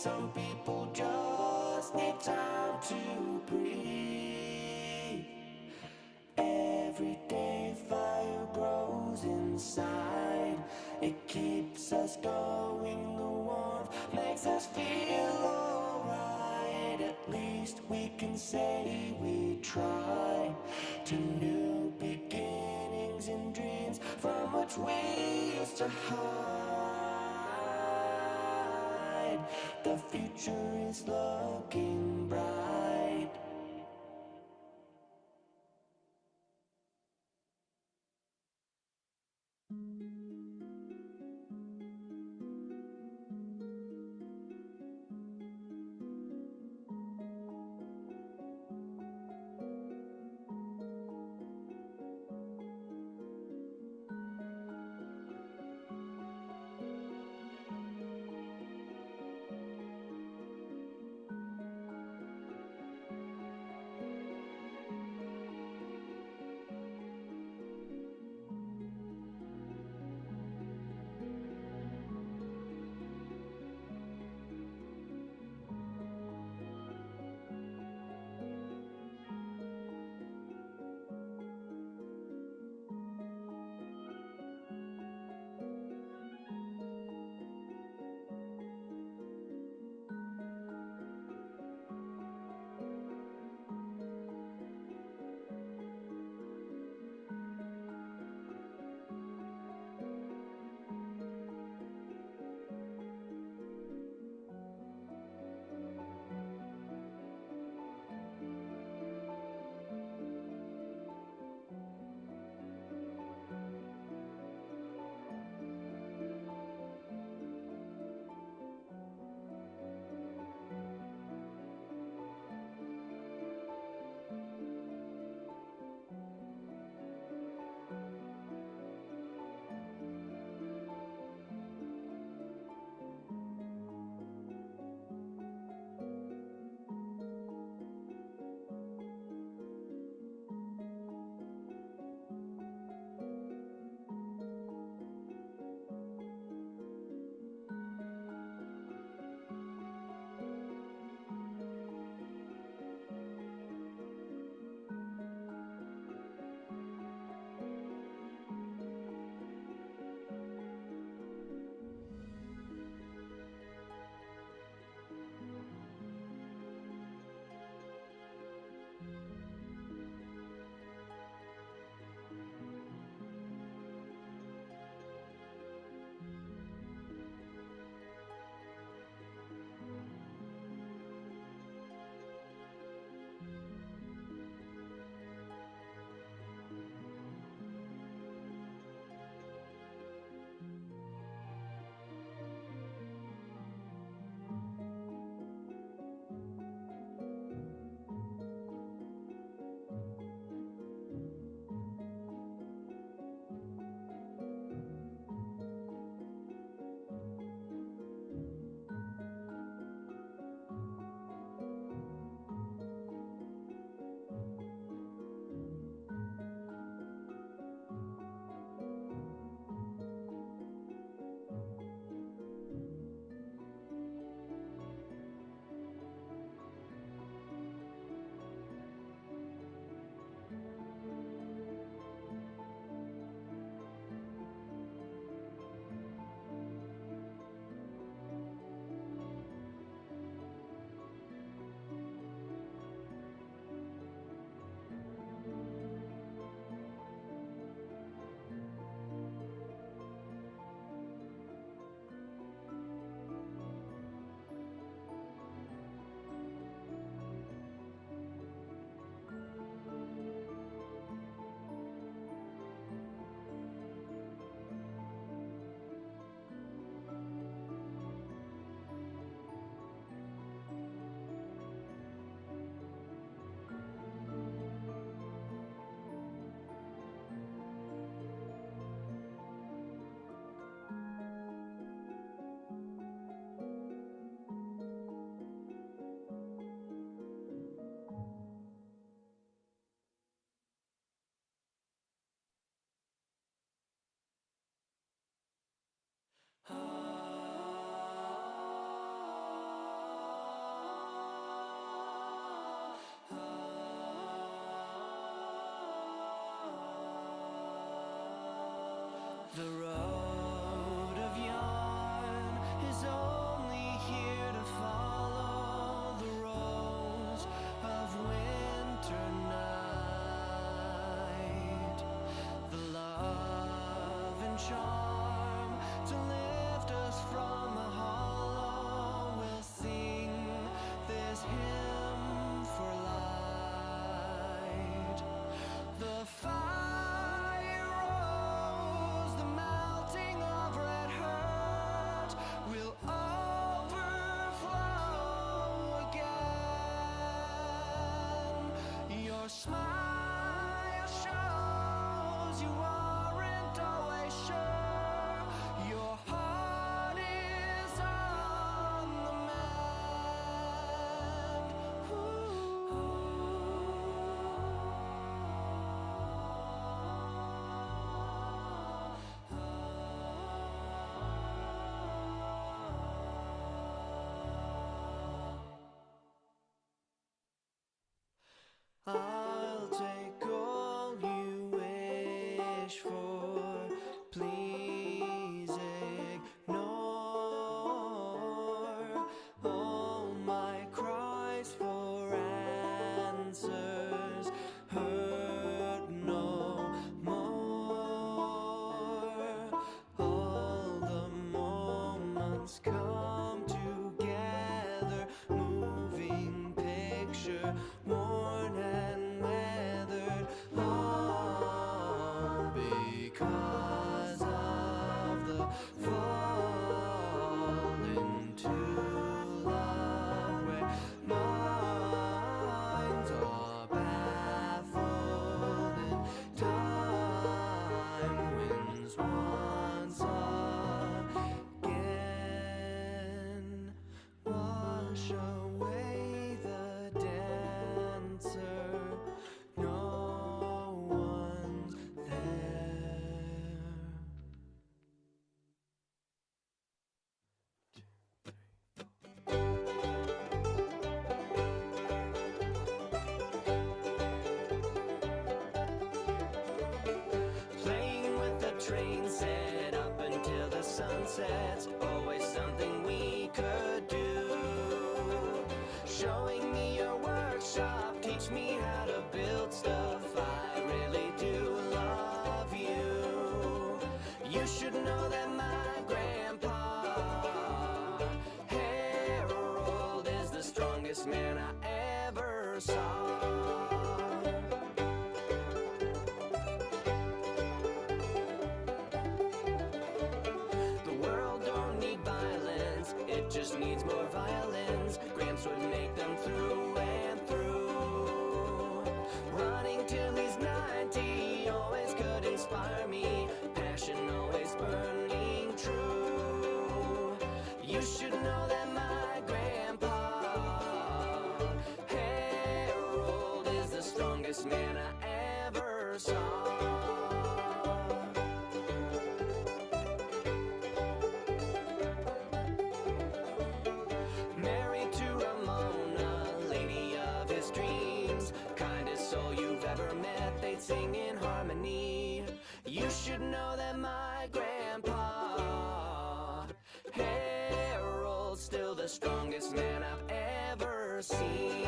Some people just need time to breathe. Everyday fire grows inside. It keeps us going, the warmth makes us feel alright. At least we can say we tried. To new beginnings and dreams from which we used to hide. The future is looking bright. hands come together, moving picture, worn and weathered, all because of the fall into love where minds are baffled and time wins once again. Wash away the dancer, no one's there. Playing with the train set up until the sun sets, always something we could do. Showing me your workshop, teach me how to build stuff. I really do love you. You should know that my grandpa Harold is the strongest man I ever saw. The world don't need violence, it just needs more violins. Gramps would make them through and through. Running till he's 90 always could inspire me. Passion always burning true. You should know that my grandpa Harold is the strongest man I ever saw. Married to Ramona, lady of his dreams, kindest soul you've ever met, they'd sing in harmony. You should know that my grandpa Harold's still the strongest man I've ever seen.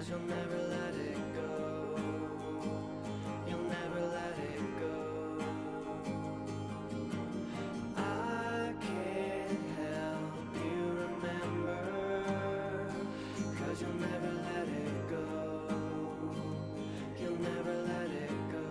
'cause you'll never let it go. You'll never let it go. I can't help you remember, 'cause you'll never let it go. You'll never let it go.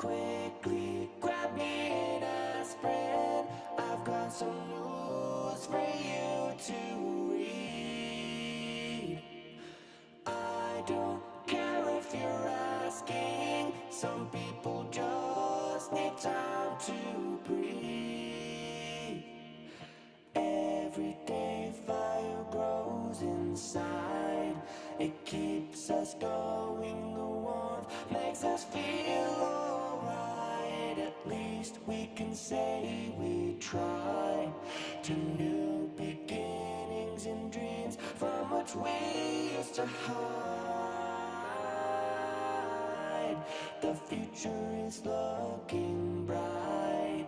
quickly grab me an aspirin. I've got some news for you to read. I don't care if you're asking. Some people just need time to breathe. Everyday fire grows inside. It keeps us going. The warmth makes us feel alright. At least we can say we tried. To new beginnings and dreams from which we used to hide. The future is looking bright.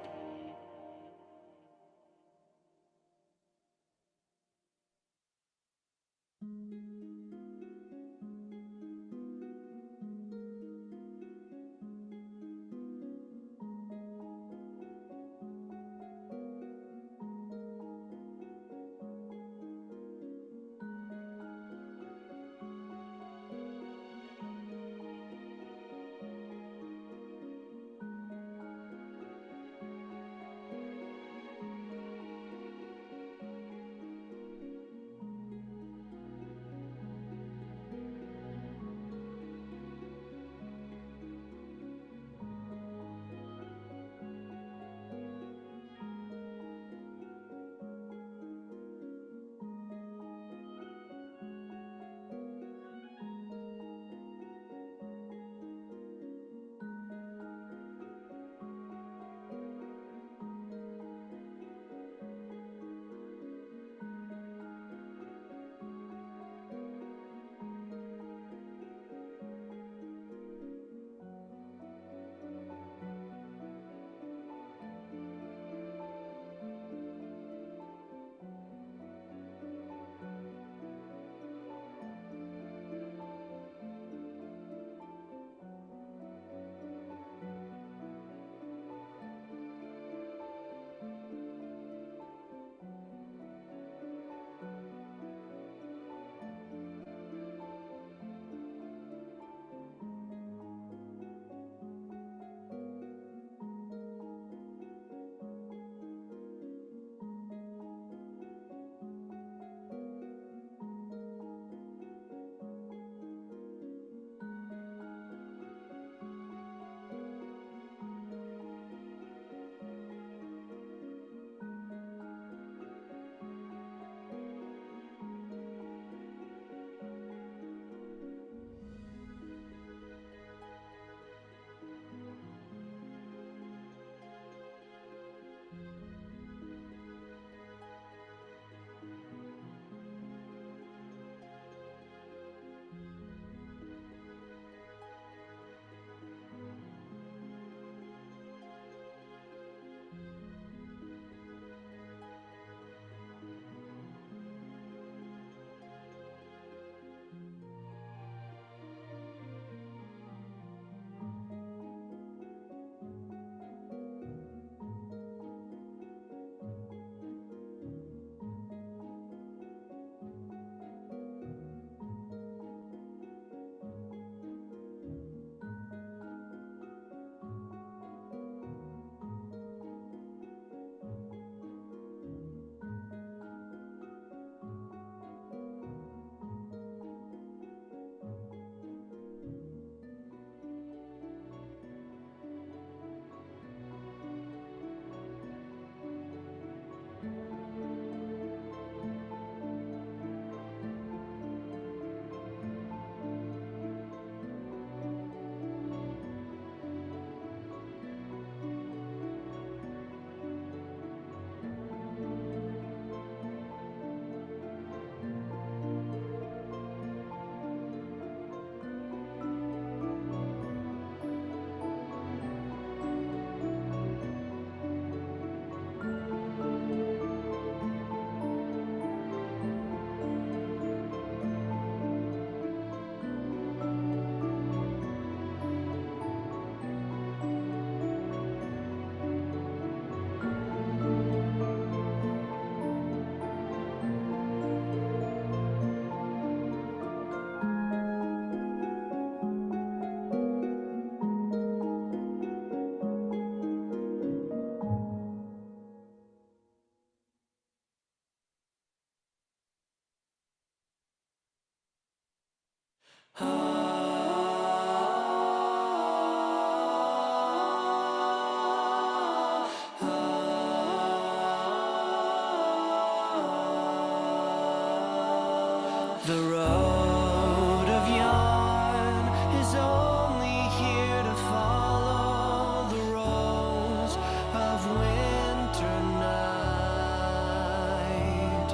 The road of yarn is only here to follow the rose of winter night.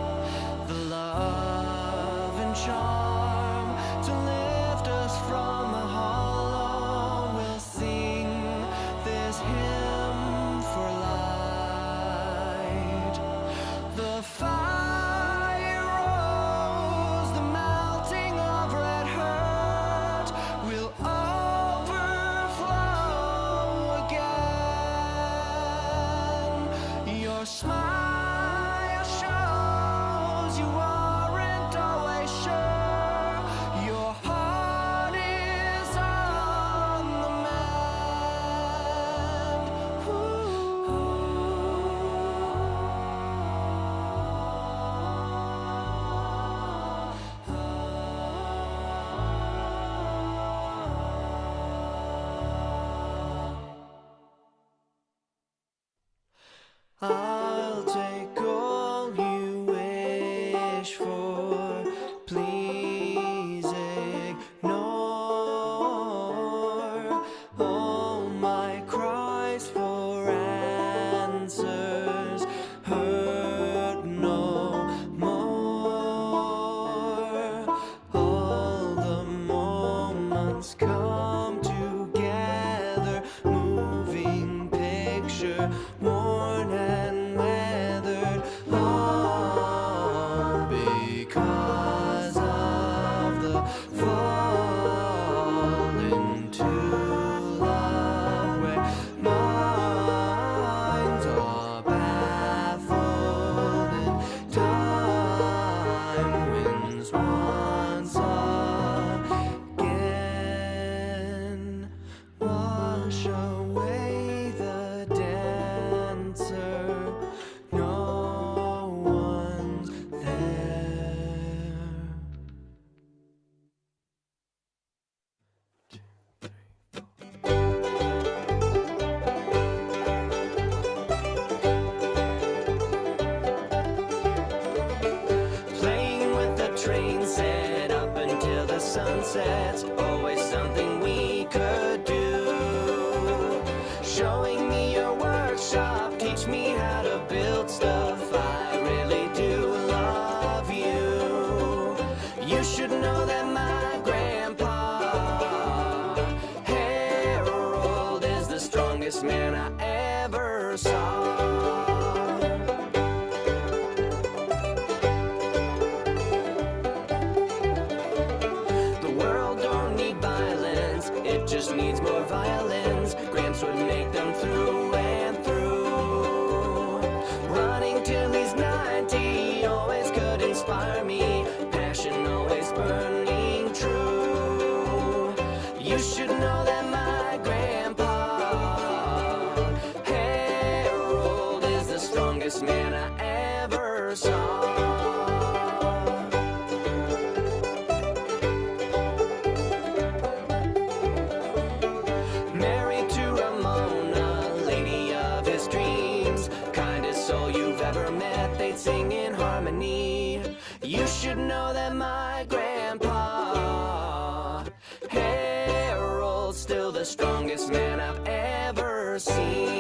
The love and charm to lift us from the hollow will sing this hymn for light. The fire rose, the melting of red hurt will overflow again. Your smile shows you aren't always sure. Your heart is on the mend. I'll take all you wish for, please ignore all my cries for answers, hurt no more. All the moments come together, moving picture, worn and weathered, all because of the fall into love where minds are baffled and time wins once again. Wash away the dancer, no one's there. Playing with the train set up until the sun sets, always something we could do. Showing me your workshop, teach me how to build stuff. I really do love you. You should know that my grandpa Harold is the strongest man I ever saw. The world don't need violence, it just needs more violins. Gramps would make them through and through. Running till he's 90 always could inspire me. Passion always burning true. You should know that my grandpa Harold is the strongest man I ever saw. Married to Ramona, lady of his dreams, kindest soul you've ever met, they'd sing in harmony. You should know that my grandpa Harold's still the strongest man I've ever seen.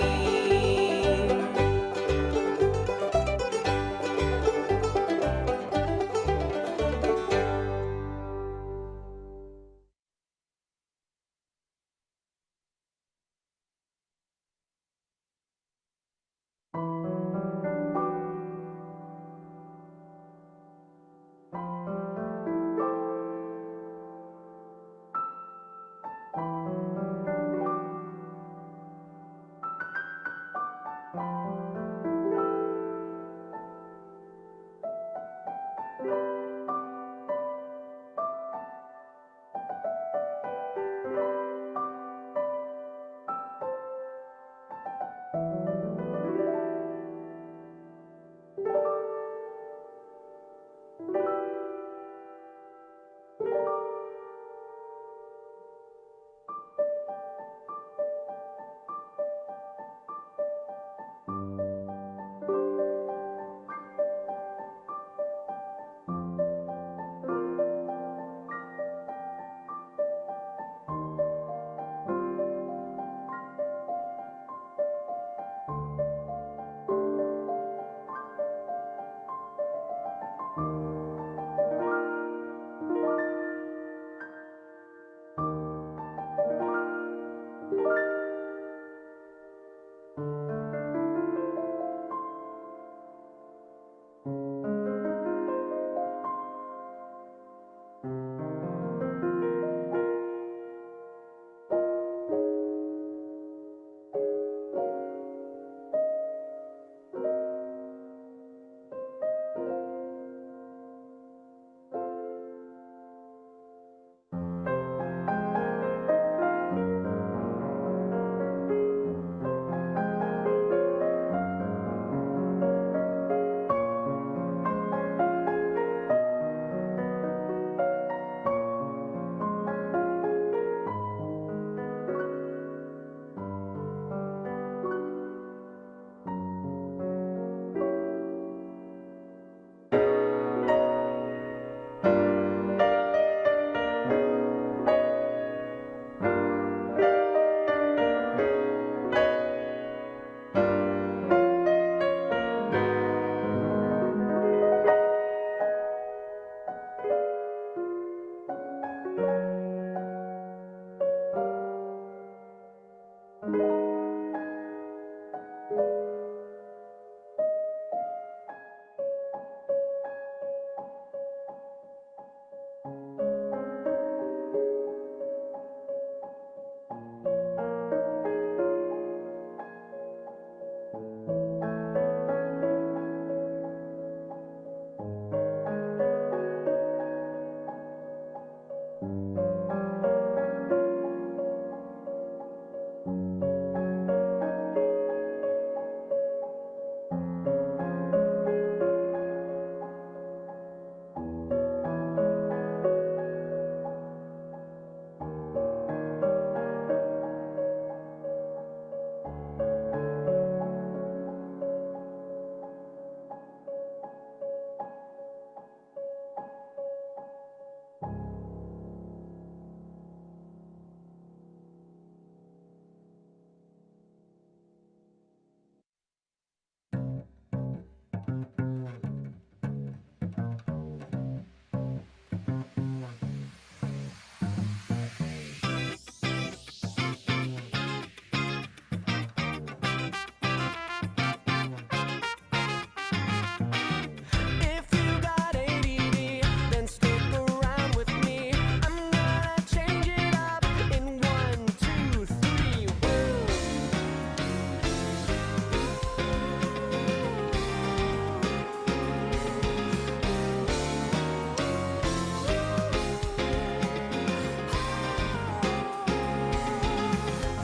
If you got ADD, then stick around with me. I'm gonna change it up in 1, 2, 3. Woo!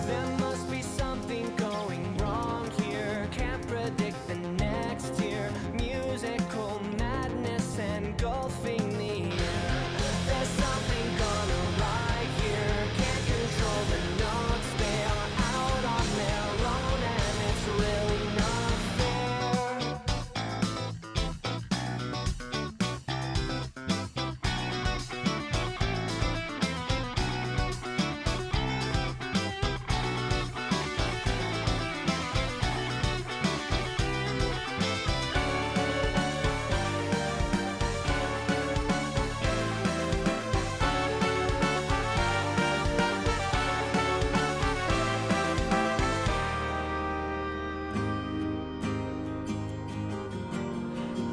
There must be something going wrong here. Can't predict the next year. Musical madness engulfing the air. There's something gone awry here. Can't control the notes. They are out on their own, and it's really not fair.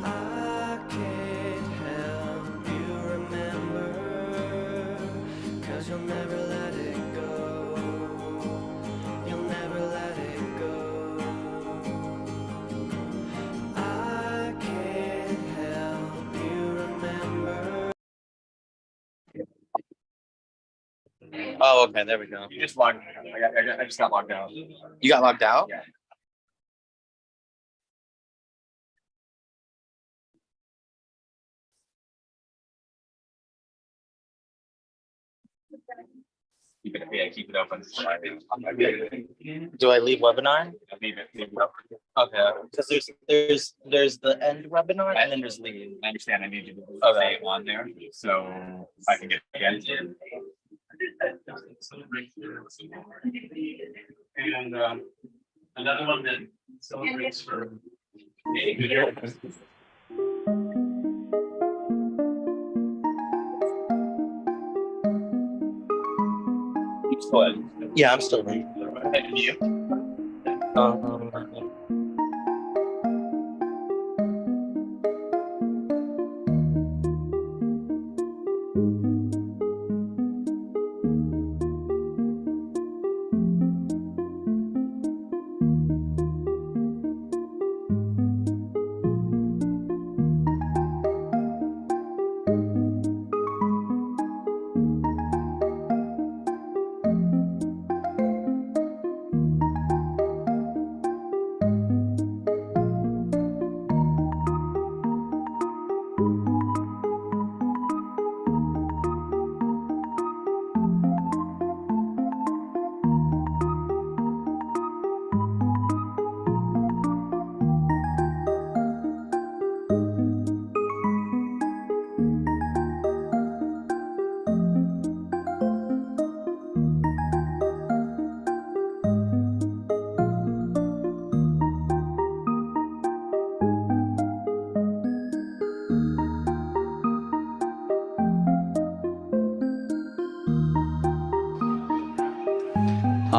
I can't help you remember, 'cause you'll never let it go. You'll never let it go. I can't help you remember. Oh, okay, there we go. You just logged. I just got logged out. You got logged out? Yeah. Keep it open. Do I leave webinar? Leave it open. Okay, because there's the end webinar and then there's leave. I understand. I need you to Okay. stay on there so I can get again. And another one that celebrates for. Yeah, I'm still there. And you?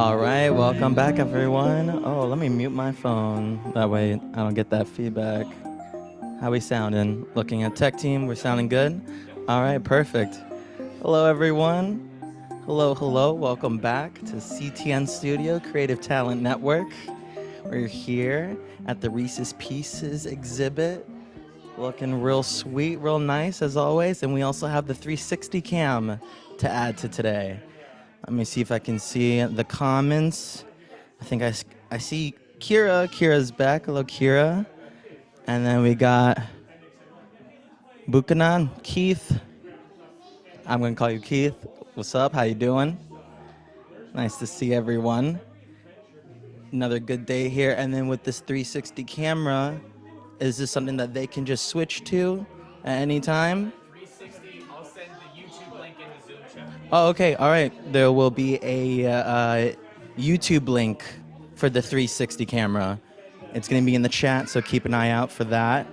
All right, welcome back, everyone. Oh, let me mute my phone. That way I don't get that feedback. How we sounding? Looking at tech team, we're sounding good? All right, perfect. Hello, everyone. Hello, hello. Welcome back to CTN Studio, Creative Talent Network. We're here at the Reese's Pieces exhibit. Looking real sweet, real nice as always. And we also have the 360 cam to add to today. Let me see if I can see the comments. I think I see Kira. Kira's back. Hello, Kira. And then we got Buchanan, Keith. I'm going to call you Keith. What's up? How you doing? Nice to see everyone. Another good day here. And then with this 360 camera, is this something that they can just switch to at any time? 360, I'll send the YouTube link in the Zoom chat. Oh, okay. All right. There will be a YouTube link for the 360 camera. It's going to be in the chat, so keep an eye out for that.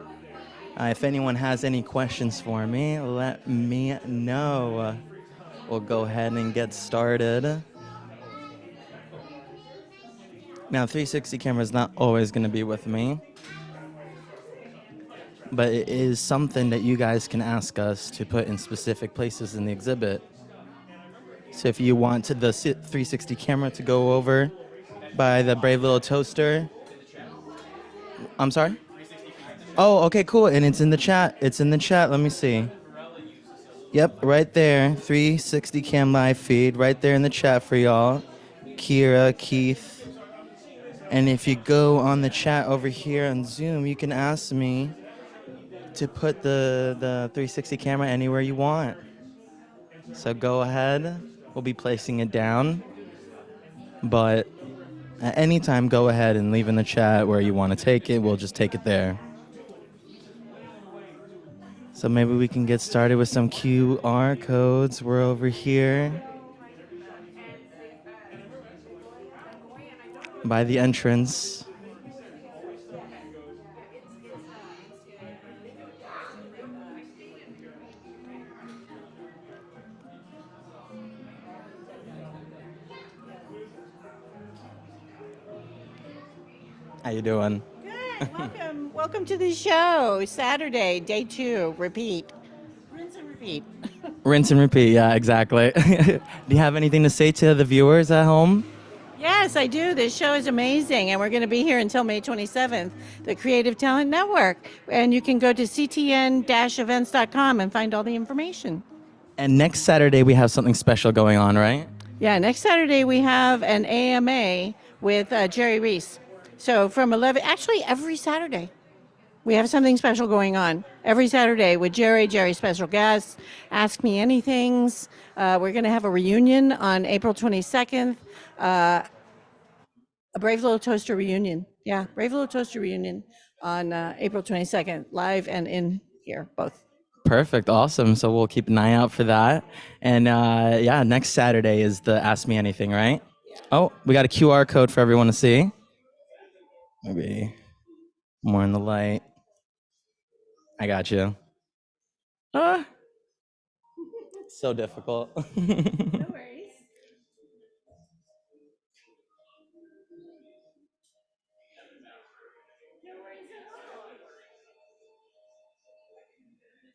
If anyone has any questions for me, let me know. We'll go ahead and get started. Now, 360 camera is not always going to be with me, but it is something that you guys can ask us to put in specific places in the exhibit. So if you want the 360 camera to go over by the Brave Little Toaster. I'm sorry? Oh, okay, cool. And it's in the chat. It's in the chat. Let me see. Yep, right there. 360 cam live feed right there in the chat for y'all. Kira, Keith. And if you go on the chat over here on Zoom, you can ask me to put the 360 camera anywhere you want. So go ahead. We'll be placing it down. But at any time, go ahead and leave in the chat where you want to take it. We'll just take it there. So maybe we can get started with some QR codes. We're over here by the entrance. How you doing? Good. Welcome. Welcome to the show. Saturday, day 2. Repeat. Rinse and repeat. Rinse and repeat. Yeah, exactly. Do you have anything to say to the viewers at home? Yes, I do. This show is amazing, and we're going to be here until May 27th, the Creative Talent Network. And you can go to ctn-events.com and find all the information. And next Saturday, we have something special going on, right? Yeah, next Saturday we have an AMA with Jerry Rees. So from 11, actually every Saturday, we have something special going on. Every Saturday with Jerry special guests, Ask Me Anythings. We're going to have a reunion on April 22nd. A Brave Little Toaster reunion. Yeah, Brave Little Toaster reunion on April 22nd, live and in here, both. Perfect. Awesome. So we'll keep an eye out for that. And yeah, next Saturday is the Ask Me Anything, right? Oh, we got a QR code for everyone to see. Maybe more in the light. I got you. So difficult. No worries.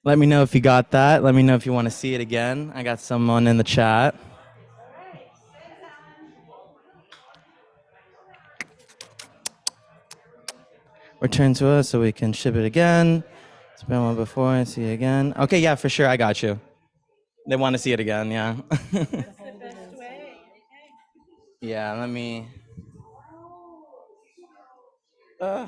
Let me know if you got that. Let me know if you want to see it again. I got someone in the chat. Return to us so we can ship it again. It's been one before. I see it again. Okay, yeah, for sure. I got you. They want to see it again, yeah. Yeah, let me. I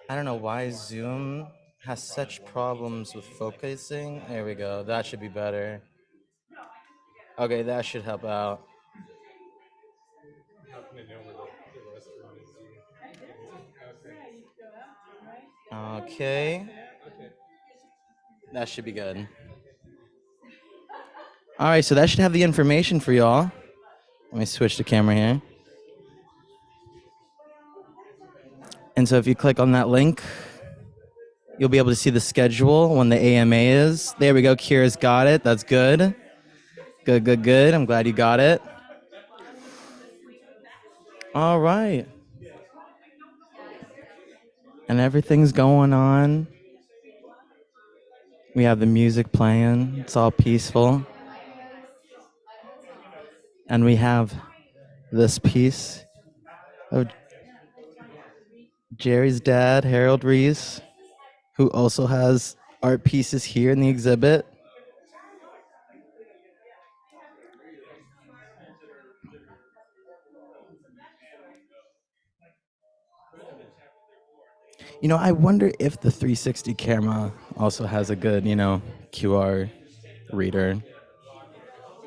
don't know why Zoom has such problems with focusing. There we go. That should be better. Okay, that should help out. Okay. That should be good. All right, so that should have the information for y'all. Let me switch the camera here. And so if you click on that link, You'll be able to see the schedule when the AMA is. There we go. Kira's got it. That's good. Good, good, good. I'm glad you got it. All right. And everything's going on. We have the music playing. It's all peaceful. And we have this piece of Jerry's dad, Harold Rees, who also has art pieces here in the exhibit. You know, I wonder if the 360 camera also has a good, QR reader.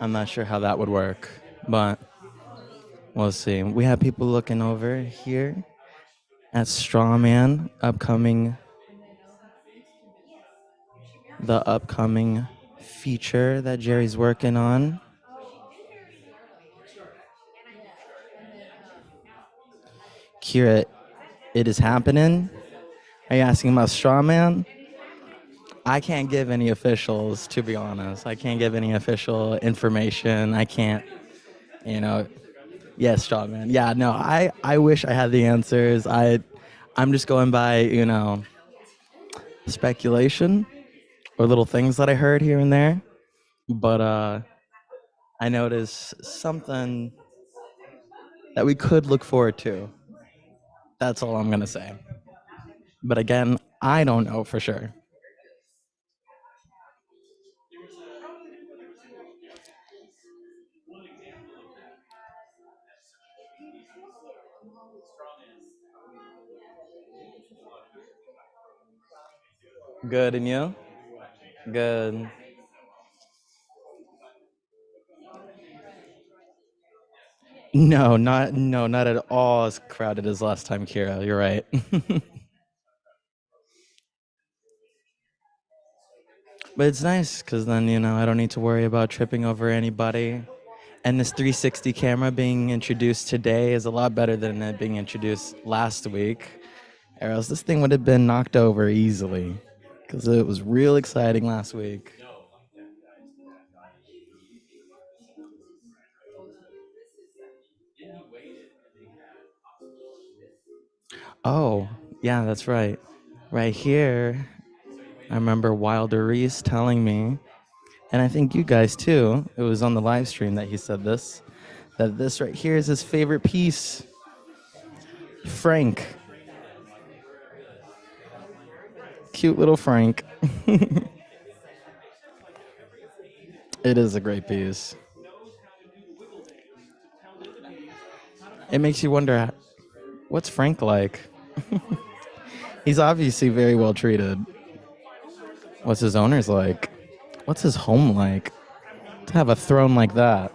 I'm not sure how that would work, but we'll see. We have people looking over here at Strawman, the upcoming feature that Jerry's working on. Kira, it is happening. Are you asking about Strawman? I can't give any officials, to be honest. I can't give any official information. I can't, Yes, Strawman. Yeah, no, I wish I had the answers. I'm just going by, speculation or little things that I heard here and there. But I noticed something that we could look forward to. That's all I'm going to say. But again, I don't know for sure. Good, and you? Good. No, not at all as crowded as last time, Kira. You're right. But it's nice because then, I don't need to worry about tripping over anybody. And this 360 camera being introduced today is a lot better than it being introduced last week. Or else this thing would have been knocked over easily because it was real exciting last week. Oh, yeah, that's right. Right here, I remember Wilder Reese telling me, and I think you guys too, it was on the live stream that he said this, that this right here is his favorite piece. Frank. Cute little Frank. It is a great piece. It makes you wonder, what's Frank like? He's obviously very well treated. What's his owners like? What's his home like? To have a throne like that.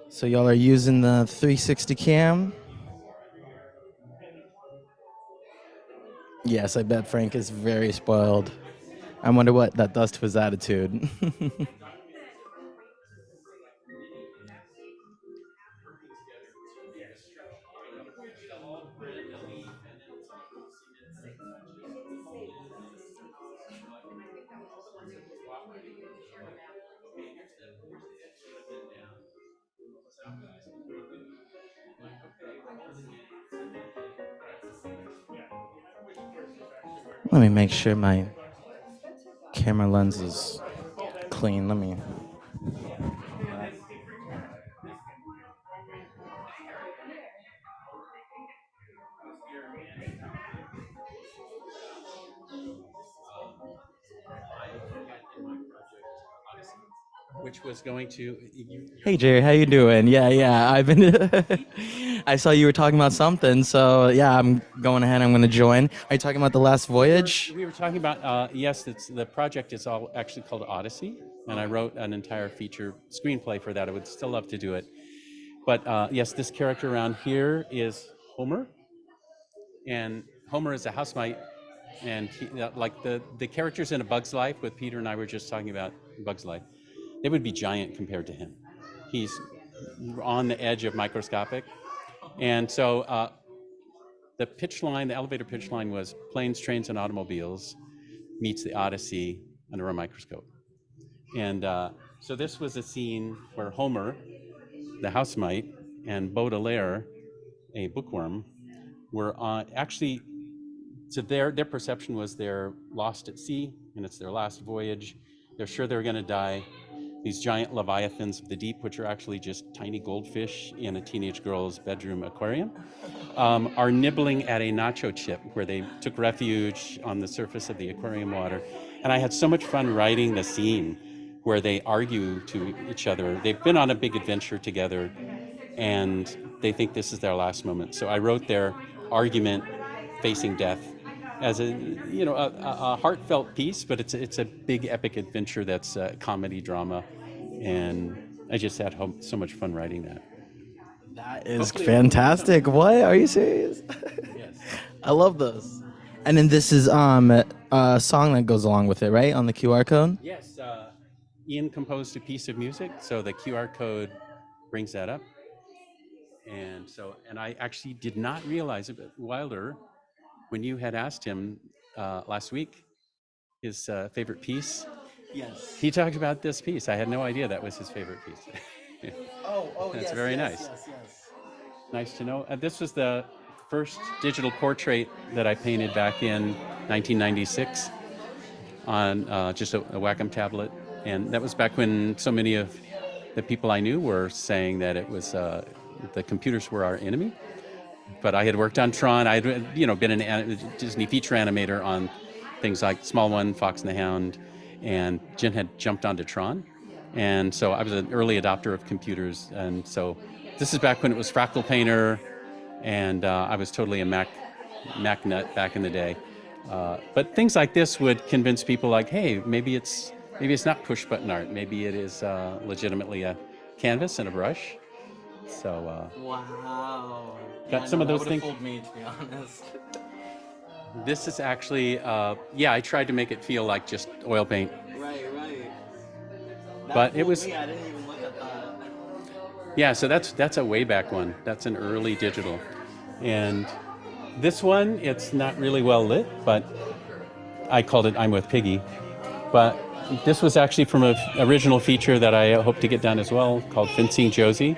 So y'all are using the 360 cam? Yes, I bet Frank is very spoiled. I wonder what that does to his attitude. Let me make sure my camera lens is clean. Let me. Which was going to. Hey Jerry, how you doing? Yeah. I've been. I saw you were talking about something, so yeah, I'm going ahead. I'm going to join. Are you talking about the last voyage? We were talking about, yes, the project is all actually called Odyssey, and I wrote an entire feature screenplay for that. I would still love to do it. But yes, this character around here is Homer, and Homer is a housemite, and like the characters in A Bug's Life, what Peter and I were just talking about, Bug's Life, they would be giant compared to him. He's on the edge of microscopic. And so the pitch line, the elevator pitch line was planes, trains, and automobiles meets the Odyssey under a microscope. And so this was a scene where Homer, the house mite, and Baudelaire, a bookworm, were actually, so their perception was they're lost at sea and it's their last voyage. They're sure they're going to die. These giant leviathans of the deep, which are actually just tiny goldfish in a teenage girl's bedroom aquarium, are nibbling at a nacho chip where they took refuge on the surface of the aquarium water. And I had so much fun writing the scene where they argue to each other. They've been on a big adventure together and they think this is their last moment. So I wrote their argument facing death as a heartfelt piece, but it's a big epic adventure that's a comedy drama, and I just had so much fun writing that. That is fantastic. What? Are you serious? Yes. I love this. And then this is a song that goes along with it, right? On the QR code? Yes. Ian composed a piece of music, so the QR code brings that up. And I actually did not realize it, but Wilder, when you had asked him last week his favorite piece, Yes. he talked about this piece. I had no idea that was his favorite piece. That's yes. very nice. Nice to know. This was the first digital portrait that I painted back in 1996 on just a Wacom tablet. And that was back when so many of the people I knew were saying that it was the computers were our enemy. But I had worked on Tron. I had, been a Disney feature animator on things like Small One, Fox and the Hound, and Jen had jumped onto Tron. And so I was an early adopter of computers. And so this is back when it was Fractal Painter, and I was totally a Mac nut back in the day. But things like this would convince people like, hey, maybe it's not push button art. Maybe it is legitimately a canvas and a brush. So Wow. got some of those things. Fooled me, to be honest. This is actually, I tried to make it feel like just oil paint. Right. But it was. I didn't even look at that. Yeah, so that's a way back one. That's an early digital. And this one, it's not really well lit, but I called it I'm with Piggy. But this was actually from an original feature that I hope to get done as well, called Fencing Josie.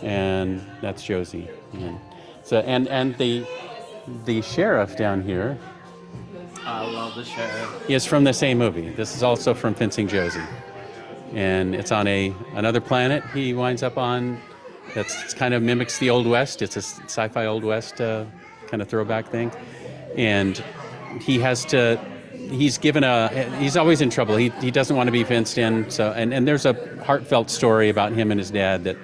And that's Josie. And so and the sheriff down here. I love the sheriff. Is from the same movie. This is also from Fencing Josie. And it's on another planet he winds up on that's kind of mimics the Old West. It's a sci-fi Old West kind of throwback thing. And he's always in trouble. He doesn't want to be fenced in. So and there's a heartfelt story about him and his dad that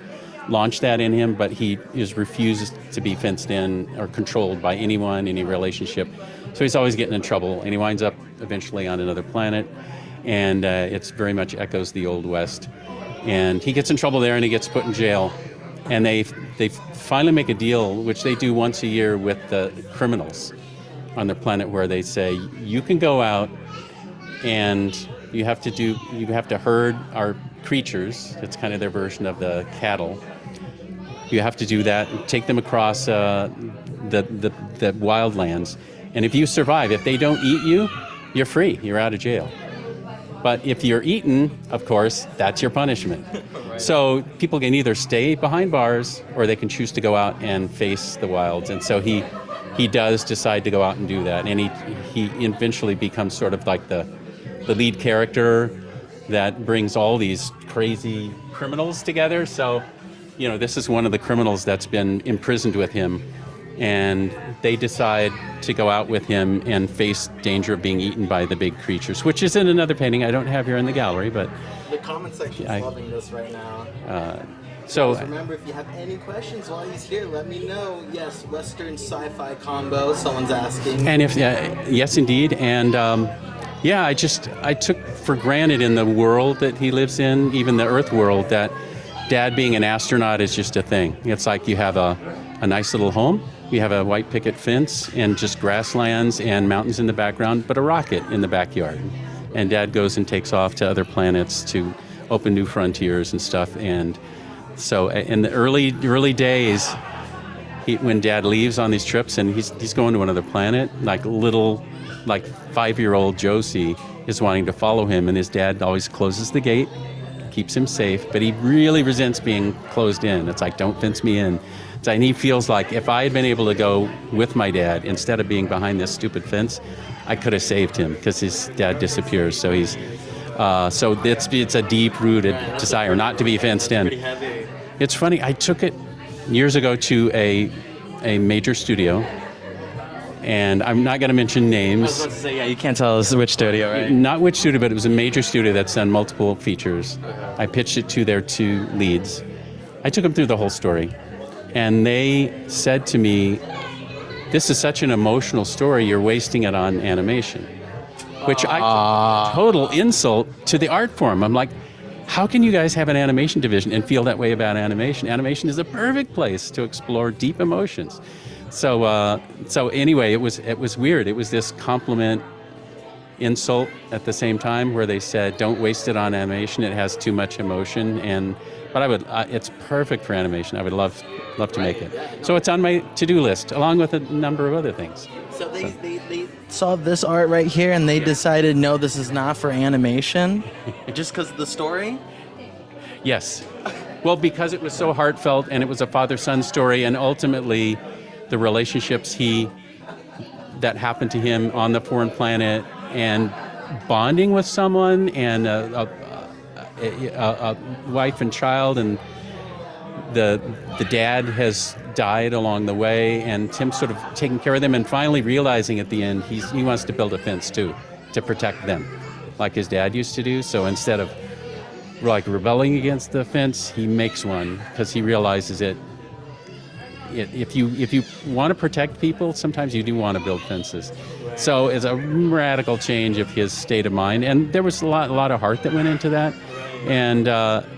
launched that in him, but he is refused to be fenced in or controlled by anyone, any relationship. So he's always getting in trouble, and he winds up eventually on another planet, and it's very much echoes the Old West. And he gets in trouble there, and he gets put in jail. And they finally make a deal, which they do once a year with the criminals on their planet, where they say, you can go out and you have to herd our creatures. It's kind of their version of the cattle. You have to do that, take them across the wildlands. And if you survive, if they don't eat you, you're free. You're out of jail. But if you're eaten, of course, that's your punishment. Right. So people can either stay behind bars or they can choose to go out and face the wilds. And so he does decide to go out and do that. And he eventually becomes sort of like the lead character that brings all these crazy criminals together. So, this is one of the criminals that's been imprisoned with him. And they decide to go out with him and face danger of being eaten by the big creatures, which is in another painting I don't have here in the gallery, but the comment section is loving this right now. So remember, if you have any questions while he's here, let me know. Yes, Western sci-fi combo, someone's asking. And yes, indeed. And I took for granted in the world that he lives in, even the Earth world, that Dad being an astronaut is just a thing. It's like you have a nice little home. You have a white picket fence and just grasslands and mountains in the background, but a rocket in the backyard. And Dad goes and takes off to other planets to open new frontiers and stuff. And So in the early days, when Dad leaves on these trips and he's going to another planet, like 5-year-old Josie is wanting to follow him, and his dad always closes the gate, keeps him safe, but he really resents being closed in. It's like, don't fence me in. And he feels like if I had been able to go with my dad instead of being behind this stupid fence, I could have saved him, because his dad disappears. So he's it's a deep-rooted desire not to be fenced in. It's funny. I took it years ago to a major studio, and I'm not going to mention names. I was about to say, yeah, you can't tell us which studio, right? Not which studio, but it was a major studio that's done multiple features. I pitched it to their 2 leads. I took them through the whole story, and they said to me, "This is such an emotional story, you're wasting it on animation." Which total insult to the art form. I'm like, how can you guys have an animation division and feel that way about animation? Animation is a perfect place to explore deep emotions. So anyway, it was weird. It was this compliment insult at the same time, where they said, "Don't waste it on animation. It has too much emotion." But it's perfect for animation. I would love to make it. So it's on my to-do list, along with a number of other things. So they saw this art right here, and they decided, no, this is not for animation, just because of the story? Yes. Well, because it was so heartfelt, and it was a father-son story, and ultimately the relationships that happened to him on the foreign planet, and bonding with someone, and a wife and child, and the dad has died along the way, and Tim's sort of taking care of them, and finally realizing at the end he wants to build a fence too, to protect them, like his dad used to do. So instead of like rebelling against the fence, he makes one, because he realizes if you want to protect people, sometimes you do want to build fences. So it's a radical change of his state of mind, and there was a lot of heart that went into that. And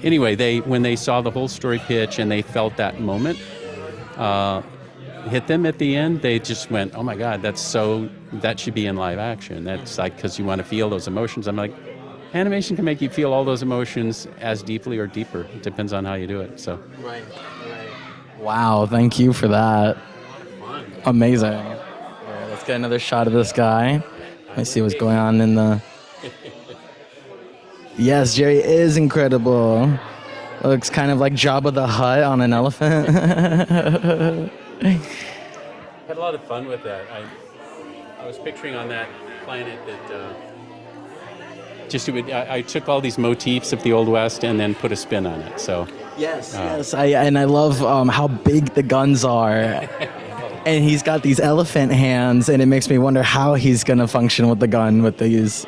anyway, when they saw the whole story pitch and they felt that moment hit them at the end, they just went, "Oh my God, that should be in live action." That's like, because you want to feel those emotions. I'm like, animation can make you feel all those emotions as deeply or deeper. It depends on how you do it. So. Right. Wow, thank you for that. Amazing. All right, let's get another shot of this guy. Let's see what's going on in the... Yes, Jerry is incredible. Looks kind of like Jabba the Hutt on an elephant. Had a lot of fun with that. I was picturing on that planet that I took all these motifs of the Old West and then put a spin on it. So yes. I love how big the guns are. And he's got these elephant hands, and it makes me wonder how he's gonna function with the gun with these.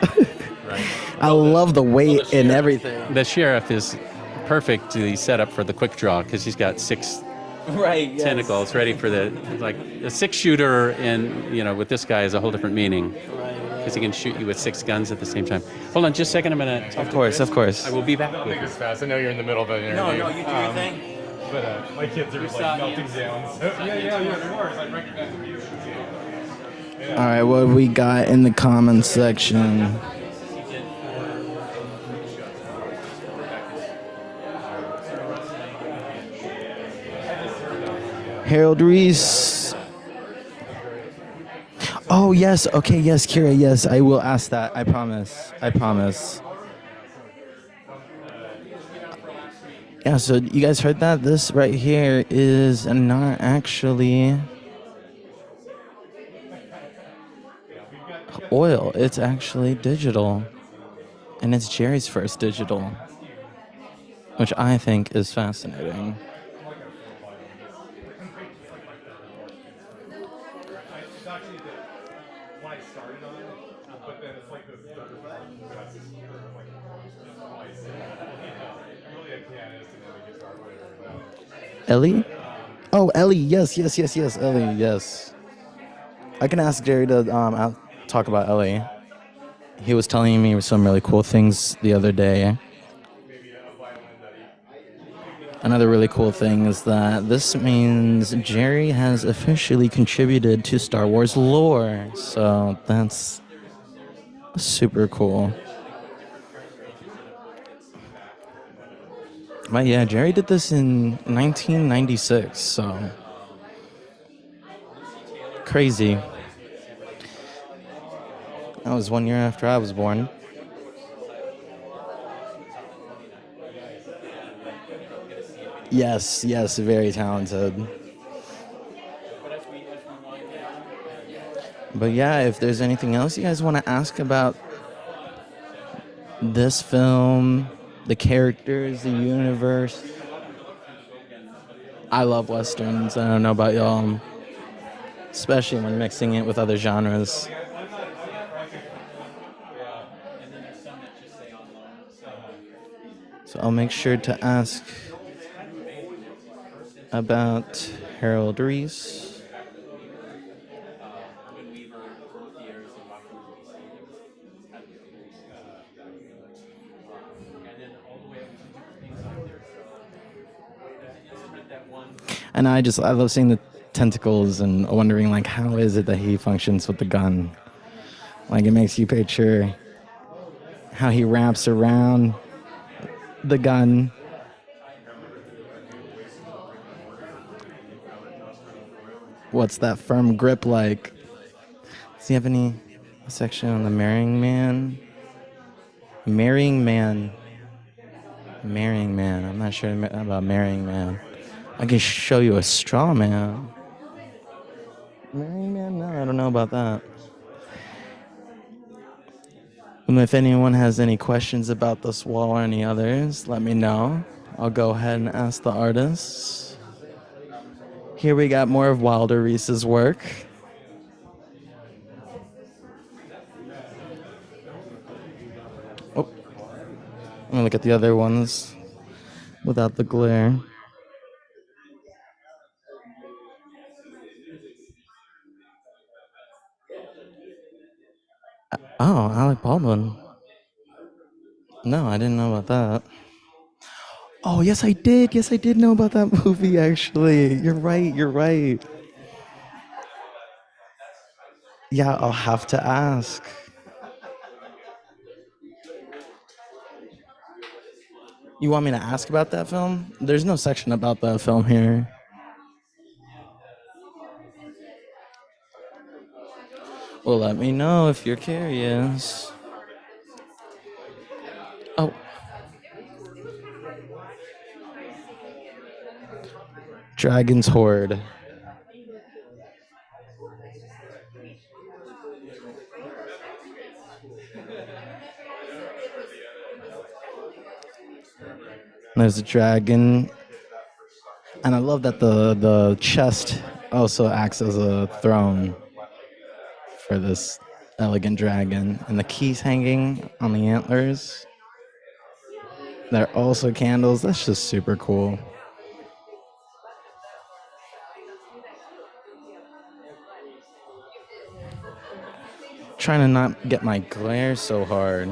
Right. I love the weight and everything. The sheriff is perfectly set up for the quick draw, because he's got 6 tentacles ready for the, like a 6-shooter, and with this guy is a whole different meaning, because he can shoot you with 6 guns at the same time. Hold on just a second, I'm gonna talk. Of course. I will be back. I don't think it's fast. I know you're in the middle of an interview. No, you do your thing. But my kids are like melting down. So. Yeah, of course. I recognize the music. Yeah. All right, what we got in the comments section? Harold Rees. Oh, yes. Okay, yes, Kira, yes. I will ask that. I promise. Yeah, so you guys heard that? This right here is not actually oil. It's actually digital. And it's Jerry's first digital, which I think is fascinating. Ellie? Oh, Ellie. Yes, Ellie, yes. I can ask Jerry to talk about Ellie. He was telling me some really cool things the other day. Another really cool thing is that this means Jerry has officially contributed to Star Wars lore. So that's super cool. But yeah, Jerry did this in 1996, so crazy. That was 1 year after I was born. Yes, yes, very talented. But yeah, if there's anything else you guys want to ask about this film, the characters, the universe. I love westerns. I don't know about y'all, especially when mixing it with other genres. So I'll make sure to ask about Harold Rees. And I love seeing the tentacles and wondering like how is it that he functions with the gun. Like it makes you picture how he wraps around the gun. What's that firm grip like? Does he have any section on the marrying man? Marrying man. Marrying man. I'm not sure about marrying man. I can show you a straw man. Marrying man? No, I don't know about that. And if anyone has any questions about this wall or any others, let me know. I'll go ahead and ask the artists. Here we got more of Wilder Rees's work. Oh, I'm gonna look at the other ones without the glare. Oh, Alec Baldwin. No, I didn't know about that. Oh, yes, I did. Yes, I did know about that movie, actually. You're right. You're right. Yeah, I'll have to ask. You want me to ask about that film? There's no section about that film here. Well, let me know if you're curious. Oh. Dragon's Horde. There's a dragon. And I love that the chest also acts as a throne for this elegant dragon. And the keys hanging on the antlers. They're also candles. That's just super cool. Trying to not get my glare so hard.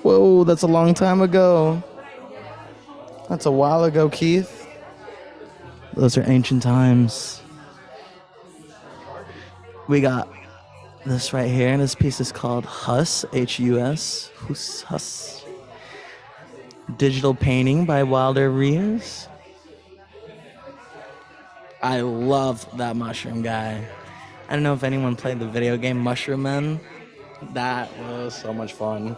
Whoa, that's a long time ago. That's a while ago, Keith. Those are ancient times. We got this right here, and this piece is called Hus, H-U-S. Hus. Digital painting by Wilder Rees. I love that mushroom guy. I don't know if anyone played the video game Mushroom Men. That was so much fun.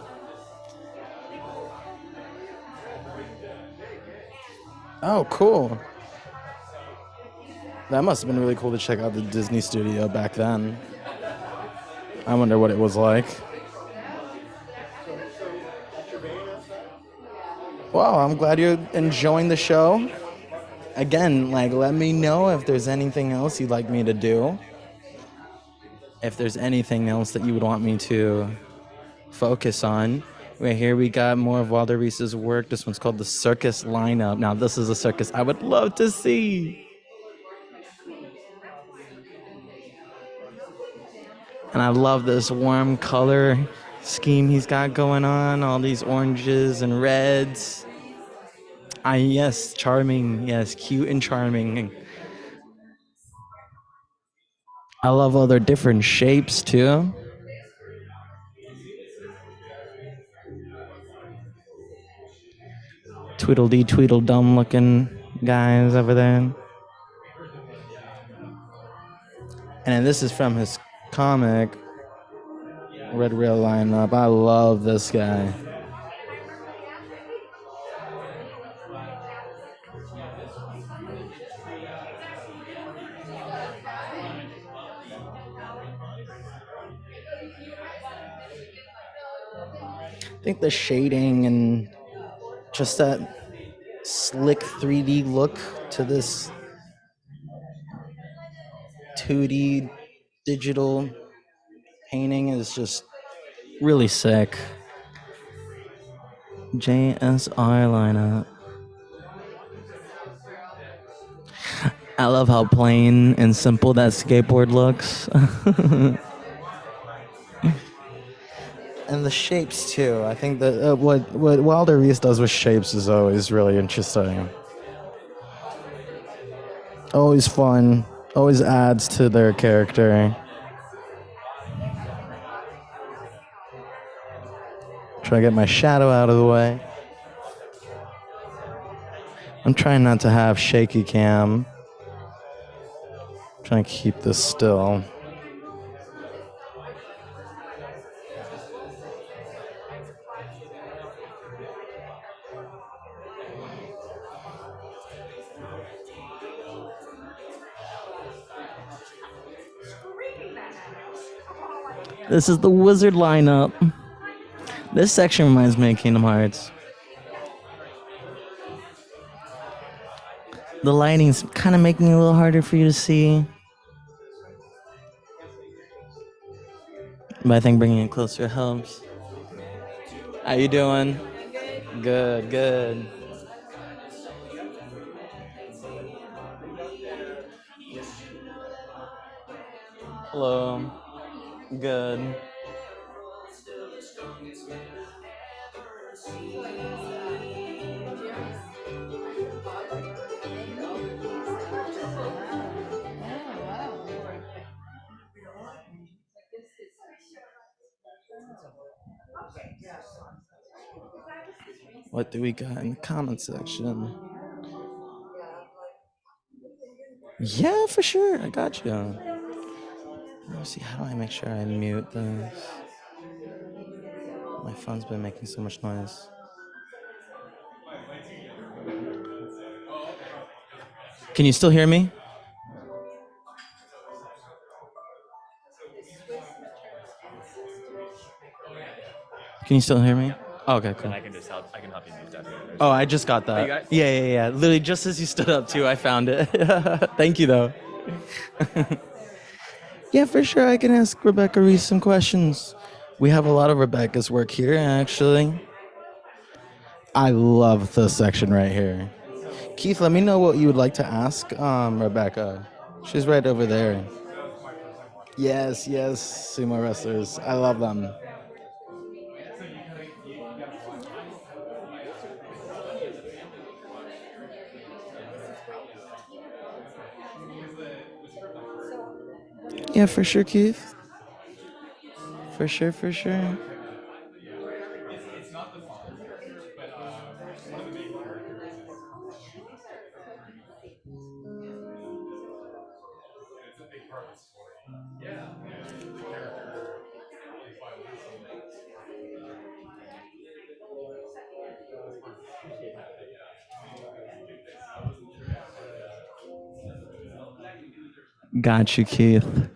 Oh, cool. That must have been really cool to check out the Disney Studio back then. I wonder what it was like. Wow, I'm glad you're enjoying the show. Again, like, let me know if there's anything else you'd like me to do. If there's anything else that you would want me to focus on. Right here we got more of Wilder Rees's work. This one's called The Circus Lineup. Now, this is a circus I would love to see. And I love this warm color scheme he's got going on. All these oranges and reds. Yes, charming. Yes, cute and charming. I love all their different shapes, too. Tweedledee Tweedledum looking guys over there. And this is from his comic, Red Rail Lineup. I love this guy. I think the shading and just that slick 3D look to this 2D digital painting is just really sick. JSR lineup. I love how plain and simple that skateboard looks. And the shapes too. I think that what Wilder Rees does with shapes is always really interesting. Always fun. Always adds to their character. Try to get my shadow out of the way. I'm trying not to have shaky cam. Trying to keep this still. This is the wizard lineup. This section reminds me of Kingdom Hearts. The lighting's kind of making it a little harder for you to see. But I think bringing it closer helps. How you doing? Good, good. Hello. Good. What do we got in the comment section? Yeah, for sure. I got you. Let me see. How do I make sure I mute this? My phone's been making so much noise. Can you still hear me? Can you still hear me? Oh, okay, cool. And I can help you mute that. Oh, I just got that. you got it? Yeah. Literally, just as you stood up, too, I found it. Thank you, though. Yeah, for sure, I can ask Rebecca Rees some questions. We have a lot of Rebecca's work here, actually. I love this section right here. Keith, let me know what you would like to ask Rebecca. She's right over there. Yes, sumo wrestlers. I love them. Yeah, for sure, Keith. For sure. Got you, Keith.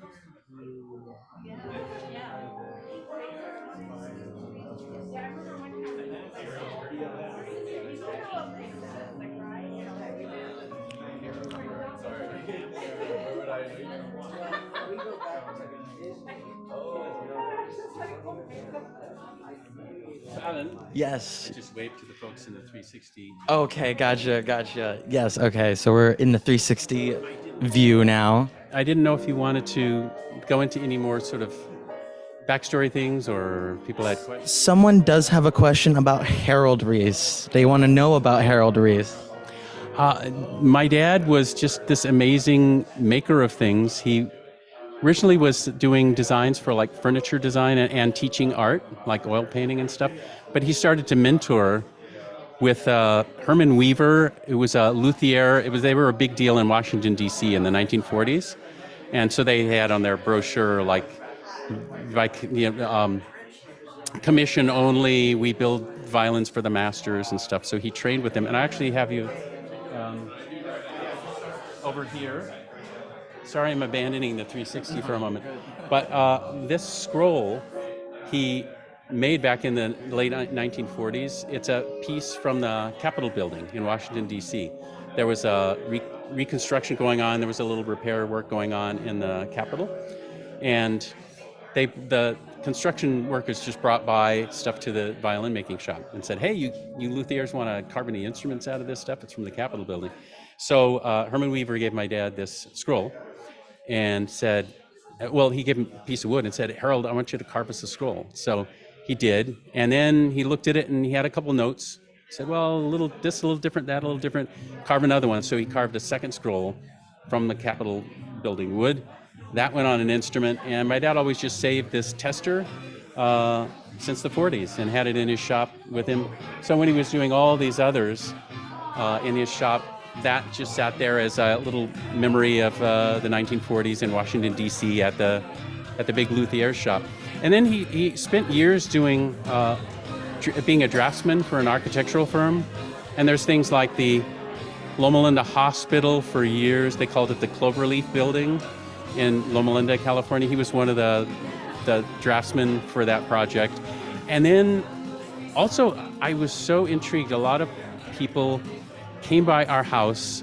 Alan, Yes. just wave to the folks in the 360. Okay, gotcha. Yes, okay, so we're in the 360 view now. I didn't know if you wanted to go into any more sort of backstory things or people had questions. Someone does have a question about Harold Rees. They want to know about Harold Rees. My dad was just this amazing maker of things. He originally was doing designs for like furniture design and teaching art, like oil painting and stuff. But he started to mentor with Herman Weaver. It was a luthier. They were a big deal in Washington D.C. in the 1940s, and so they had on their brochure like commission only. We build violins for the masters and stuff. So he trained with them, and I actually have you over here. Sorry, I'm abandoning the 360 for a moment, but this scroll he made back in the late 1940s. It's a piece from the Capitol building in Washington, D.C. There was a reconstruction going on. There was a little repair work going on in the Capitol. And the construction workers just brought by stuff to the violin making shop and said, hey, you luthiers want to carve any instruments out of this stuff? It's from the Capitol building. So Herman Weaver gave my dad this scroll and said, well, he gave him a piece of wood and said, Harold, I want you to carve us a scroll. So he did, and then he looked at it and he had a couple notes. He said, well, this a little different, that a little different, carve another one. So he carved a second scroll from the Capitol building wood. That went on an instrument, and my dad always just saved this tester since the 40s and had it in his shop with him. So when he was doing all these others in his shop, that just sat there as a little memory of the 1940s in Washington, D.C. at the big luthier shop. And then he spent years doing being a draftsman for an architectural firm. And there's things like the Loma Linda Hospital for years. They called it the Cloverleaf Building in Loma Linda, California. He was one of the draftsmen for that project. And then also, I was so intrigued. A lot of people came by our house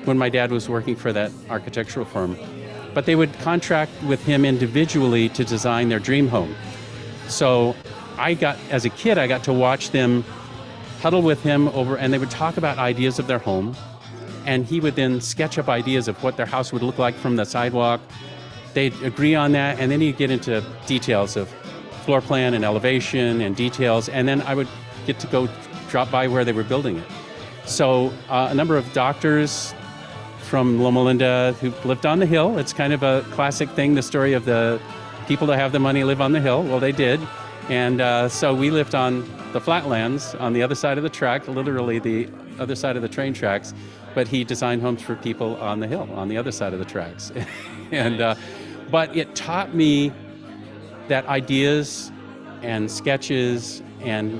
when my dad was working for that architectural firm, but they would contract with him individually to design their dream home. So as a kid, I got to watch them huddle with him over, and they would talk about ideas of their home, and he would then sketch up ideas of what their house would look like from the sidewalk. They'd agree on that, and then he'd get into details of floor plan and elevation and details, and then I would get to go drop by where they were building it. So a number of doctors from Loma Linda who lived on the hill. It's kind of a classic thing, the story of the people that have the money live on the hill. Well, they did. And so we lived on the flatlands on the other side of the track, literally the other side of the train tracks. But he designed homes for people on the hill, on the other side of the tracks. But it taught me that ideas and sketches and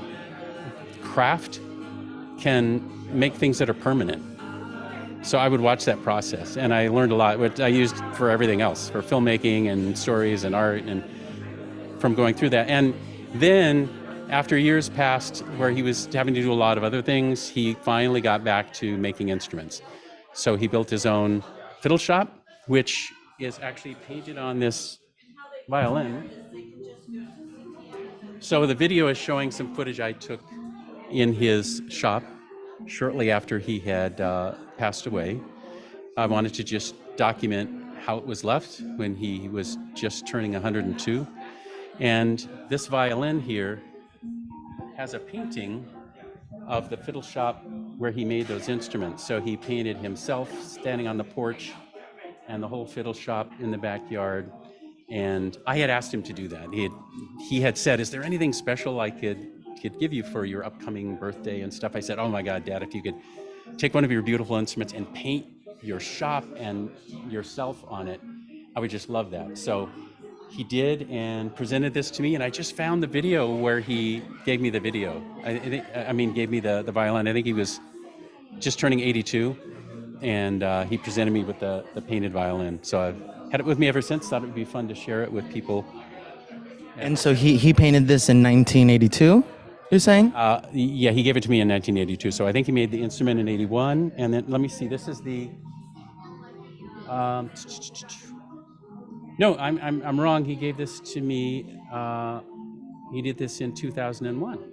craft can make things that are permanent. So I would watch that process, and I learned a lot, which I used for everything else, for filmmaking and stories and art, and from going through that. And then after years passed where he was having to do a lot of other things, he finally got back to making instruments. So he built his own fiddle shop, which is actually painted on this violin. So the video is showing some footage I took in his shop shortly after he had passed away. I wanted to just document how it was left when he was just turning 102. And this violin here has a painting of the fiddle shop where he made those instruments. So he painted himself standing on the porch and the whole fiddle shop in the backyard. And I had asked him to do that. He had said, is there anything special I could give you for your upcoming birthday and stuff? I said, oh my God, Dad, if you could take one of your beautiful instruments and paint your shop and yourself on it, I would just love that. So he did and presented this to me, and I just found the video where he gave me the video. Gave me the violin. I think he was just turning 82, and he presented me with the painted violin. So I've had it with me ever since. Thought it would be fun to share it with people. And so he painted this in 1982, you're saying? Yeah, he gave it to me in 1982. So I think he made the instrument in 81. And then, let me see, this is the... No, I'm wrong. He gave this to me. He did this in 2001.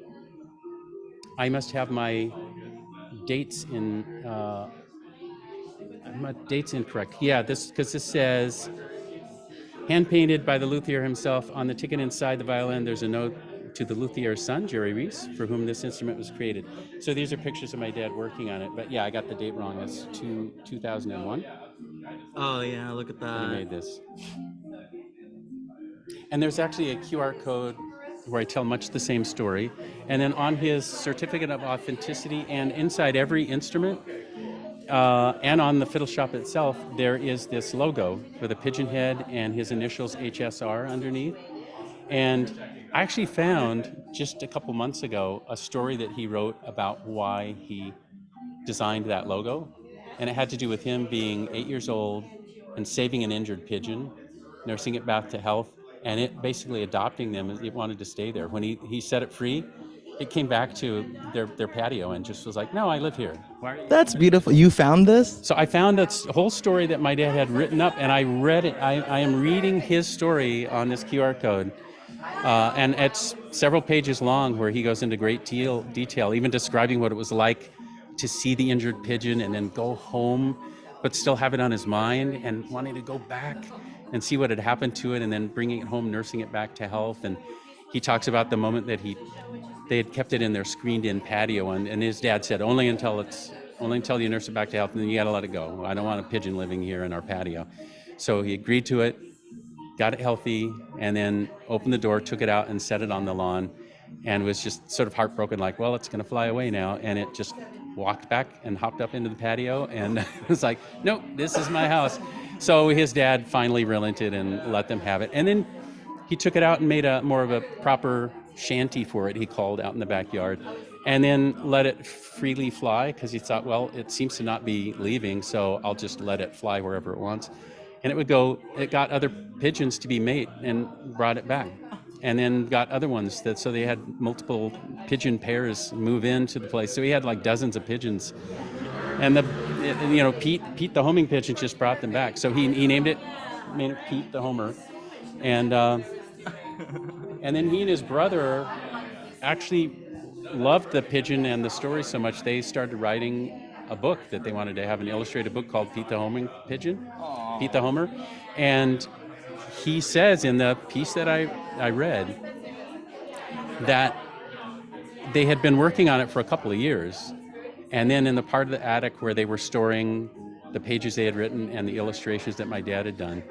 I must have my dates incorrect. Yeah, because this says hand painted by the luthier himself. On the ticket inside the violin, there's a note to the luthier's son, Jerry Rees, for whom this instrument was created. So these are pictures of my dad working on it. But yeah, I got the date wrong. It's 2001. Oh yeah, look at that. He made this. And there's actually a QR code where I tell much the same story. And then on his certificate of authenticity and inside every instrument, and on the fiddle shop itself, there is this logo with a pigeon head and his initials HSR underneath. And I actually found just a couple months ago a story that he wrote about why he designed that logo. And it had to do with him being 8 years old and saving an injured pigeon, nursing it back to health, and it basically adopting them. It wanted to stay there. When he set it free, it came back to their patio and just was like, no, I live here. Why are you? That's beautiful. You found this? So I found that whole story that my dad had written up, and I read it. I am reading his story on this QR code. And it's several pages long where he goes into great detail, even describing what it was like to see the injured pigeon and then go home, but still have it on his mind and wanting to go back and see what had happened to it and then bringing it home, nursing it back to health. And he talks about the moment that they had kept it in their screened-in patio, and his dad said, only until you nurse it back to health, and then you got to let it go. I don't want a pigeon living here in our patio. So he agreed to it, got it healthy, and then opened the door, took it out, and set it on the lawn, and was just sort of heartbroken, like, well, it's going to fly away now. And it just walked back and hopped up into the patio, and was like, nope, this is my house. So his dad finally relented and let them have it. And then he took it out and made more of a proper shanty for it, he called, out in the backyard, and then let it freely fly, because he thought, well, it seems to not be leaving, so I'll just let it fly wherever it wants. And it got other pigeons to be mate and brought it back. And then got other ones so they had multiple pigeon pairs move into the place. So he had like dozens of pigeons. And Pete the homing pigeon just brought them back. So he named it Pete the Homer. And then he and his brother actually loved the pigeon and the story so much, they started writing a book that they wanted to have, an illustrated book called Pete the Homing Pigeon, Pete the Homer. And he says in the piece that I read that they had been working on it for a couple of years. And then in the part of the attic where they were storing the pages they had written and the illustrations that my dad had done,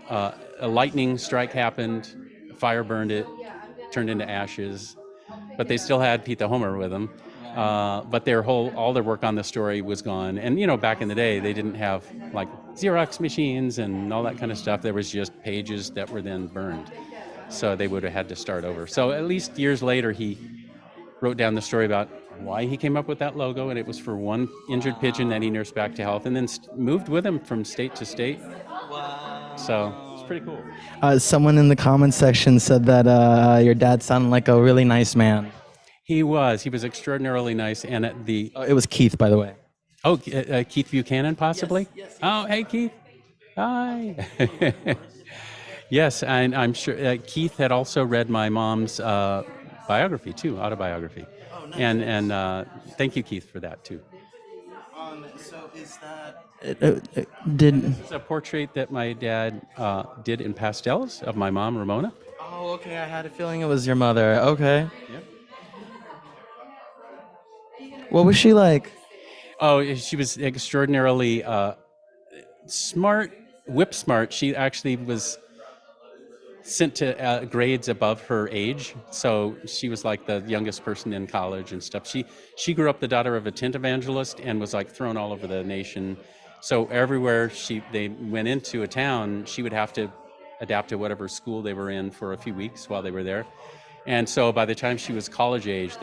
a lightning strike happened, fire burned it, turned into ashes, but they still had Pete the Homer with them. But all their work on the story was gone. And back in the day, they didn't have like Xerox machines and all that kind of stuff. There was just pages that were then burned. So they would have had to start over. So at least years later, he wrote down the story about why he came up with that logo, and it was for one injured pigeon that he nursed back to health, and then moved with him from state to state. Wow. So it's pretty cool. Someone in the comments section said that your dad sounded like a really nice man. He was extraordinarily nice, and it was Keith, by the way. Oh, Keith Buchanan, possibly? Yes. Oh, hey, Keith. Hi. Yes, and I'm sure Keith had also read my mom's biography, too, autobiography. Oh, nice. And thank you, Keith, for that, too. So is that... It's a portrait that my dad did in pastels of my mom, Ramona. Oh, okay, I had a feeling it was your mother. Okay. Yep. What was she like? Oh, she was extraordinarily smart, whip smart. She actually was sent to grades above her age, so she was like the youngest person in college and stuff. She grew up the daughter of a tent evangelist and was like thrown all over the nation. So everywhere they went into a town, she would have to adapt to whatever school they were in for a few weeks while they were there. And so by the time she was college age,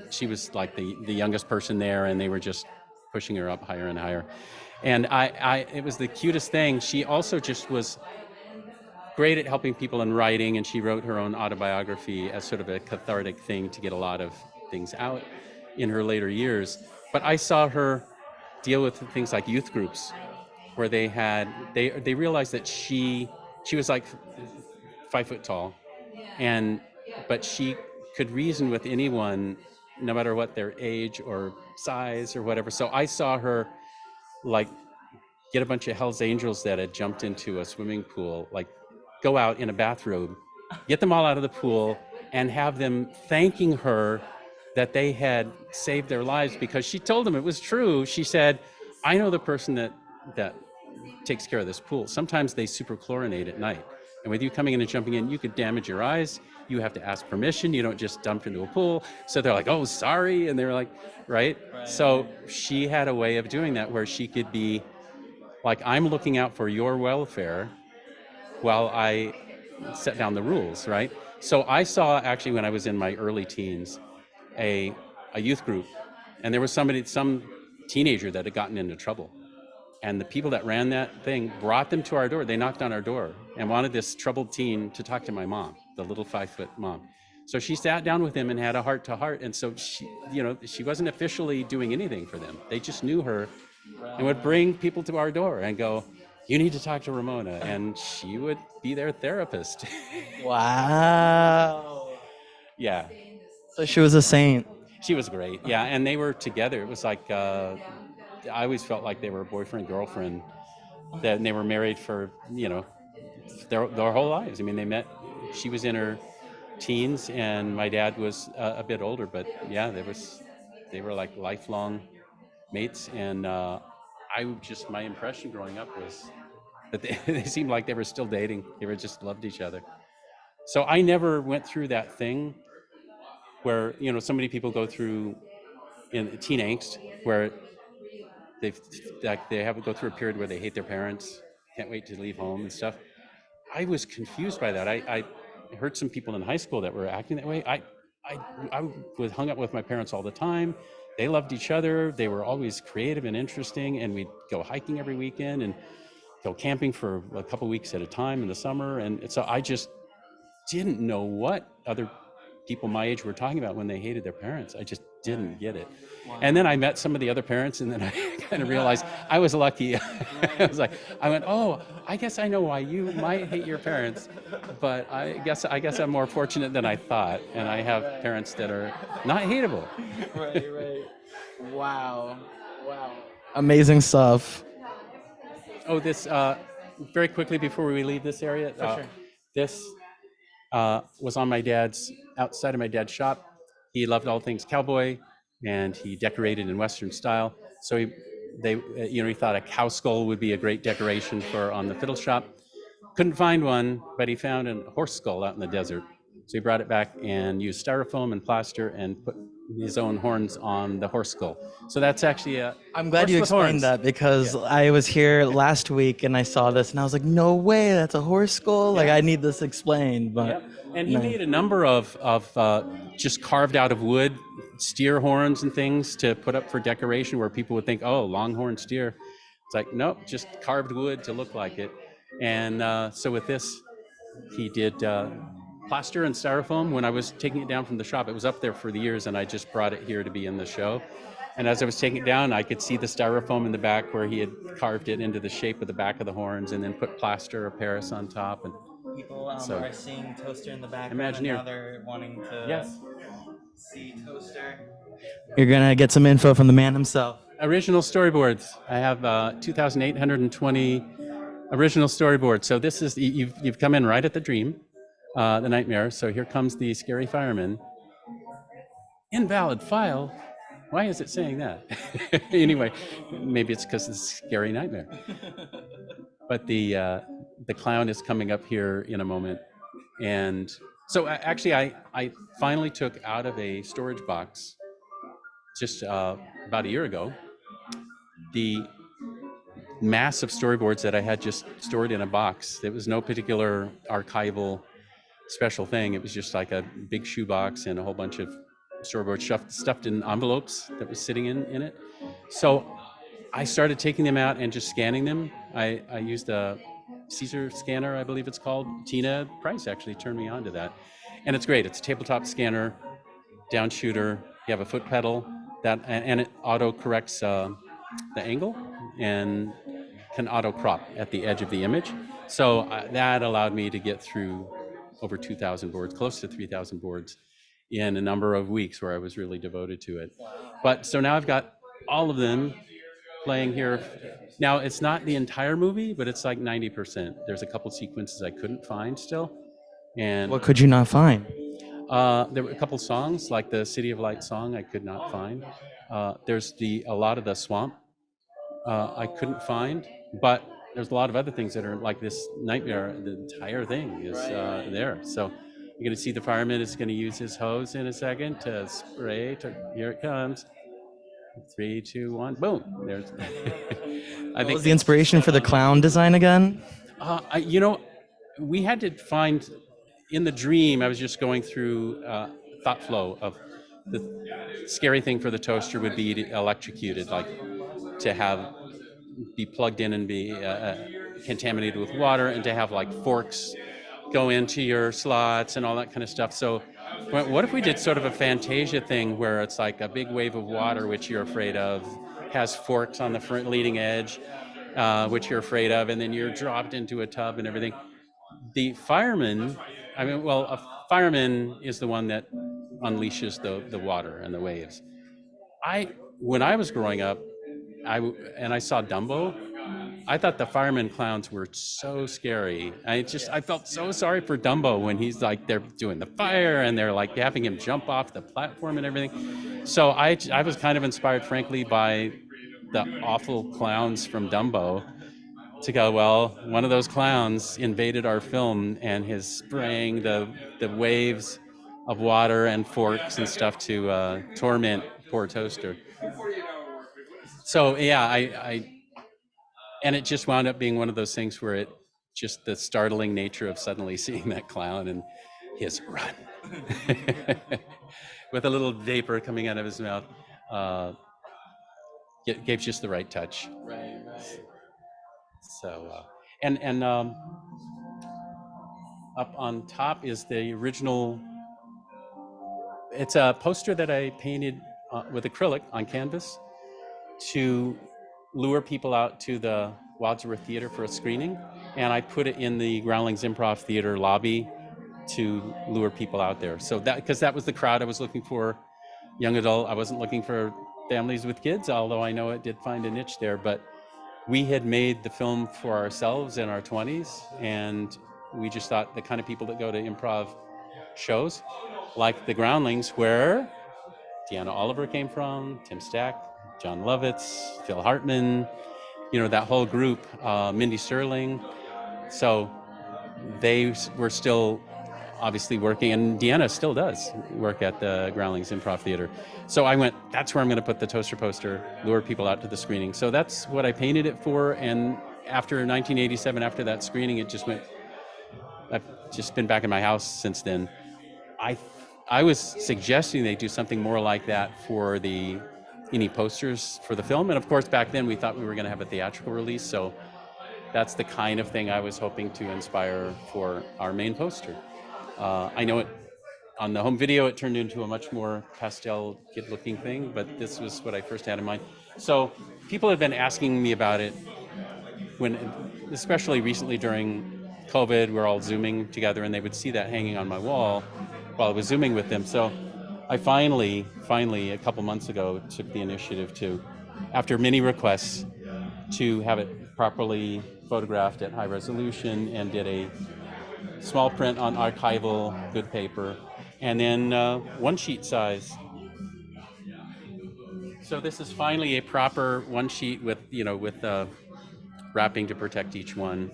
she was like the youngest person there, and they were just pushing her up higher and higher. And it was the cutest thing. She also just was great at helping people in writing, and she wrote her own autobiography as sort of a cathartic thing to get a lot of things out in her later years. But I saw her deal with things like youth groups, where they realized that she was like 5 foot tall, but she could reason with anyone, no matter what their age or size or whatever. So I saw her like get a bunch of Hell's Angels that had jumped into a swimming pool, like go out in a bathrobe, get them all out of the pool, and have them thanking her that they had saved their lives, because she told them it was true. She said, I know the person that takes care of this pool. Sometimes they superchlorinate at night. And with you coming in and jumping in, you could damage your eyes, you have to ask permission. You don't just dump into a pool. So they're like, oh, sorry. And they're like, right? So she had a way of doing that where she could be like, I'm looking out for your welfare while I set down the rules, right? So I saw actually when I was in my early teens, a youth group, and there was some teenager that had gotten into trouble. And the people that ran that thing brought them to our door. They knocked on our door and wanted this troubled teen to talk to my mom, the little 5-foot mom. So she sat down with him and had a heart to heart. And so she wasn't officially doing anything for them. They just knew her and would bring people to our door and go, you need to talk to Ramona. And she would be their therapist. Wow. Yeah. So she was a saint. She was great. Yeah. And they were together. It was like, I always felt like they were boyfriend, girlfriend, that they were married for, their whole lives. I mean, they met, she was in her teens and my dad was a bit older, but yeah, they were like lifelong mates. And my impression growing up was that they seemed like they were still dating. They were just loved each other. So I never went through that thing where, so many people go through in teen angst where they go through a period where they hate their parents, can't wait to leave home and stuff. I was confused by that. I heard some people in high school that were acting that way. I was hung up with my parents all the time. They loved each other. They were always creative and interesting, and we'd go hiking every weekend and go camping for a couple weeks at a time in the summer. And so I just didn't know what other people my age were talking about when they hated their parents. I just didn't get it. And then I met some of the other parents, and then I kind of realized I was lucky. I went, oh, I guess I know why you might hate your parents, but I guess I'm more fortunate than I thought, and I have parents that are not hateable. Right. Wow. Amazing stuff. Oh, this very quickly before we leave this area. Sure. This was on outside of my dad's shop. He loved all things cowboy, and he decorated in Western style. So he thought a cow skull would be a great decoration for on the fiddle shop. Couldn't find one, but he found a horse skull out in the desert. So he brought it back and used styrofoam and plaster and put his own horns on the horse skull. So that's actually I'm glad you explained that because I was here last week and I saw this and I was like, no way, that's a horse skull. Like I need this explained. But yep. And he made a number of just carved out of wood steer horns and things to put up for decoration where people would think, oh, longhorn steer. It's like, nope, just carved wood to look like it. And so with this, he did plaster and styrofoam. When I was taking it down from the shop, it was up there for the years, and I just brought it here to be in the show. And as I was taking it down, I could see the styrofoam in the back where he had carved it into the shape of the back of the horns and then put plaster of Paris on top. And people are seeing Toaster in the background. Imagineer. And now they're wanting to Yes. see Toaster. You're going to get some info from the man himself. Original storyboards. I have 2,820 original storyboards. So this is, you've come in right at the dream. The nightmare. So here comes the scary fireman. Invalid file. Why is it saying that? Anyway, maybe it's because it's a scary nightmare. But the clown is coming up here in a moment. And so actually I finally took out of a storage box just about a year ago the mass of storyboards that I had just stored in a box. There was no particular archival special thing. It was just like a big shoebox and a whole bunch of storyboards stuffed in envelopes that was sitting in it. So I started taking them out and just scanning them. I used a Caesar scanner, I believe it's called. Tina Price actually turned me on to that. And it's great. It's a tabletop scanner, down shooter. You have a foot pedal and it auto corrects the angle and can auto crop at the edge of the image. So that allowed me to get through over 2,000 boards, close to 3,000 boards in a number of weeks where I was really devoted to it. But so now I've got all of them playing here. Now it's not the entire movie, but it's like 90%. There's a couple sequences I couldn't find still. And what could you not find? There were a couple songs, like the City of Light song I could not find. There's a lot of the swamp I couldn't find, but there's a lot of other things that are like this nightmare. The entire thing is there. So You're going to see the fireman is going to use his hose in a second to spray. Here it comes. 3, 2, 1, boom. There's. What was the inspiration for the clown design again? You know, we had to find, in the dream, I was just going through thought flow of the scary thing for the toaster would be electrocuted, like to have be plugged in and be contaminated with water, and to have like forks go into your slots and all that kind of stuff. So what if we did sort of a Fantasia thing where it's like a big wave of water, which you're afraid of, has forks on the front leading edge, which you're afraid of, and then you're dropped into a tub and everything. The fireman, a fireman is the one that unleashes the water and the waves. When I was growing up, I saw Dumbo, I thought the fireman clowns were so scary. I felt so sorry for Dumbo when he's like, they're doing the fire and they're like having him jump off the platform and everything. So I was kind of inspired, frankly, by the awful clowns from Dumbo to go, well, one of those clowns invaded our film and is spraying the waves of water and forks and stuff to torment poor Toaster. So yeah, and it just wound up being one of those things where just the startling nature of suddenly seeing that clown and his run with a little vapor coming out of his mouth gave just the right touch. Right. So, and up on top is the original. It's a poster that I painted with acrylic on canvas to lure people out to the Wadsworth Theater for a screening, and I put it in the Groundlings Improv Theater lobby to lure people out there. So because that was the crowd I was looking for, young adult. I wasn't looking for families with kids, although I know it did find a niche there. But we had made the film for ourselves in our 20s, and we just thought the kind of people that go to improv shows, like the Groundlings, where Deanna Oliver came from, Tim Stack, John Lovitz, Phil Hartman, that whole group, Mindy Sterling. So they were still obviously working, and Deanna still does work at the Groundlings Improv Theater. So I went, that's where I'm going to put the toaster poster, lure people out to the screening. So that's what I painted it for. And after 1987, after that screening, I've just been back in my house since then. I was suggesting they do something more like that for any posters for the film. And of course, back then we thought we were going to have a theatrical release. So that's the kind of thing I was hoping to inspire for our main poster. I know on the home video, it turned into a much more pastel kid-looking thing, but this was what I first had in mind. So people have been asking me about it especially recently during COVID, we're all Zooming together, and they would see that hanging on my wall while I was Zooming with them. So I finally, a couple months ago, took the initiative to, after many requests, to have it properly photographed at high resolution, and did a small print on archival good paper, and then one sheet size. So this is finally a proper one sheet with wrapping to protect each one.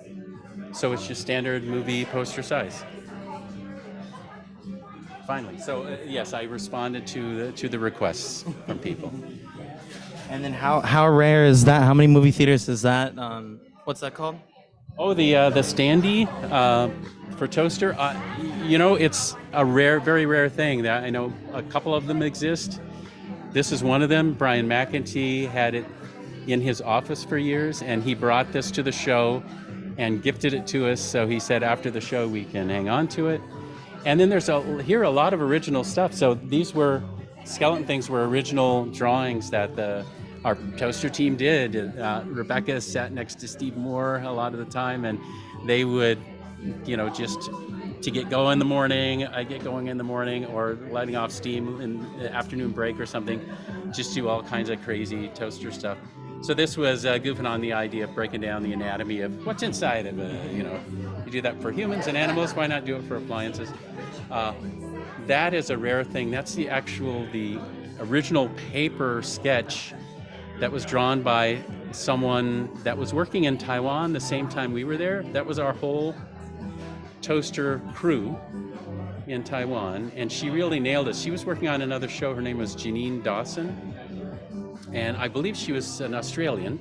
So it's just standard movie poster size. Finally. So yes, I responded to the requests from people. And then how rare is that? How many movie theaters is that? What's that called? Oh, the standee for toaster. It's a very rare thing. That I know a couple of them exist. This is one of them. Brian McEntee had it in his office for years, and he brought this to the show and gifted it to us. So he said after the show we can hang on to it. And then there's a lot of original stuff. So these skeleton things were original drawings that our toaster team did. Rebecca sat next to Steve Moore a lot of the time, and they would, just to get going in the morning, I get going in the morning, or letting off steam in the afternoon break or something, just do all kinds of crazy toaster stuff. So this was goofing on the idea of breaking down the anatomy of what's inside of you do that for humans and animals, why not do it for appliances? That is a rare thing. That's the original paper sketch that was drawn by someone that was working in Taiwan the same time we were there. That was our whole toaster crew. in Taiwan, and she really nailed it. She was working on another show. Her name was Janine Dawson, and I believe she was an Australian.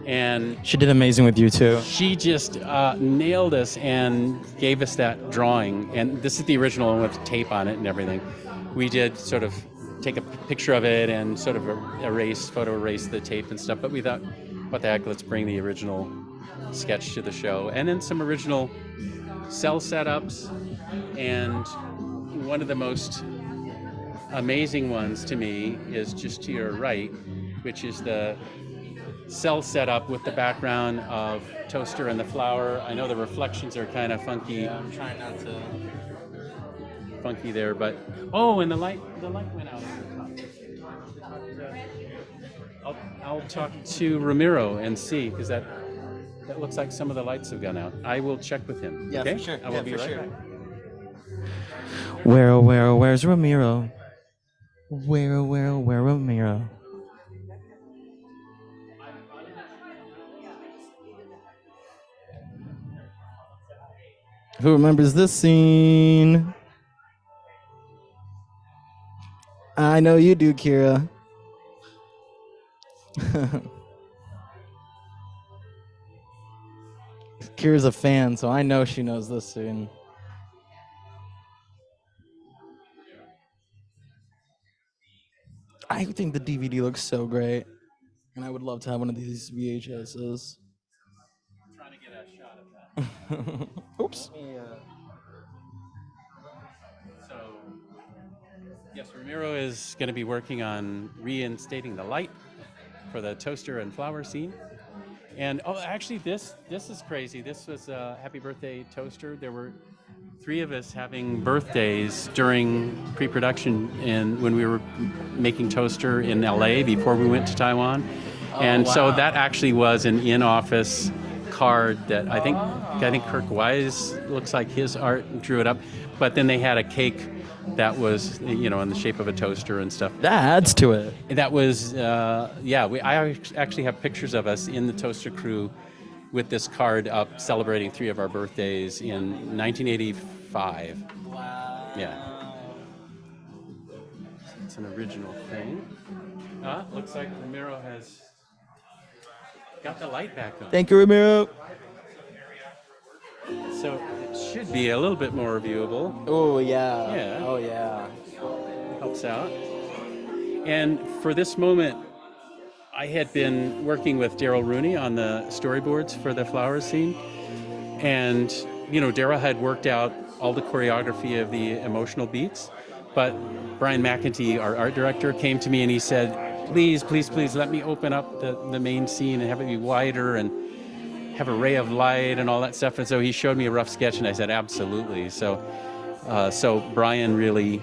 And She did amazing with you too. she just nailed us and gave us that drawing. And this is the original one with tape on it and everything. We did sort of take a picture of it and sort of photo erase the tape and stuff. But we thought, what the heck, let's bring the original sketch to the show. And then some original cell setups. And one of the most amazing ones to me is just to your right, which is the cell setup with the background of Toaster and the flower. I know the reflections are kind of funky. Yeah, I'm trying not to. Funky there, but and the light went out. I'll talk to Ramiro and see, because that looks like some of the lights have gone out. I will check with him. Yeah, okay? for sure. I will be for right sure. back. Where's Ramiro? Where Ramiro? Who remembers this scene? I know you do, Kira. Kira's a fan, so I know she knows this scene. I think the DVD looks so great, and I would love to have one of these VHSs. I'm trying to get a shot of that. Oops. So, yes, Ramiro is going to be working on reinstating the light for the Toaster and flower scene. And actually, this is crazy. This was Happy Birthday Toaster. There were 3 of us having birthdays during pre-production, and when we were making Toaster in LA before we went to Taiwan. And so that actually was an in-office card that I think Kirk Wise, looks like his art drew it up. But then they had a cake that was, in the shape of a toaster and stuff. That adds to it. That was, I actually have pictures of us in the Toaster crew with this card up celebrating 3 of our birthdays in 1985. Wow. Yeah. It's an original thing. Looks like Ramiro has got the light back on. Thank you, Ramiro. So it should be a little bit more viewable. Oh, yeah. Yeah. Oh, yeah. Helps out. And for this moment, I had been working with Daryl Rooney on the storyboards for the flower scene. And, Daryl had worked out all the choreography of the emotional beats. But Brian McEntee, our art director, came to me and he said, please let me open up the main scene and have it be wider and have a ray of light and all that stuff. And so he showed me a rough sketch and I said, absolutely. So Brian really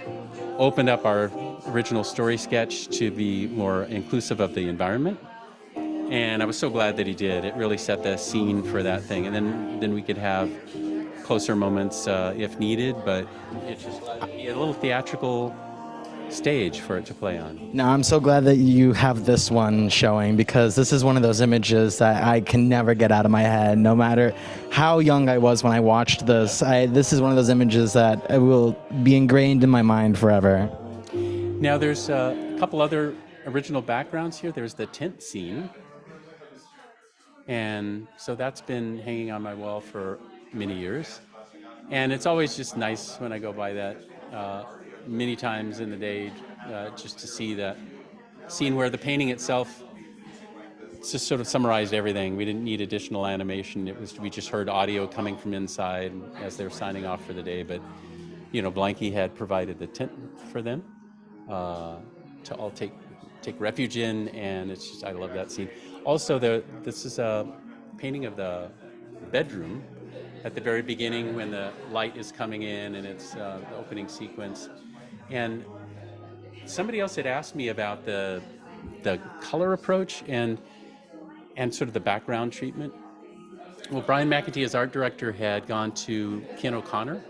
opened up our original story sketch to be more inclusive of the environment. And I was so glad that he did. It really set the scene for that thing. And then we could have closer moments if needed, but it just be a little theatrical stage for it to play on. No, I'm so glad that you have this one showing, because this is one of those images that I can never get out of my head, no matter how young I was when I watched this. This is one of those images that will be ingrained in my mind forever. Now there's a couple other original backgrounds here. There's the tent scene. And so that's been hanging on my wall for many years. And it's always just nice when I go by that many times in the day, just to see that scene where the painting itself just sort of summarized everything. We didn't need additional animation. We just heard audio coming from inside as they were signing off for the day. But Blanky had provided the tent for them to all take refuge in, and it's just, I love that scene. Also, this is a painting of the bedroom at the very beginning when the light is coming in and it's the opening sequence. And somebody else had asked me about the color approach and sort of the background treatment. Well, Brian McEntee, as art director, had gone to Ken O'Connor,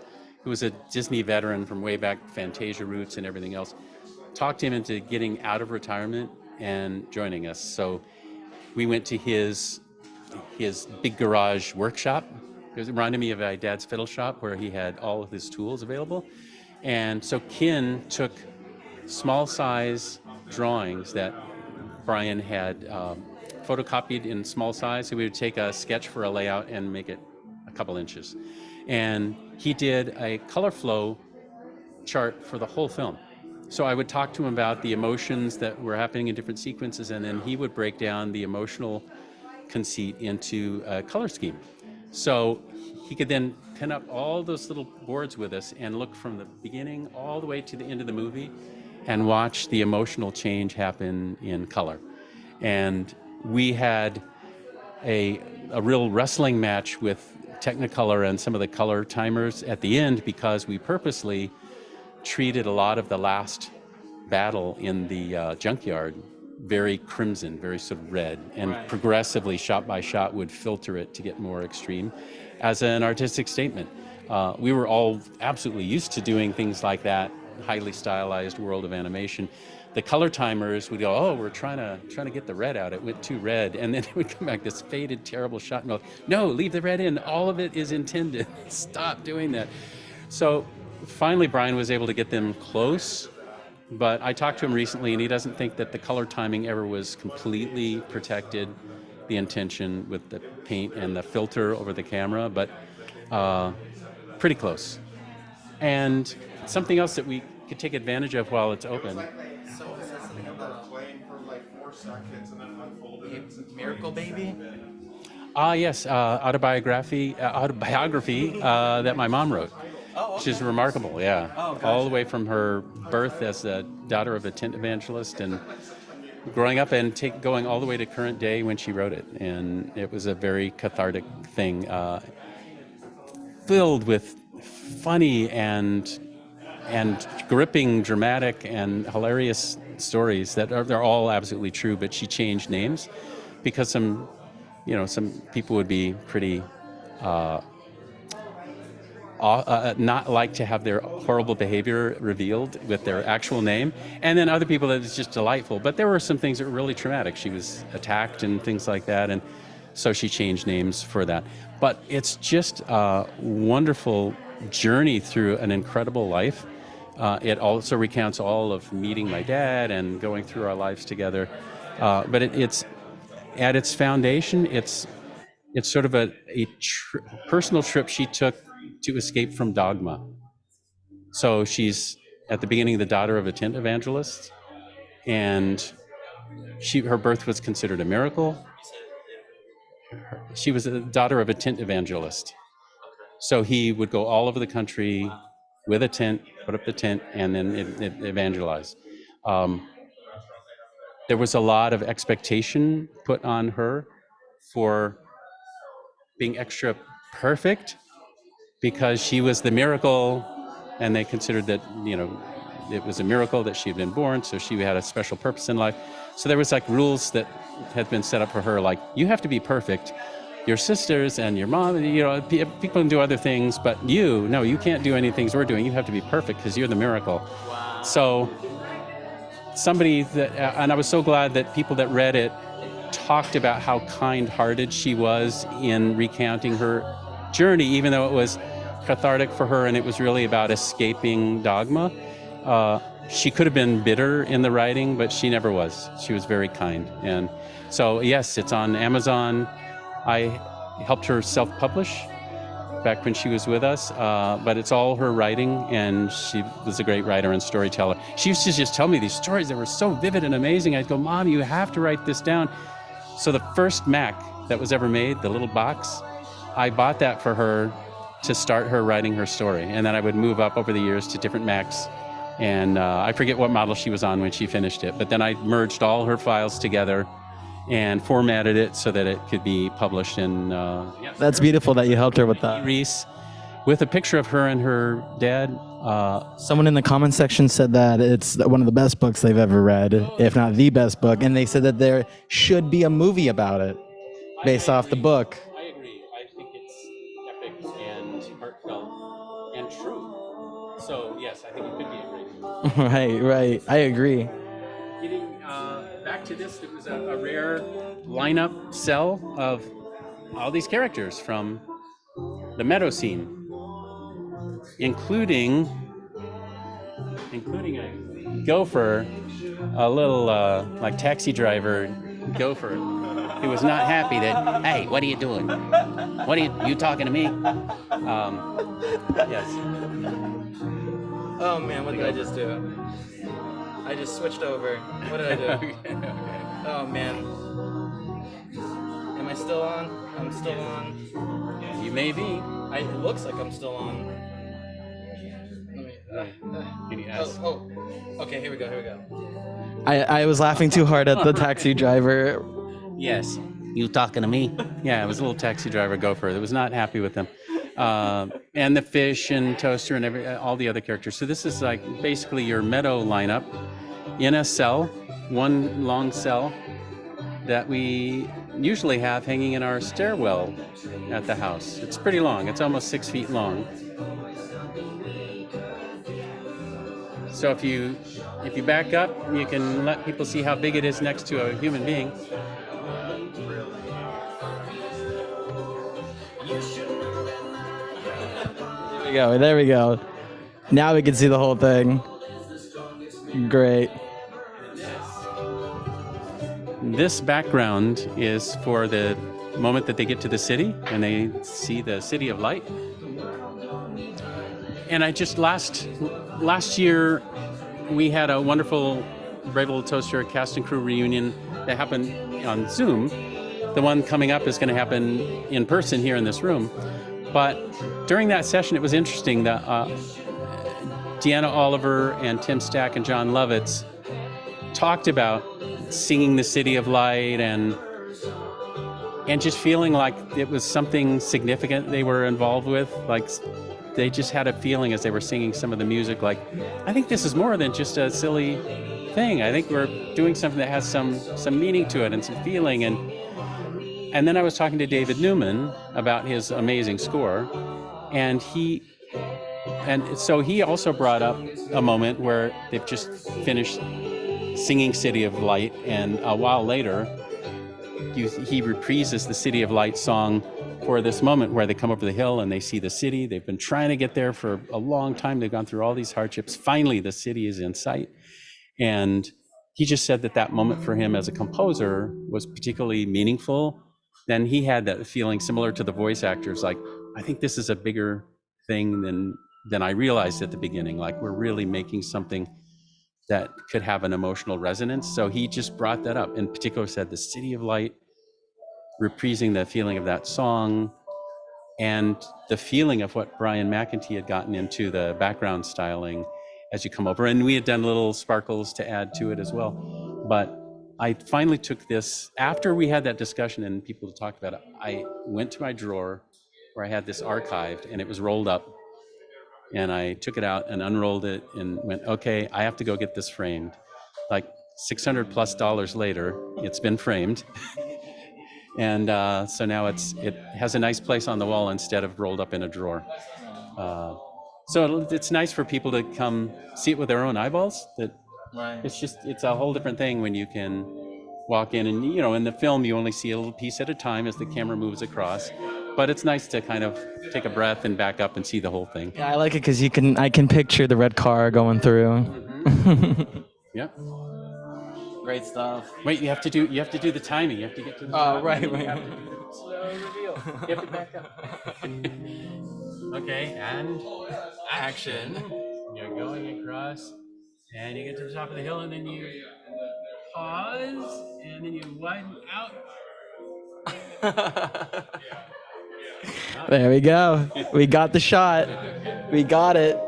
who was a Disney veteran from way back, Fantasia roots and everything else, talked him into getting out of retirement and joining us. So we went to his big garage workshop It reminded me of my dad's fiddle shop where he had all of his tools available. And so Kin took small size drawings that Brian had photocopied in small size. So we would take a sketch for a layout and make it a couple inches. And he did a color flow chart for the whole film. So I would talk to him about the emotions that were happening in different sequences, and then he would break down the emotional conceit into a color scheme. So he could then pin up all those little boards with us and look from the beginning all the way to the end of the movie and watch the emotional change happen in color. And we had a real wrestling match with Technicolor and some of the color timers at the end, because we purposely treated a lot of the last battle in the junkyard very crimson, very sort of red, and progressively, shot by shot, would filter it to get more extreme as an artistic statement. We were all absolutely used to doing things like that, highly stylized world of animation. The color timers would go, oh, we're trying to get the red out. It went too red. And then it would come back, this faded, terrible shot, and go, no, leave the red in. All of it is intended. Stop doing that. So finally, Brian was able to get them close. But I talked to him recently, and he doesn't think that the color timing ever was completely protected, the intention with the paint and the filter over the camera, but pretty close. And something else that we could take advantage of while it's open. Playing for like 4 seconds and then unfolded it. Miracle Baby? Yes, autobiography that my mom wrote. Oh, okay. Which is remarkable, yeah. Oh, gotcha. All the way from her birth as the daughter of a tent evangelist and growing up and going all the way to current day when she wrote it. And it was a very cathartic thing, filled with funny and gripping, dramatic, and hilarious stories that they're all absolutely true. But she changed names because some people would be pretty not like to have their horrible behavior revealed with their actual name, and then other people that it's just delightful. But there were some things that were really traumatic. She was attacked and things like that, and so she changed names for that. But it's just a wonderful journey through an incredible life. It also recounts all of meeting my dad and going through our lives together. But it's at its foundation, it's sort of a personal trip she took to escape from dogma. So she's at the beginning the daughter of a tent evangelist, and her birth was considered a miracle. She was the daughter of a tent evangelist. So he would go all over the country with a tent, put up the tent, and then evangelize. There was a lot of expectation put on her for being extra perfect, because she was the miracle, and they considered that, it was a miracle that she had been born, so she had a special purpose in life. So there was like rules that had been set up for her, like, you have to be perfect. Your sisters and your mom, people can do other things, but you can't do any things we're doing. You have to be perfect because you're the miracle. Wow. So and I was so glad that people that read it talked about how kind-hearted she was in recounting her journey, even though it was cathartic for her and it was really about escaping dogma. She could have been bitter in the writing, but she never was. She was very kind. And so, yes, it's on Amazon. I helped her self-publish back when she was with us, but it's all her writing, and she was a great writer and storyteller. She used to just tell me these stories that were so vivid and amazing. I'd go, Mom, you have to write this down. So the first Mac that was ever made, the little box, I bought that for her to start her writing her story. And then I would move up over the years to different Macs. And I forget what model she was on when she finished it. But then I merged all her files together and formatted it so that it could be published in... That's beautiful that you helped her with that. Rees, with a picture of her and her dad. Someone in the comment section said that it's one of the best books they've ever read, if not the best book. And they said that there should be a movie about it based off the book. I agree. I think it's epic and heartfelt and true. So, yes, I think it could be a great movie. Right. I agree. Getting back to this, it was a rare lineup cell of all these characters from the meadow scene, including a gopher, a little like taxi driver gopher, who was not happy that, hey, what are you doing? What are you talking to me? Yes. Oh man, what did I just do? I just switched over. What did I do? Okay. Oh man. Am I still on? I'm still on. You may be. It looks like I'm still on. Can you ask? Okay, here we go. I was laughing too hard at the taxi driver. Yes. You talking to me? Yeah, it was a little taxi driver gopher that was not happy with them. And the fish and toaster and all the other characters. So this is like basically your meadow lineup in a cell, one long cell that we usually have hanging in our stairwell at the house. It's pretty long. It's almost 6 feet long. So if you back up, you can let people see how big it is next to a human being. There we go. Now we can see the whole thing. Great. This background is for the moment that they get to the city and they see the city of light. And I just last year we had a wonderful Brave Little Toaster cast and crew reunion that happened on Zoom. The one coming up is going to happen in person here in this room. But during that session, it was interesting that Deanna Oliver and Tim Stack and John Lovitz talked about singing the City of Light and just feeling like it was something significant they were involved with. Like they just had a feeling as they were singing some of the music, like, I think this is more than just a silly thing. I think we're doing something that has some meaning to it and some feeling. And then I was talking to David Newman about his amazing score, and so he also brought up a moment where they've just finished singing City of Light, and a while later, he reprises the City of Light song for this moment where they come over the hill and they see the city. They've been trying to get there for a long time. They've gone through all these hardships. Finally, the city is in sight. And he just said that moment for him as a composer was particularly meaningful. Then he had that feeling similar to the voice actors, like, I think this is a bigger thing than I realized at the beginning. Like, we're really making something that could have an emotional resonance. So he just brought that up. In particular, said the City of Light, reprising the feeling of that song and the feeling of what Brian McEntee had gotten into the background styling as you come over. And we had done little sparkles to add to it as well. But I finally took this, after we had that discussion and people talked about it, I went to my drawer where I had this archived and it was rolled up. And I took it out and unrolled it and went, okay, I have to go get this framed. Like $600+ later, it's been framed. And so now it has a nice place on the wall instead of rolled up in a drawer. So it's nice for people to come see it with their own eyeballs. That it's a whole different thing when you can walk in and, in the film you only see a little piece at a time as the camera moves across. But it's nice to kind of take a breath and back up and see the whole thing. Yeah, I like it because I can picture the red car going through. Mm-hmm. Yep. Great stuff. Wait, you have to do the timing. You have to get to the top. Right. You have to do the slow reveal. You have to back up. Okay, and action. You're going across, and you get to the top of the hill, and then you pause, and then you widen out. There we go. We got the shot. We got it.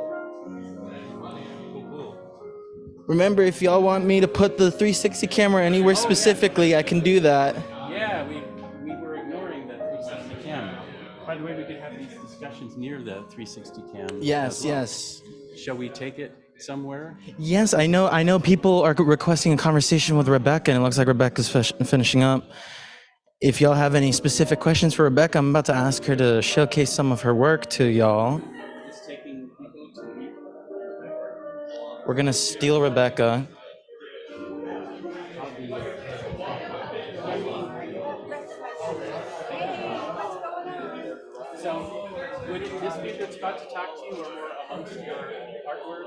Remember, if y'all want me to put the 360 camera anywhere specifically, I can do that. Yeah, we were ignoring the 360 cam. By the way, we could have these discussions near the 360 cam. Yes, yes. Shall we take it somewhere? Yes, I know people are requesting a conversation with Rebecca, and it looks like Rebecca's finishing up. If y'all have any specific questions for Rebecca, I'm about to ask her to showcase some of her work to y'all. We're gonna steal Rebecca. So Would this be a good spot to talk to you, or more amongst your artwork,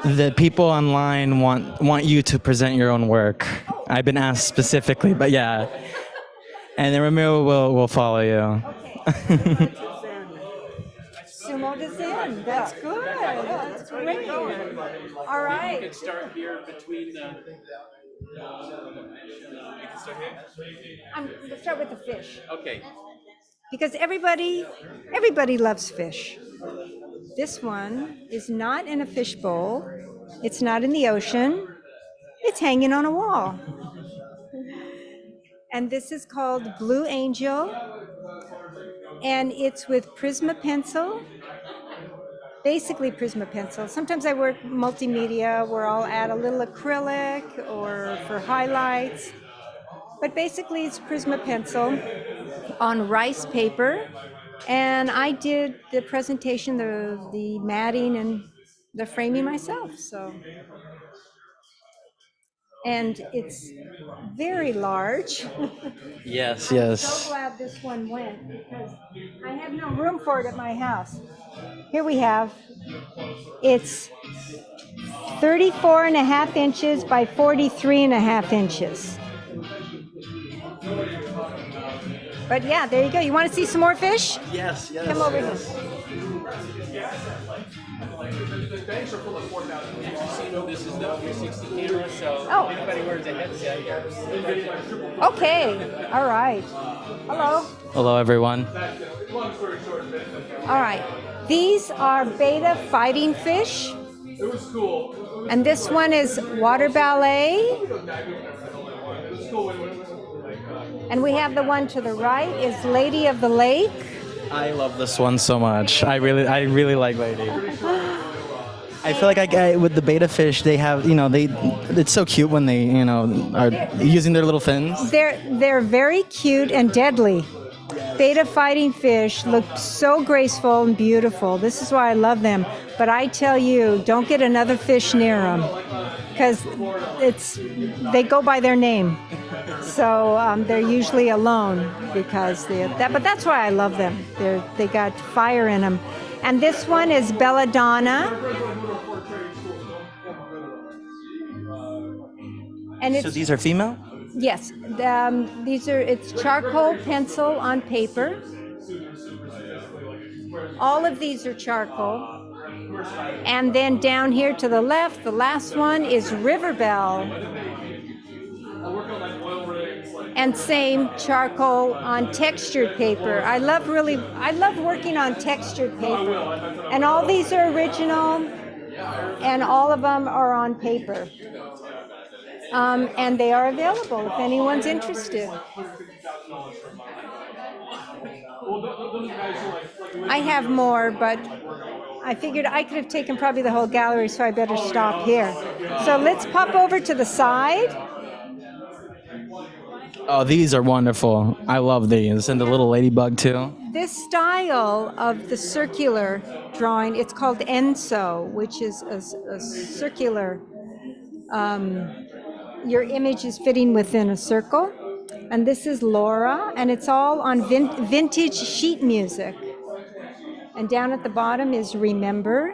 or? The people online want you to present your own work. I've been asked specifically, but yeah. And then Ramiro will follow you. Sumo to Zen. That's good. That's great. All You right. could start here between the. Let's start with the fish Okay. because everybody loves fish. This one is not in a fish bowl. It's not in the ocean. It's hanging on a wall. And this is called Blue Angel. And it's with Prisma pencil. Basically Prisma pencil. Sometimes I work multimedia where I'll add a little acrylic or for highlights. But basically it's Prisma pencil on rice paper. And I did the presentation, the matting and the framing myself. So, and it's very large. Yes, I'm yes. so glad this one went because I have no room for it at my house. Here we have, it's 34 and a half inches by 43 and a half inches. But yeah, there you go. You want to see some more fish? Yes, yes. Come over here. This is the 360 camera, so Oh. anybody wears a headset here. Okay. All right. Hello. Hello, everyone. All right. These are beta fighting fish. And this one is water ballet. And we have the one to the right is Lady of the Lake. I love this one so much. I really like Lady. I feel like with the beta fish, they have, it's so cute when they, are using their little fins. They're very cute and deadly. Beta fighting fish look so graceful and beautiful. This is why I love them. But I tell you, don't get another fish near them because they go by their name. So they're usually alone because but that's why I love them. They got fire in them. And this one is Belladonna. And So these are female? yes, it's charcoal pencil on paper. All of these are charcoal. And then down here to the left, the last one is River Bell. And same charcoal on textured paper. I love working on textured paper. And all these are original and all of them are on paper. And they are available if anyone's interested. I have more, but I figured I could have taken probably the whole gallery, so I better stop here. So let's pop over to the side. Oh, these are wonderful. I love these. And the little ladybug, too. This style of the circular drawing, it's called Enso, which is a circular, your image is fitting within a circle. And this is Laura, and it's all on vintage sheet music. And down at the bottom is Remember,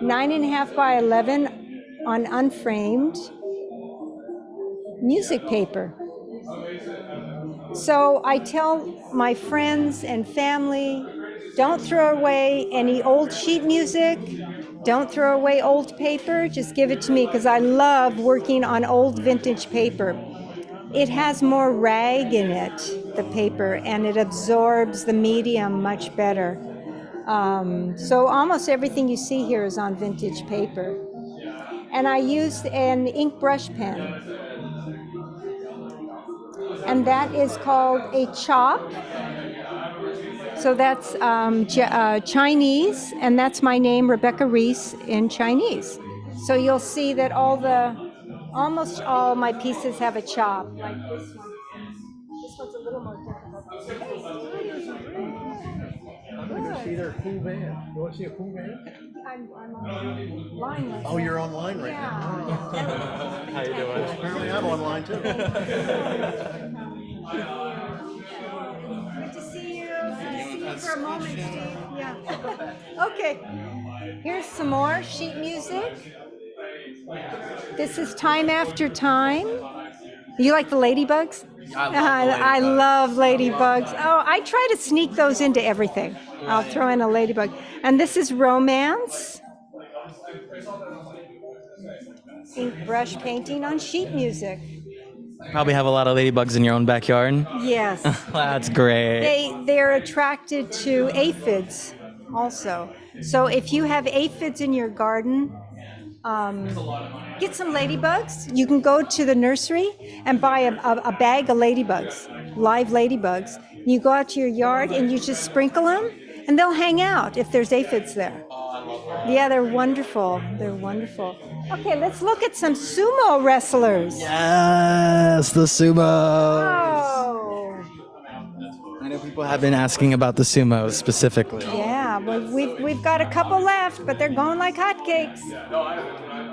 9.5 by 11 on unframed music paper. So I tell my friends and family, don't throw away any old sheet music, don't throw away old paper, just give it to me because I love working on old vintage paper. It has more rag in it, the paper, and it absorbs the medium much better. So almost everything you see here is on vintage paper. And I used an ink brush pen. And that is called a chop. So that's Chinese, and that's my name, Rebecca Rees, in Chinese. So you'll see that almost all my pieces have a chop, like this one. This one's a little more difficult. I'm going to go see their cool band. You want to see a cool band? I'm online right Oh, you're online right now. now. How you doing? Apparently I'm online too. Good to see you. for a moment, Steve. Yeah. Okay. Here's some more sheet music. This is Time After Time. You like the ladybugs? I love ladybugs. Oh, I try to sneak those into everything. I'll throw in a ladybug. And this is Romance. Ink brush painting on sheet music. Probably have a lot of ladybugs in your own backyard. Yes. That's great. They're attracted to aphids also. So if you have aphids in your garden, get some ladybugs. You can go to the nursery and buy a bag of ladybugs, live ladybugs. You go out to your yard and you just sprinkle them, and they'll hang out if there's aphids there. Yeah, they're wonderful. They're wonderful. Okay, let's look at some sumo wrestlers. Yes, the sumo. Oh. I know people have been asking about the sumos specifically. Yeah, well, we've got a couple left, but they're going like hotcakes.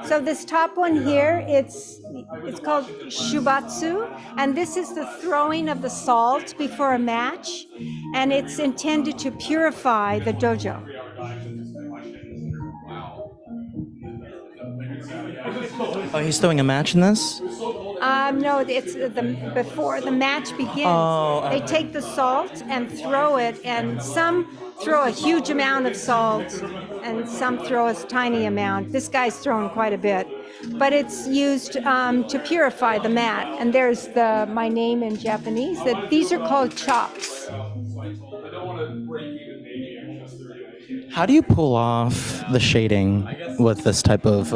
So this top one here, it's called shubatsu, and this is the throwing of the salt before a match, and it's intended to purify the dojo. Oh, he's throwing a match in this? No, it's before the match begins. They take the salt and throw it, and some throw a huge amount of salt, and some throw a tiny amount. This guy's throwing quite a bit, but it's used to purify the mat. And there's my name in Japanese. That these are called chops. How do you pull off the shading with this type of?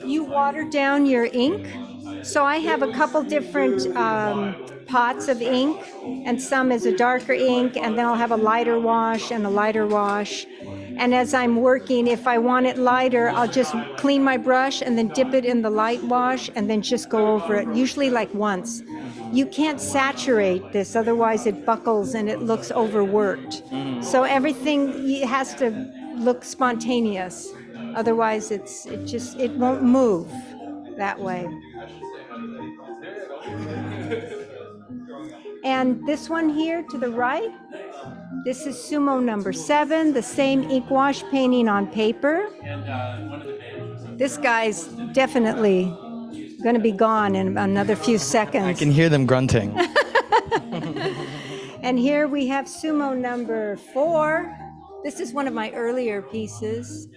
You water down your ink. So I have a couple different pots of ink, and some is a darker ink, and then I'll have a lighter wash and a lighter wash. And as I'm working, if I want it lighter, I'll just clean my brush and then dip it in the light wash and then just go over it, usually like once. You can't saturate this, otherwise it buckles and it looks overworked. So everything has to look spontaneous, otherwise it won't move that way. And this one here to the right, this is sumo number 7, the same ink wash painting on paper. This guy's definitely going to be gone in another few seconds. I can hear them grunting. And here we have sumo number 4. This is one of my earlier pieces.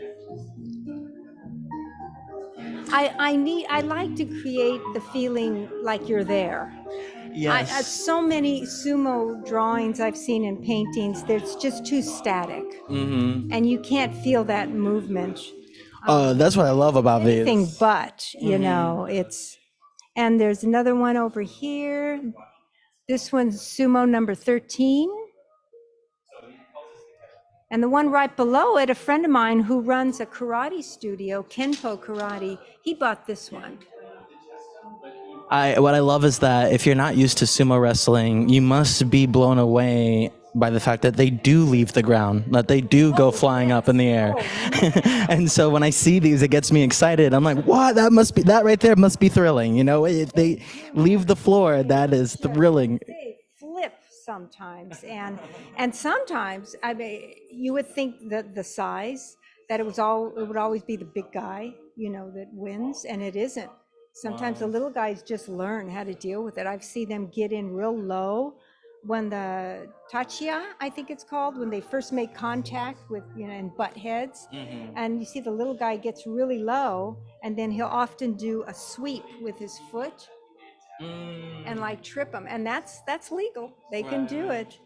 I like to create the feeling like you're there. Yes. So many sumo drawings I've seen in paintings, it's just too static. Mm-hmm. And you can't feel that movement. That's what I love about these. Anything but, you know, and there's another one over here. This one's sumo number 13. And the one right below it, a friend of mine who runs a karate studio, Kenpo Karate, he bought this one. What I love is that if you're not used to sumo wrestling, you must be blown away by the fact that they do leave the ground, that they do go flying up in the air. And so when I see these, it gets me excited. I'm like, what? That right there must be thrilling. You know, if they leave the floor, that is thrilling. They flip sometimes, and sometimes, I mean, you would think that the size, that it would always be the big guy, you know, that wins, and it isn't. Sometimes the little guys just learn how to deal with it. I've seen them get in real low when the tachia, I think it's called, when they first make contact with, you know, and butt heads. Mm-hmm. And you see the little guy gets really low, and then he'll often do a sweep with his foot and like trip them. And that's legal. They can do it.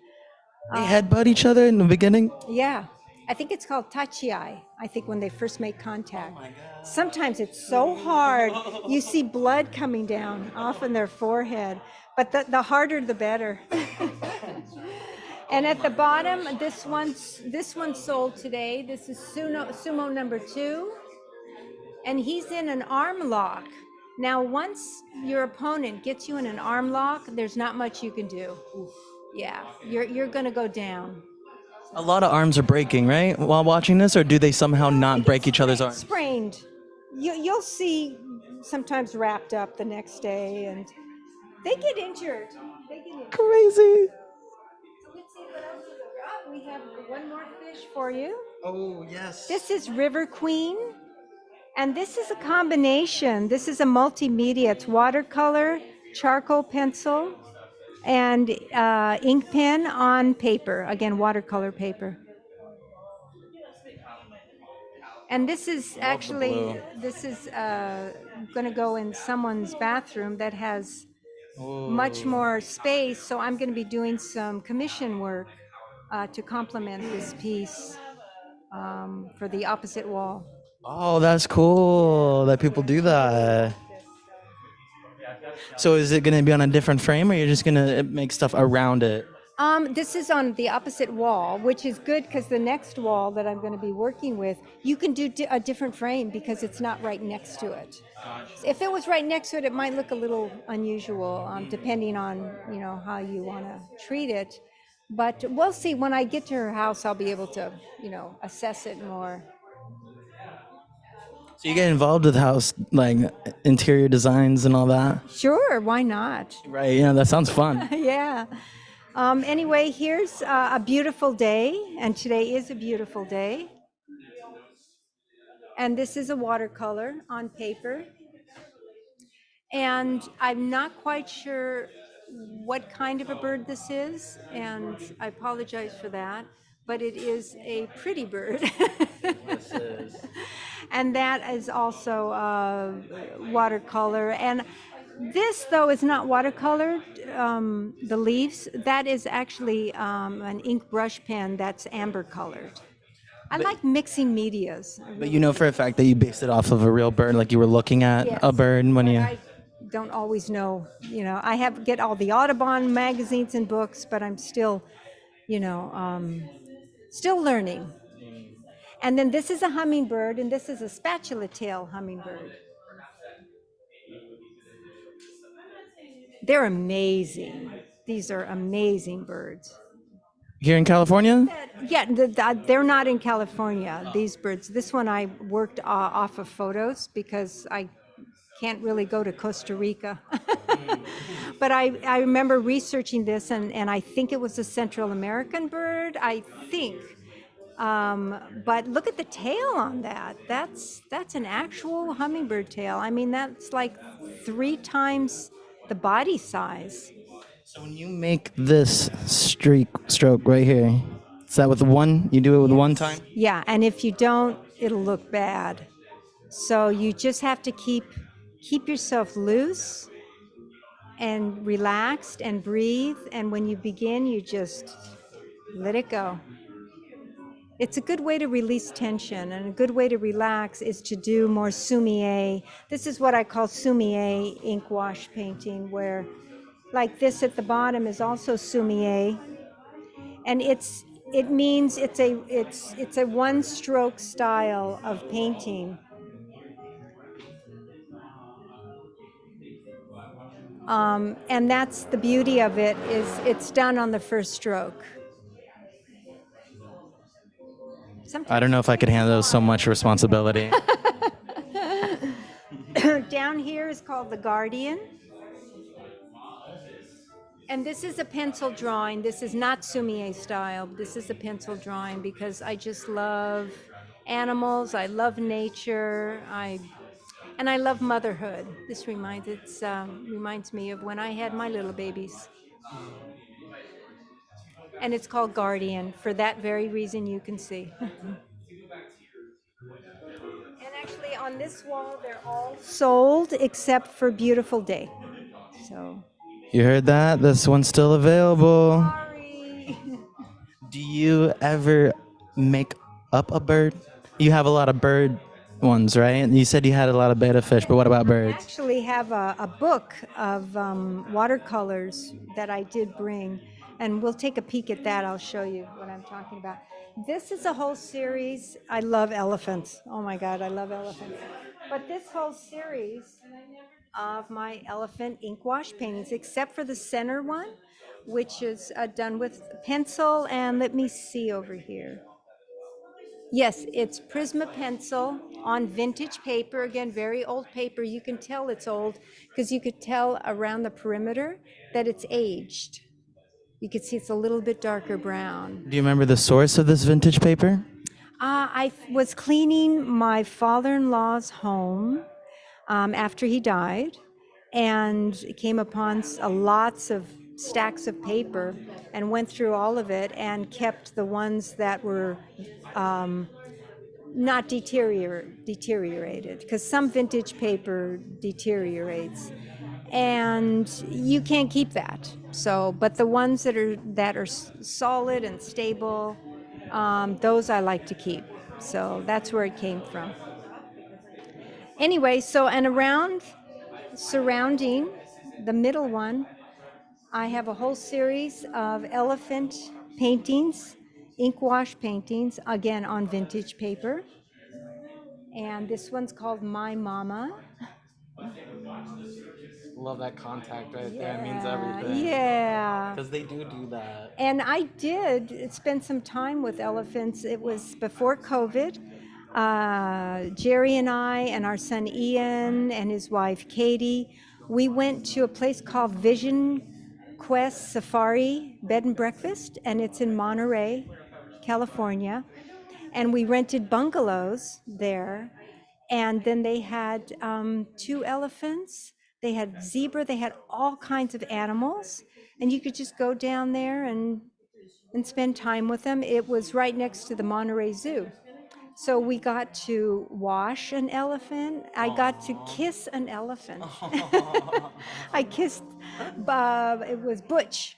They headbutt each other in the beginning? Yeah. I think it's called tachiai, I think, when they first make contact. Sometimes it's so hard, you see blood coming down off in their forehead, but the harder the better. And at the bottom, this one sold today. This is sumo number 2, and he's in an arm lock. Now, once your opponent gets you in an arm lock, there's not much you can do. Yeah, you're gonna go down. A lot of arms are breaking, right, while watching this, or do they somehow not break each other's arms? Sprained. You'll see sometimes wrapped up the next day, and they get injured. Crazy. So let's see what else we have. We have One more fish for you. Oh, yes. This is River Queen. And this is a combination. This is a multimedia. It's watercolor, charcoal pencil, and ink pen on paper. Again, watercolor paper. And this is actually, this is going to go in someone's bathroom that has much more space. So I'm going to be doing some commission work to complement this piece for the opposite wall. Oh, that's cool that people do that. So is it going to be on a different frame, or you're just going to make stuff around it? This is on the opposite wall, which is good because the next wall that I'm going to be working with, you can do a different frame because it's not right next to it. If it was right next to it, it might look a little unusual, depending on how you want to treat it. But we'll see. When I get to her house, I'll be able to assess it more. So you get involved with house, like interior designs and all that? Sure, why not? Right, yeah, that sounds fun. Yeah. Anyway, here's a beautiful day, and today is a beautiful day. And this is a watercolor on paper. And I'm not quite sure what kind of a bird this is, and I apologize for that, but it is a pretty bird. This is. And that is also watercolor. And this, though, is not watercolored, the leaves. That is actually an ink brush pen that's amber colored. I like mixing medias. But you know for a fact that you based it off of a real bird, like you were looking at Yes, a bird when but you... I don't always know. I get all the Audubon magazines and books, but I'm still, still learning. And then this is a hummingbird, and this is a spatula tail hummingbird. They're amazing. These are amazing birds. Here in California? Yeah, they're not in California, these birds. This one I worked off of photos because I can't really go to Costa Rica. But I remember researching this, and I think it was a Central American bird, I think. But look at the tail on that. That's an actual hummingbird tail. I mean, that's like 3 times the body size. So when you make this stroke right here, is that with one? You do it with one time? Yeah, and if you don't, it'll look bad. So you just have to keep yourself loose and relaxed and breathe. And when you begin, you just let it go. It's a good way to release tension, and a good way to relax is to do more sumi-e. This is what I call sumi-e ink wash painting, where like this at the bottom is also sumi-e, and it means it's a one stroke style of painting. And that's the beauty of it, is it's done on the first stroke. I don't know if I could handle so much responsibility. Down here is called the Guardian. And this is a pencil drawing. This is not sumi-e style. This is a pencil drawing because I just love animals. I love nature. And I love motherhood. This reminds me of when I had my little babies. And it's called Guardian for that very reason you can see. And actually on this wall, they're all sold except for Beautiful Day. So. You heard that? This one's still available. Sorry. Do you ever make up a bird? You have a lot of bird ones, right? And you said you had a lot of betta fish, but what about I birds? actually have a book of watercolors that I did bring, and we'll take a peek at that. I'll show you what I'm talking about. This is a whole series. I love elephants. Oh my God, I love elephants. But this whole series of my elephant ink wash paintings, except for the center one, which is done with pencil, and let me see over here. Yes, it's Prisma pencil on vintage paper. Again, very old paper. You can tell it's old because you could tell around the perimeter that it's aged. You can see it's a little bit darker brown. Do you remember the source of this vintage paper? I was cleaning my father-in-law's home after he died, and came upon lots of stacks of paper and went through all of it and kept the ones that were not deteriorated, because some vintage paper deteriorates, and you can't keep that. So, but the ones that are solid and stable, those I like to keep. So that's where it came from. Anyway, so and surrounding the middle one, I have a whole series of elephant paintings, ink wash paintings, again on vintage paper. And this one's called My Mama. Love that contact right there. It means Yeah, everything. yeah. Because they do that. And I did spend some time with elephants. It was before COVID. Jerry and I and our son Ian and his wife Katie, we went to a place called Vision Quest Safari Bed and Breakfast, and it's in Monterey, California. And we rented bungalows there. And then they had 2 elephants. They had zebra. They had all kinds of animals. And you could just go down there and spend time with them. It was right next to the Monterey Zoo. So we got to wash an elephant. I got to kiss an elephant. I kissed, it was Butch.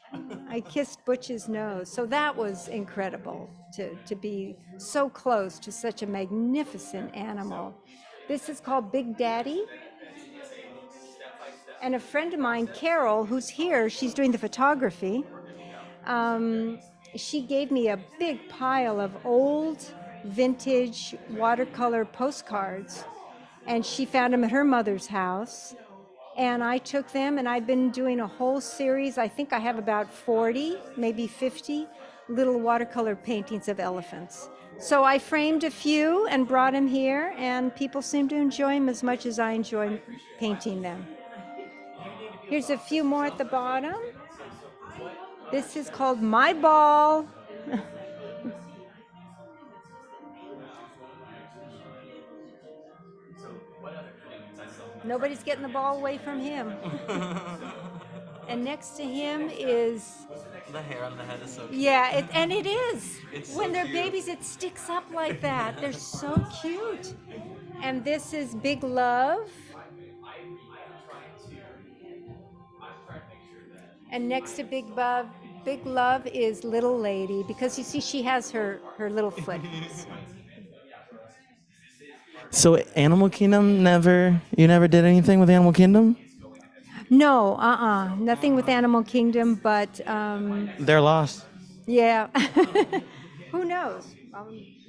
I kissed Butch's nose. So that was incredible to be so close to such a magnificent animal. This is called Big Daddy. And a friend of mine, Carol, who's here, she's doing the photography. She gave me a big pile of old vintage watercolor postcards, and she found them at her mother's house. And I took them, and I've been doing a whole series. I think I have about 40, maybe 50 little watercolor paintings of elephants. So I framed a few and brought them here, and people seem to enjoy them as much as I enjoy painting them. Here's a few more at the bottom. This is called My Ball. Nobody's getting the ball away from him. And next to him is... The hair on the head is so cute. Yeah, and it is. It's when so they're cute. babies, it sticks up like that. They're so cute. And this is Big Love. And next to Big Love is Little Lady, because you see she has her little foot. So Animal Kingdom, you never did anything with Animal Kingdom? No, nothing with Animal Kingdom, but They're lost. yeah. Who knows?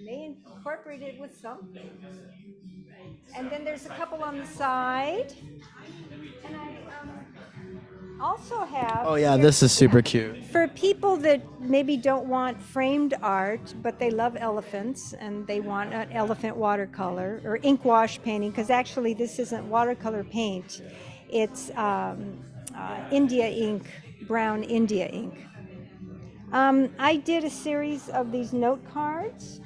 May incorporate it with something. And then there's a couple on the side. And I also have... Oh yeah, this is super cute. For people that maybe don't want framed art, but they love elephants and they want an elephant watercolor or ink wash painting, because actually this isn't watercolor paint, it's India ink, brown India ink. I did a series of these note cards.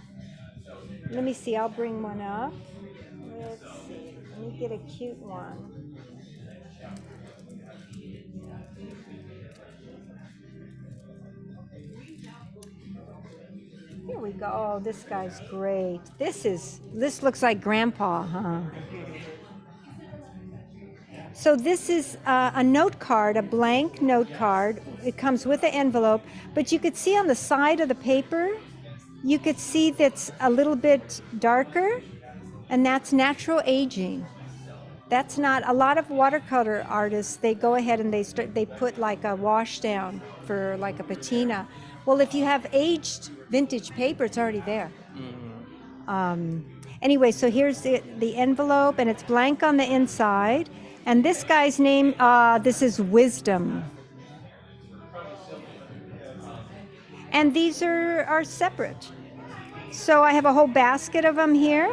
Let me see, I'll bring one up. Let's see, let me get a cute one. Here we go. Oh, this guy's great. This looks like Grandpa, huh? So this is a note card, a blank note card. It comes with an envelope, but you could see on the side of the paper, you could see that's a little bit darker, and that's natural aging. That's not, a lot of watercolor artists, they go ahead and they put like a wash down for like a patina. Well, if you have aged vintage paper, it's already there. Anyway, so here's the envelope, and it's blank on the inside. And this guy's name, this is Wisdom. And these are separate. So I have a whole basket of them here.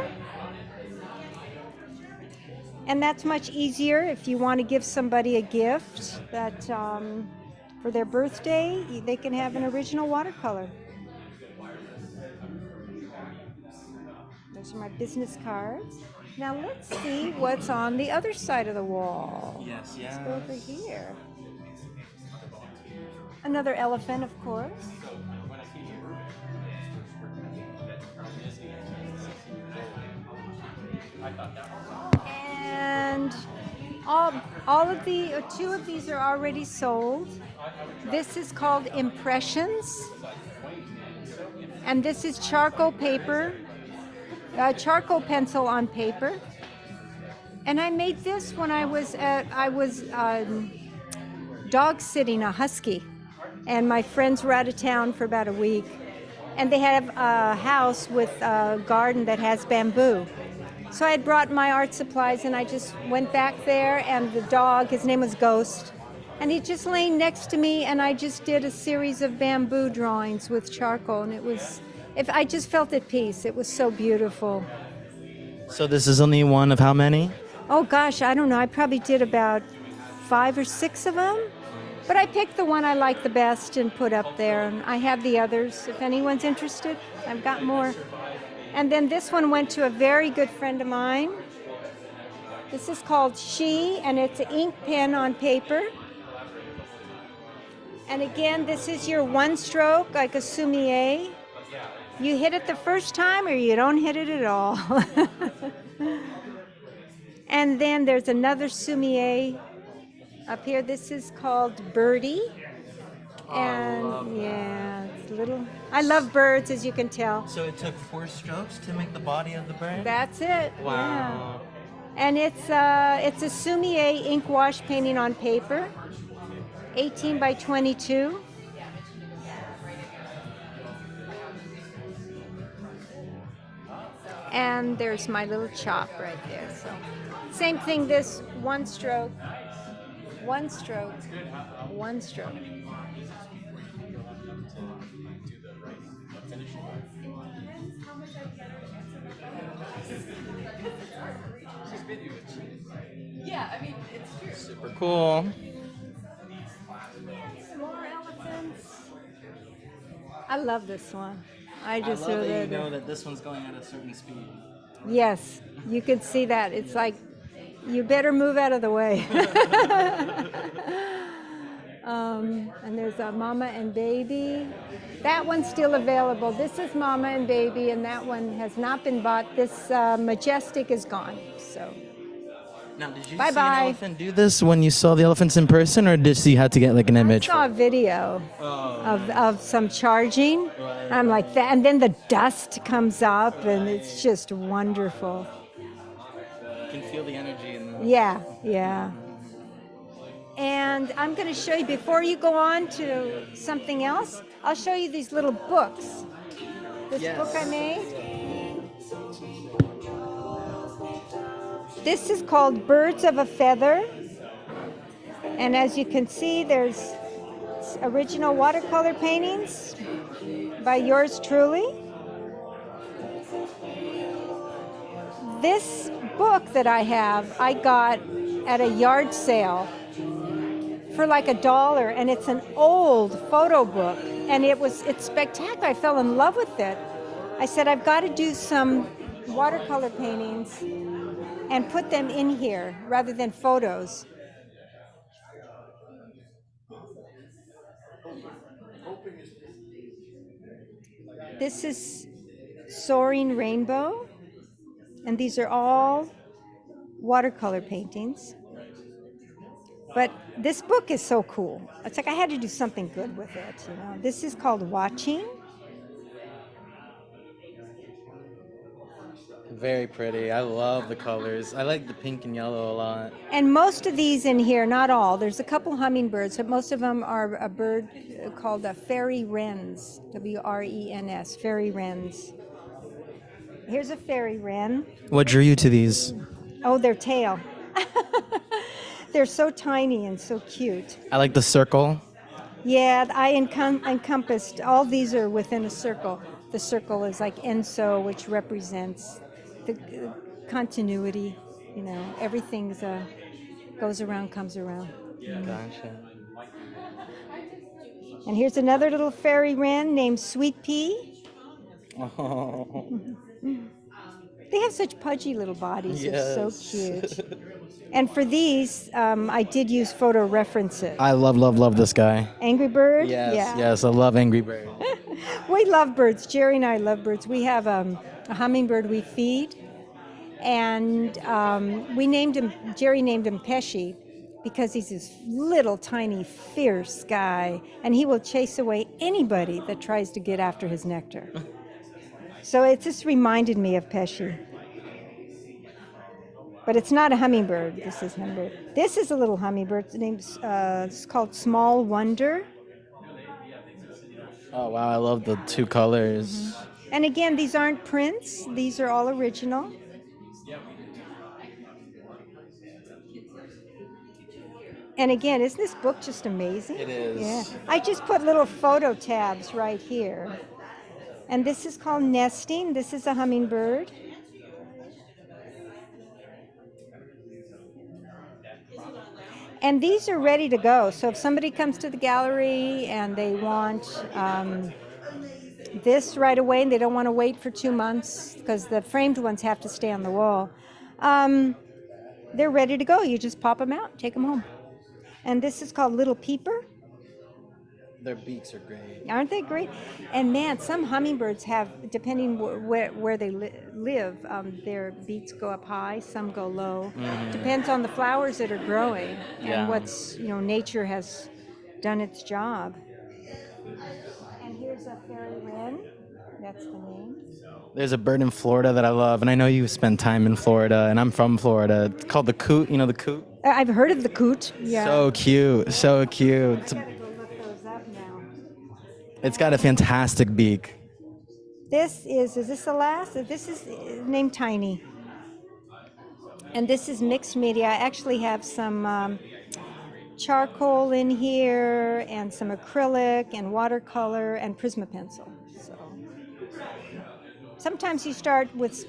And that's much easier if you want to give somebody a gift that for their birthday, they can have an original watercolor. Those are my business cards. Now let's see what's on the other side of the wall. Yes, Let's go over here. Another elephant, of course. And all of the, two of these are already sold. This is called Impressions. And this is charcoal paper, charcoal pencil on paper. And I made this when I was dog sitting a husky. And my friends were out of town for about a week. And they have a house with a garden that has bamboo. So I had brought my art supplies and I just went back there, and the dog, his name was Ghost, and he just laying next to me, and I just did a series of bamboo drawings with charcoal, and it was, I just felt at peace. It was so beautiful. So this is only one of how many? Oh gosh, I don't know. I probably did about 5 or 6 of them. But I picked the one I liked the best and put up there. And I have the others if anyone's interested. I've got more. And then this one went to a very good friend of mine. This is called She, and it's an ink pen on paper. And again, this is your one stroke, like a soumier. You hit it the first time or you don't hit it at all. And then there's another soumier up here. This is called Birdie. And yeah, it's little. I love birds, as you can tell. So it took 4 strokes to make the body of the bird? That's it. Wow. Yeah. And it's a soumier ink wash painting on paper, 18 by 22. And there's my little chop right there. So same thing, this one stroke, one stroke, one stroke. Yeah, I mean, it's true. Super cool. More elephants. I love this one. I I just love that you really know that this one's going at a certain speed. Yes, you can see that. It's like, you better move out of the way. And there's a mama and baby. That one's still available. This is mama and baby, and that one has not been bought. This majestic is gone. So. Now, did you Bye see bye. an elephant do this when you saw the elephants in person, or did you have to get like an image? I saw a video of some charging. I'm like that, and then the dust comes up, and it's just wonderful. You can feel the energy in the... Yeah, yeah. And I'm going to show you, before you go on to something else, I'll show you these little books. This book I made. This is called Birds of a Feather. And as you can see, there's original watercolor paintings by yours truly. This book that I have, I got at a yard sale for like $1, and it's an old photo book, and it's spectacular. I fell in love with it. I said, I've got to do some watercolor paintings and put them in here rather than photos. This is Soaring Rainbow, and these are all watercolor paintings. But this book is so cool. It's like I had to do something good with it, you know. This is called Watching. Very pretty. I love the colors. I like the pink and yellow a lot. And most of these in here, not all, there's a couple hummingbirds, but most of them are a bird called a fairy wrens, W-R-E-N-S, fairy wrens. Here's a fairy wren. What drew you to these? Oh, their tail. They're so tiny and so cute. I like the circle. Yeah, I encompassed, all these are within a circle. The circle is like Enso, which represents the continuity, you know, everything's goes around, comes around. Gotcha. And here's another little fairy wren named Sweet Pea. Oh, They have such pudgy little bodies. They're so yes. cute. And for these, I did use photo references. I love this guy. Angry Bird? Yes, Yeah. yes, I love Angry Bird. We love birds. Jerry and I love birds. We have a hummingbird we feed. And Jerry named him Pesci because he's this little, tiny, fierce guy. And he will chase away anybody that tries to get after his nectar. So it just reminded me of Pesci. But it's not a hummingbird. This is hummingbird. This is a little hummingbird. It's called Small Wonder. Oh wow, I love the two colors. Mm-hmm. And again, these aren't prints. These are all original. And again, isn't this book just amazing? It is. Yeah. I just put little photo tabs right here. And this is called Nesting. This is a hummingbird. And these are ready to go. So if somebody comes to the gallery and they want this right away and they don't want to wait for 2 months because the framed ones have to stay on the wall, they're ready to go. You just pop them out, take them home. And this is called Little Peeper. Their beaks are great. Aren't they great? And man, some hummingbirds have, depending where they live, their beaks go up high, some go low. Mm. Depends on the flowers that are growing Yeah. and what's, nature has done its job. And here's a fairy wren. That's the name. There's a bird in Florida that I love, and I know you spend time in Florida, and I'm from Florida. It's called the coot. You know the coot? I've heard of the coot. Yeah. So cute, so cute. I gotta go look those up now. It's got a fantastic beak. Is this the last? This is named Tiny. And this is mixed media. I actually have some charcoal in here and some acrylic and watercolor and Prisma pencil. So sometimes you start with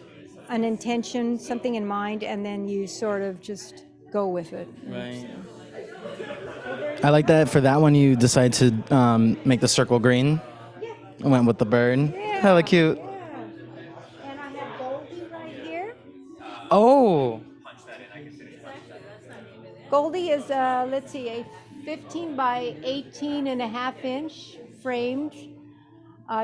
an intention, something in mind, and then you sort of just go with it. Right. I like that for that one you decide to make the circle green. Yeah. I went with the bird. Yeah. Hella cute. Yeah. And I have Goldie right here. Oh. Goldie is, let's see, a 15 by 18 and a half inch framed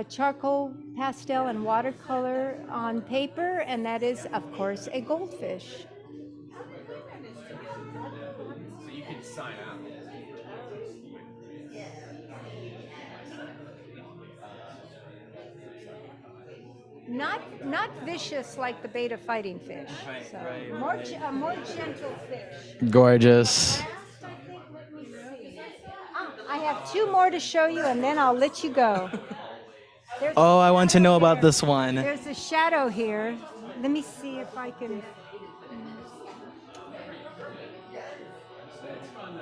charcoal, pastel, and watercolor on paper, and that is, of course, a goldfish. So you can sign out. Not vicious like the beta fighting fish. Right, So right, a more gentle fish. Gorgeous. Last, I think, let me see. I have 2 more to show you, and then I'll let you go. There's Oh, I want to know shadow about here. this one. There's a shadow here. Let me see if I can.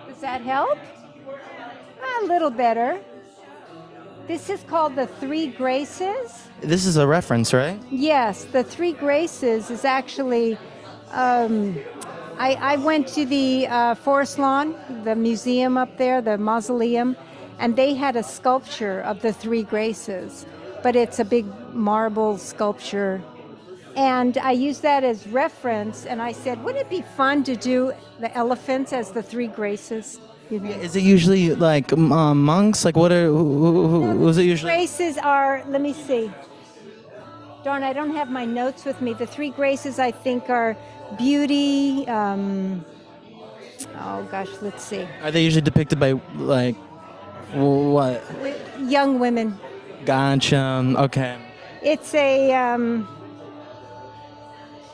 Does that help? A little better. This is called the Three Graces. This is a reference, right? Yes, the Three Graces is actually. I went to the Forest Lawn, the museum up there, the mausoleum, and they had a sculpture of the Three Graces, but it's a big marble sculpture. And I used that as reference, and I said, wouldn't it be fun to do the elephants as the Three Graces? Is it usually like monks? Like what are who's it usually? Graces are, let me see. Darn, I don't have my notes with me. The Three Graces, I think, are beauty. Oh gosh, let's see. Are they usually depicted by like what? Young women. Gotcha. Okay. It's a. I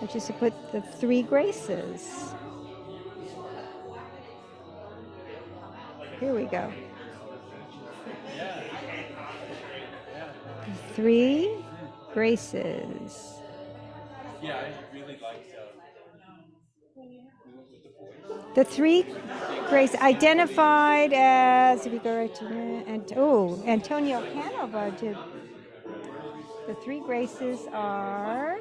just put the Three Graces. Here we go. Three Graces. Yeah, I really like The Three Graces identified as, if you go right to Antonio Canova did. The Three Graces are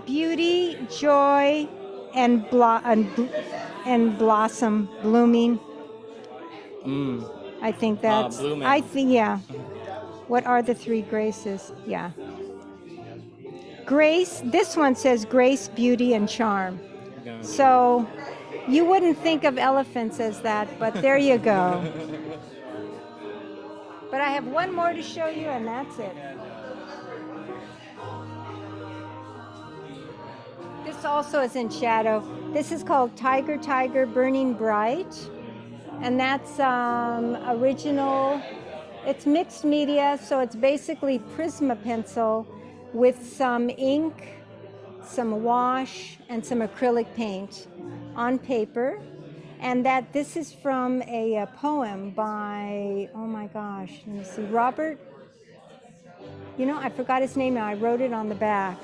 beauty, joy, and and blossom blooming. I think that's. blooming. I think yeah. What are the three graces? Yeah. Grace. This one says grace, beauty, and charm. So you wouldn't think of elephants as that, but there you go. But I have one more to show you, and that's it. This also is in shadow. This is called Tiger Tiger Burning Bright, and that's original. It's mixed media, so it's basically Prisma pencil with some ink, some wash, and some acrylic paint on paper. And that this is from a poem by, oh my gosh, let me see, Robert. You know, I forgot his name now. I wrote it on the back.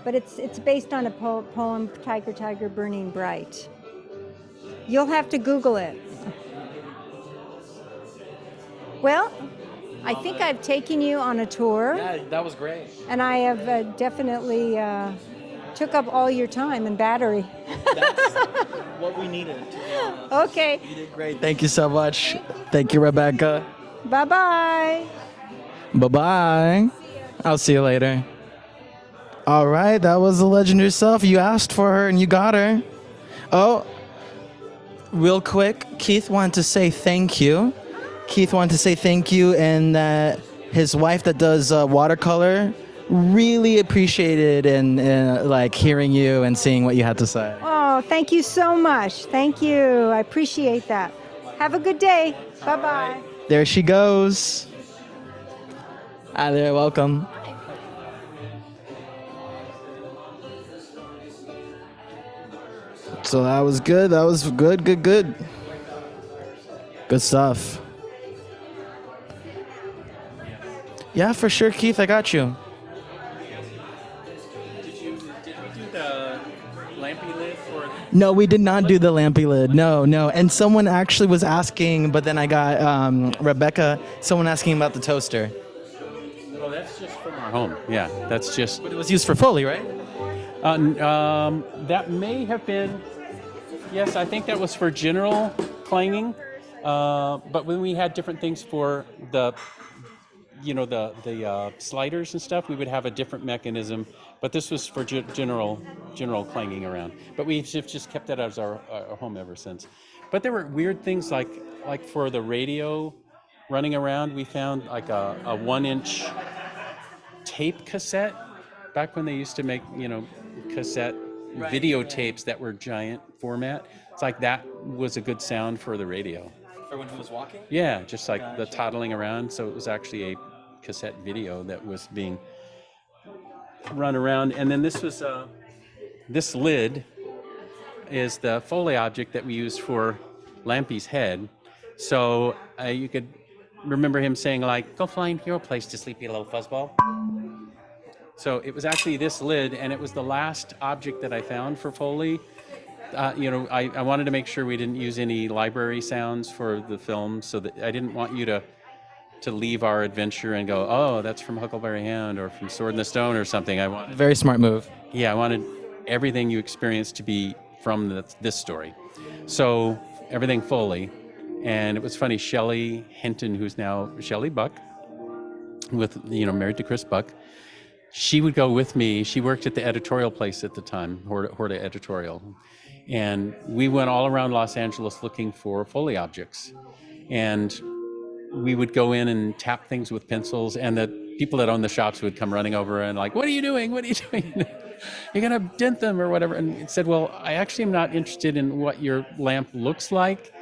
But it's based on a poem, Tiger Tiger Burning Bright. You'll have to Google it. Well, I think I've taken you on a tour. Yeah, that was great. And I have definitely took up all your time and battery. That's what we needed. Okay. You did great. Thank you so much. Thank you, Rebecca. Bye-bye. Bye-bye. I'll see you later. All right, that was the legend herself. You asked for her and you got her. Oh, real quick, Keith wanted to say thank you. Keith wanted to say thank you, and that his wife that does watercolor really appreciated and like hearing you and seeing what you had to say. Oh, thank you so much. Thank you. I appreciate that. Have a good day. Bye-bye. There she goes. Hi there, welcome. So that was good. That was good. Good stuff. Yeah, for sure, Keith. I got you. Did we do the lampy lid for? No, we did not do the lampy lid. No. And someone actually was asking, but then I got Rebecca. Someone asking about the toaster. Well, that's just from our home. Yeah, that's just. But it was used for Foley, right? That may have been. Yes, I think that was for general clanging. But when we had different things for the sliders and stuff, we would have a different mechanism. But this was for general clanging around. But we've just kept that as our home ever since. But there were weird things like for the radio running around, we found like a 1-inch tape cassette back when they used to make cassette videotapes that were giant format. It's like that was a good sound for the radio. For when he was walking? Yeah, just like the toddling around. So it was actually a cassette video that was being run around. And then this was this lid is the Foley object that we used for Lampy's head. So you could remember him saying like, "Go flying to your place to sleep, you little fuzzball." So it was actually this lid, and it was the last object that I found for Foley. I wanted to make sure we didn't use any library sounds for the film, so that I didn't want you to leave our adventure and go, "Oh, that's from Huckleberry Hound or from Sword in the Stone or something." I wanted Very smart move. I wanted everything you experienced to be from this story. So everything Foley. And it was funny, Shelley Hinton, who's now Shelley Buck, married to Chris Buck, she would go with me. She worked at the editorial place at the time, Horta Editorial. And we went all around Los Angeles looking for Foley objects. And we would go in and tap things with pencils, and the people that owned the shops would come running over and like, "What are you doing? What are you doing? You're gonna dent them or whatever." And it said, "Well, I actually am not interested in what your lamp looks like.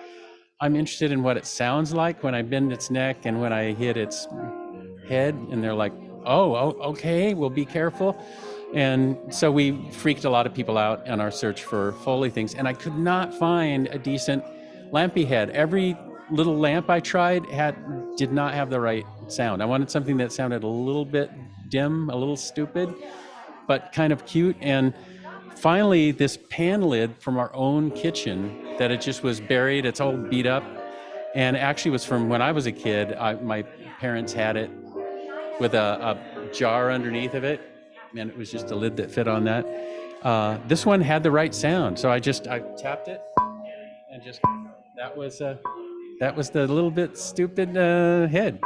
I'm interested in what it sounds like when I bend its neck and when I hit its head." And they're like, oh, okay, well, be careful. And so we freaked a lot of people out on our search for Foley things. And I could not find a decent lampy head. Every little lamp I tried did not have the right sound. I wanted something that sounded a little bit dim, a little stupid, but kind of cute. And finally, this pan lid from our own kitchen that it just was buried, it's all beat up, and actually was from when I was a kid. My parents had it with a jar underneath of it, and it was just a lid that fit on that. This one had the right sound, so I tapped it, and just that was the little bit stupid head.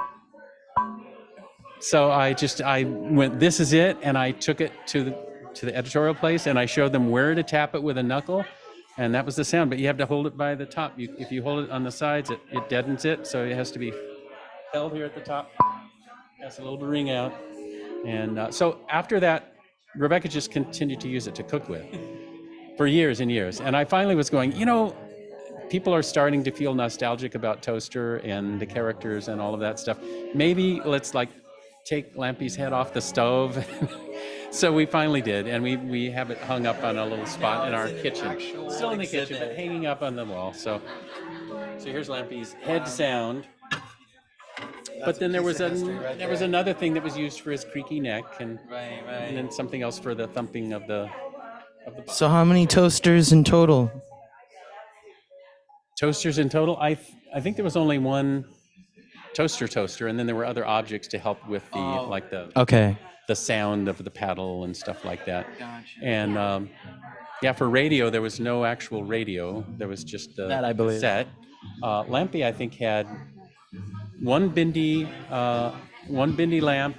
So I went, this is it, and I took it to the editorial place, and I showed them where to tap it with a knuckle, and that was the sound. But you have to hold it by the top. If you hold it on the sides, it deadens it, so it has to be held here at the top. Has a little ring out, and so after that, Rebecca just continued to use it to cook with for years and years. And I finally was going, people are starting to feel nostalgic about Toaster and the characters and all of that stuff. Maybe let's take Lampy's head off the stove. So we finally did, and we have it hung up on a little spot in our kitchen. Still in the kitchen, but hanging up on the wall. So here's Lampy's head sound. But then there was another thing that was used for his creaky neck, and then something else for the thumping of the. So how many toasters in total? Toasters in total, I think there was only one toaster, and then there were other objects to help with the sound of the paddle and stuff like that. Gotcha. And for radio, there was no actual radio. There was just the that I believe. Set. Lampy, I think, had one Bindi lamp,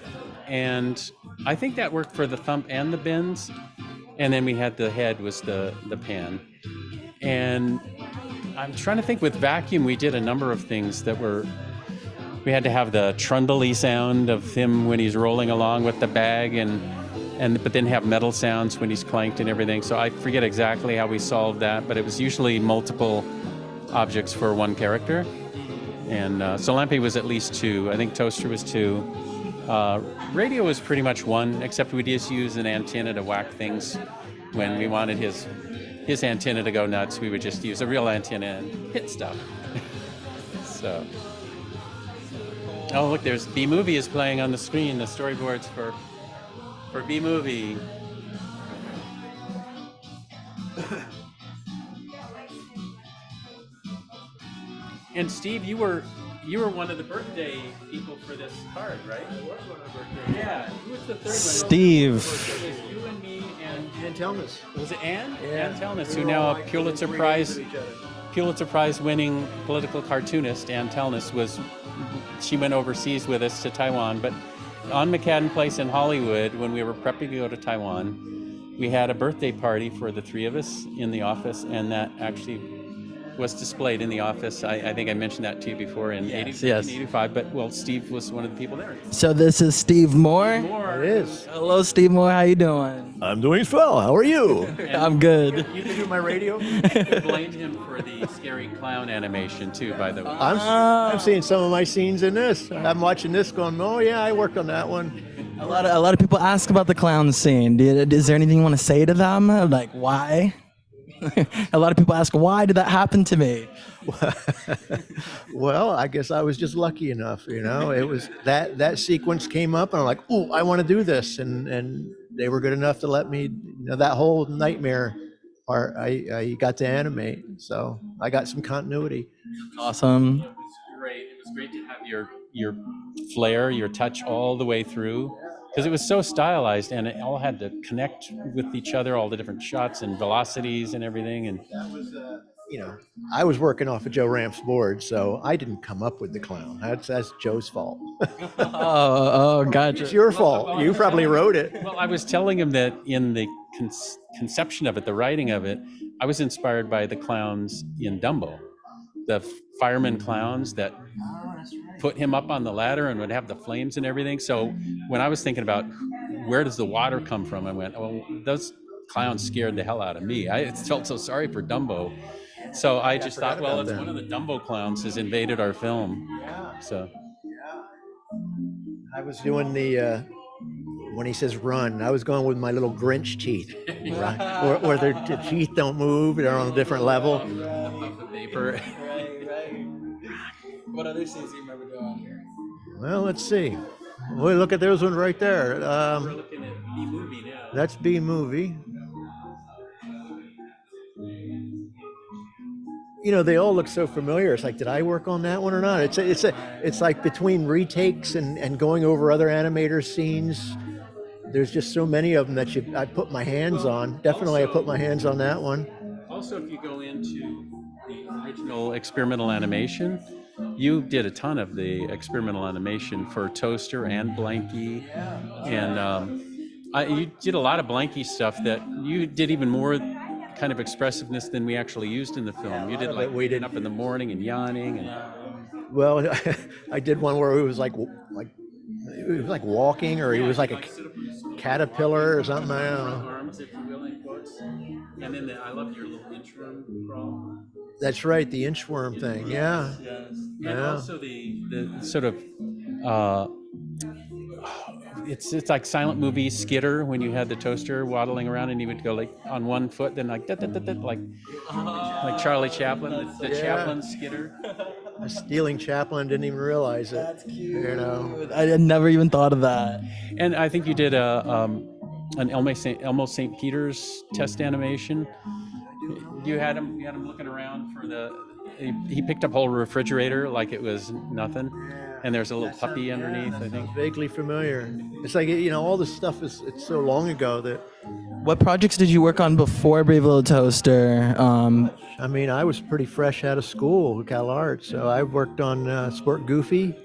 and I think that worked for the thump and the bends. And then we had the head was the pan. And I'm trying to think, with vacuum, we did a number of things that we had to have the trundly sound of him when he's rolling along with the bag, but then have metal sounds when he's clanked and everything. So I forget exactly how we solved that, but it was usually multiple objects for one character. And so Lampy was at least 2. I think Toaster was 2. Radio was pretty much 1, except we just used an antenna to whack things when we wanted his antenna to go nuts. We would just use a real antenna and hit stuff. So, look, there's B-Movie is playing on the screen, the storyboards for B-Movie. And Steve, you were one of the birthday people for this card, right? I was one of the birthday. Yeah. Who was the third one? Steve. It was you and me and Ann Telnis. Was it Ann? Yeah. Ann Telnis, who now a Pulitzer Prize winning political cartoonist. Ann Telnis she went overseas with us to Taiwan, but on McCadden Place in Hollywood, when we were prepping to go to Taiwan, we had a birthday party for the 3 of us in the office, and that actually was displayed in the office. I think I mentioned that to you before in 1985, but Steve was one of the people there. So this is Steve Moore? It is. Hello, Steve Moore. How you doing? I'm doing well. How are you? I'm good. You can do my radio? You blamed him for the scary clown animation too, by the way. I'm seeing some of my scenes in this. I'm watching this going, oh yeah, I worked on that one. A lot of people ask about the clown scene. Is there anything you want to say to them? Like, why? A lot of people ask, why did that happen to me? Well, I guess I was just lucky enough, It was that sequence came up, and I'm like, oh, I want to do this, and they were good enough to let me. That whole nightmare part, I got to animate, so I got some continuity. Awesome. It was great to have your flair, your touch all the way through. Because it was so stylized, and it all had to connect with each other, all the different shots and velocities and everything. And that was, I was working off of Joe Ramp's board, so I didn't come up with the clown. That's Joe's fault. Oh, gotcha. It's your fault. You probably wrote it. Well, I was telling him that in the conception of it, the writing of it, I was inspired by the clowns in Dumbo, the fireman clowns that put him up on the ladder and would have the flames and everything. So when I was thinking about where does the water come from, I went, those clowns scared the hell out of me. I felt so sorry for Dumbo. So I just thought, it's one of the Dumbo clowns has invaded our film. Yeah. So I was doing the when he says run, I was going with my little Grinch teeth, right? Where their teeth don't move; they're on a different level. Vapor. Right. What other scenes do you remember doing? Well, let's see. Well, look at those ones right there. We're looking at B-Movie now. That's B-Movie. They all look so familiar. It's like, did I work on that one or not? It's like between retakes and going over other animators' scenes. there's just so many of them that I put my hands on. Definitely, I put my hands on that one. Also, if you go into the original experimental animation, you did a ton of the experimental animation for Toaster and Blanky, and you did a lot of Blanky stuff that you did even more kind of expressiveness than we actually used in the film. You did like waking up in the morning and yawning, and Well, I did one where it was like walking, or he was like a caterpillar or something. I don't know. arms, if you will, in quotes. And then I love your little inchworm crawl. That's right, the inchworm thing. Yeah. And Yeah. also the sort of it's like silent movie Skitter, when you had the toaster waddling around and he would go like on one foot, then like like Charlie Chaplin, the Chaplin Skitter. Stealing Chaplin, didn't even realize it. That's cute. You know, I had never even thought of that. And I think you did an Elmo St. Peter's test animation. You had him looking around for he picked up a whole refrigerator like it was nothing, and there's a little puppy underneath, I think. Vaguely familiar. It's like, all this stuff it's so long ago that. What projects did you work on before Brave Little Toaster? I mean, I was pretty fresh out of school, Cal Arts, so I worked on Sport Goofy,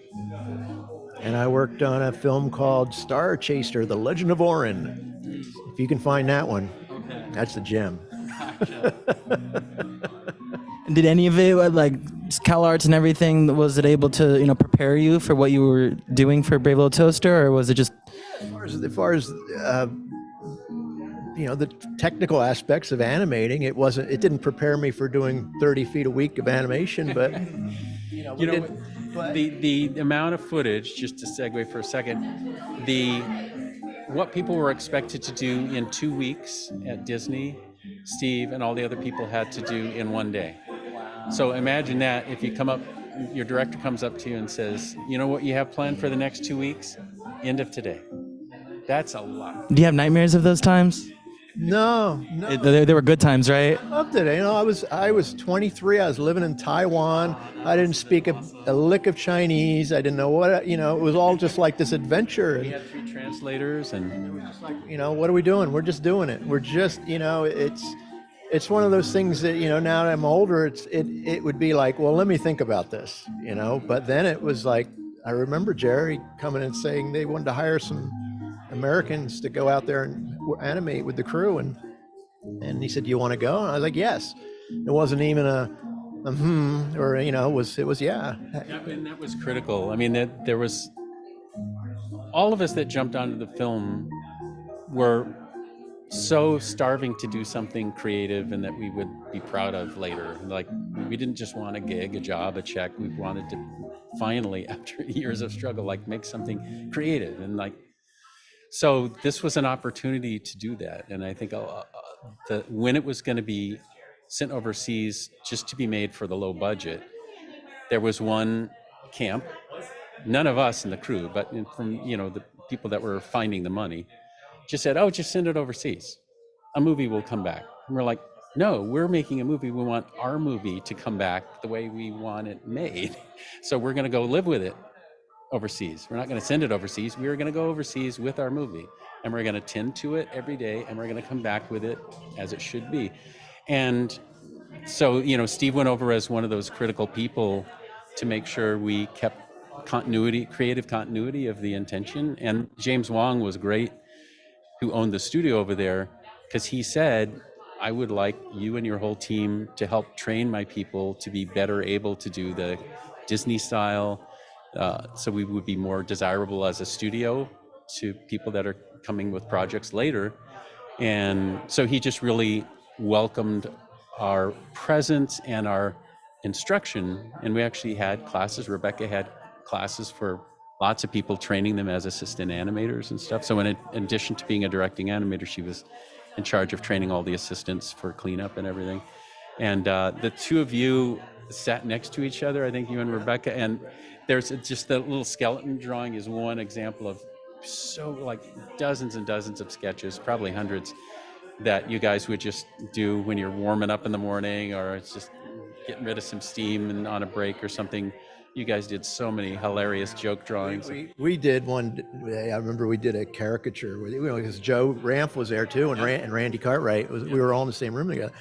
and I worked on a film called Star Chaser: The Legend of Orin. If you can find that one, that's the gem. Did any of it, like Cal Arts and everything, was it able to prepare you for what you were doing for Brave Little Toaster, or was it just? As far as the technical aspects of animating, it didn't prepare me for doing 30 feet a week of animation, but the amount of footage, just to segue for a second, what people were expected to do in 2 weeks at Disney, Steve and all the other people had to do in 1 day. So imagine that if you your director comes up to you and says, you know what you have planned for the next 2 weeks? End of today. That's a lot. Do you have nightmares of those times? No. They were good times, right? I loved it. I was 23. I was living in Taiwan. I didn't speak a lick of Chinese. I didn't know what, it was all just like this adventure. We had 3 translators, and it was just like, what are we doing? We're just doing it. We're just, it's one of those things that, now that I'm older, it would be like, well, let me think about this, but then it was like, I remember Jerry coming and saying they wanted to hire some Americans to go out there and animate with the crew, and he said, "Do you want to go?" And I was like, "Yes." It wasn't even or it was yeah. And that was critical. I mean, there was all of us that jumped onto the film were so starving to do something creative and that we would be proud of later. Like, we didn't just want a gig, a job, a check. We wanted to finally, after years of struggle, like make something creative, and like. So this was an opportunity to do that, and I think when it was going to be sent overseas just to be made for the low budget, there was one camp, none of us in the crew, but from the people that were finding the money, just said, "Oh, just send it overseas. A movie will come back." And we're like, "No, we're making a movie. We want our movie to come back the way we want it made. So we're going to go live with it overseas. We're not going to send it overseas. We're going to go overseas with our movie, and we're going to tend to it every day, and we're going to come back with it as it should be." And so, Steve went over as one of those critical people to make sure we kept creative continuity of the intention. And James Wong was great, who owned the studio over there, because he said, "I would like you and your whole team to help train my people to be better able to do the Disney style, so we would be more desirable as a studio to people that are coming with projects later." And so he just really welcomed our presence and our instruction. And we actually had classes. Rebecca had classes for lots of people, training them as assistant animators and stuff. So in addition to being a directing animator, she was in charge of training all the assistants for cleanup and everything. And the two of you sat next to each other, I think you and Rebecca, and there's just the little skeleton drawing is one example of so like dozens and dozens of sketches, probably hundreds, that you guys would just do when you're warming up in the morning, or it's just getting rid of some steam and on a break or something, You guys did so many hilarious joke drawings. We did one. I remember we did a caricature with, because Joe Ramp was there too, and Randy Cartwright we were all in the same room together.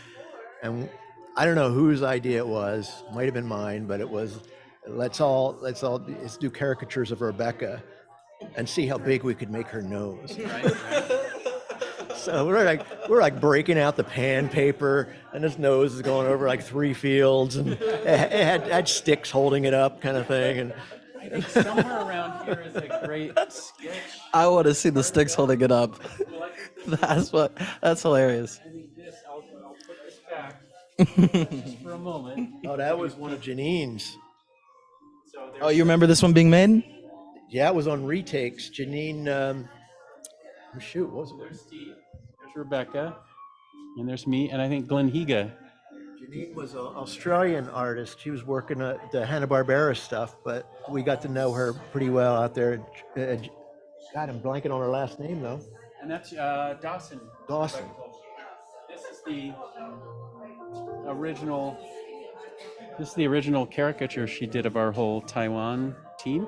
And I don't know whose idea it was. Might have been mine, but it was let's do caricatures of Rebecca and see how big we could make her nose. So we're like breaking out the pan paper, and his nose is going over like 3 fields, and it had sticks holding it up, kind of thing. And I think somewhere around here is a great sketch. I want to see the sticks holding it up. That's hilarious. I think this, I'll put this back just for a moment. oh, that was one of Janine's. So Oh, you remember this one being made? Yeah, it was on retakes. Janine, shoot, what was it? there's Steve, there's Rebecca, and there's me, and I think Glenn Higa. Janine was an Australian artist. She was working at the Hanna-Barbera stuff, but we got to know her pretty well out there. God, I'm blanking on her last name though. And that's Dawson. Dawson. This is the original. This is the original caricature she did of our whole Taiwan team.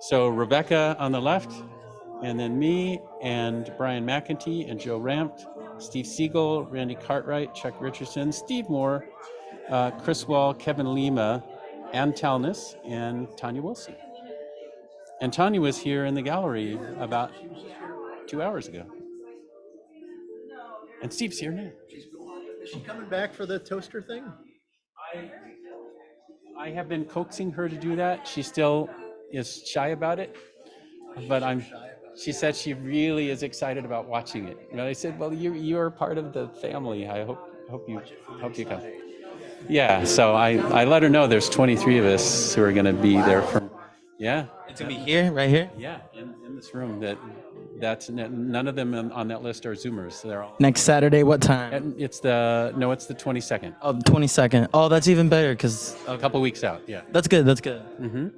So Rebecca on the left, and then me and Brian McEntee and Joe Rampt, Steve Siegel, Randy Cartwright, Chuck Richardson, Steve Moore, Chris Wall, Kevin Lima, Ann Talnis, and Tanya Wilson. And Tanya was here in the gallery about 2 hours ago. And Steve's here now. Is she coming back for the toaster thing? I have been coaxing her to do that. She still is shy about it, but she said she really is excited about watching it. And I said, well, you're part of the family. I hope you come. Yeah, so I let her know there's 23 of us who are going to be there from, yeah. It's gonna be here, right here. Yeah, in this room. That's none of them on that list are Zoomers. They're all. Next Saturday, what time? And it's the 22nd. Oh, the 22nd. Oh, that's even better because A couple weeks out. Yeah. that's good. That's good. Mm-hmm.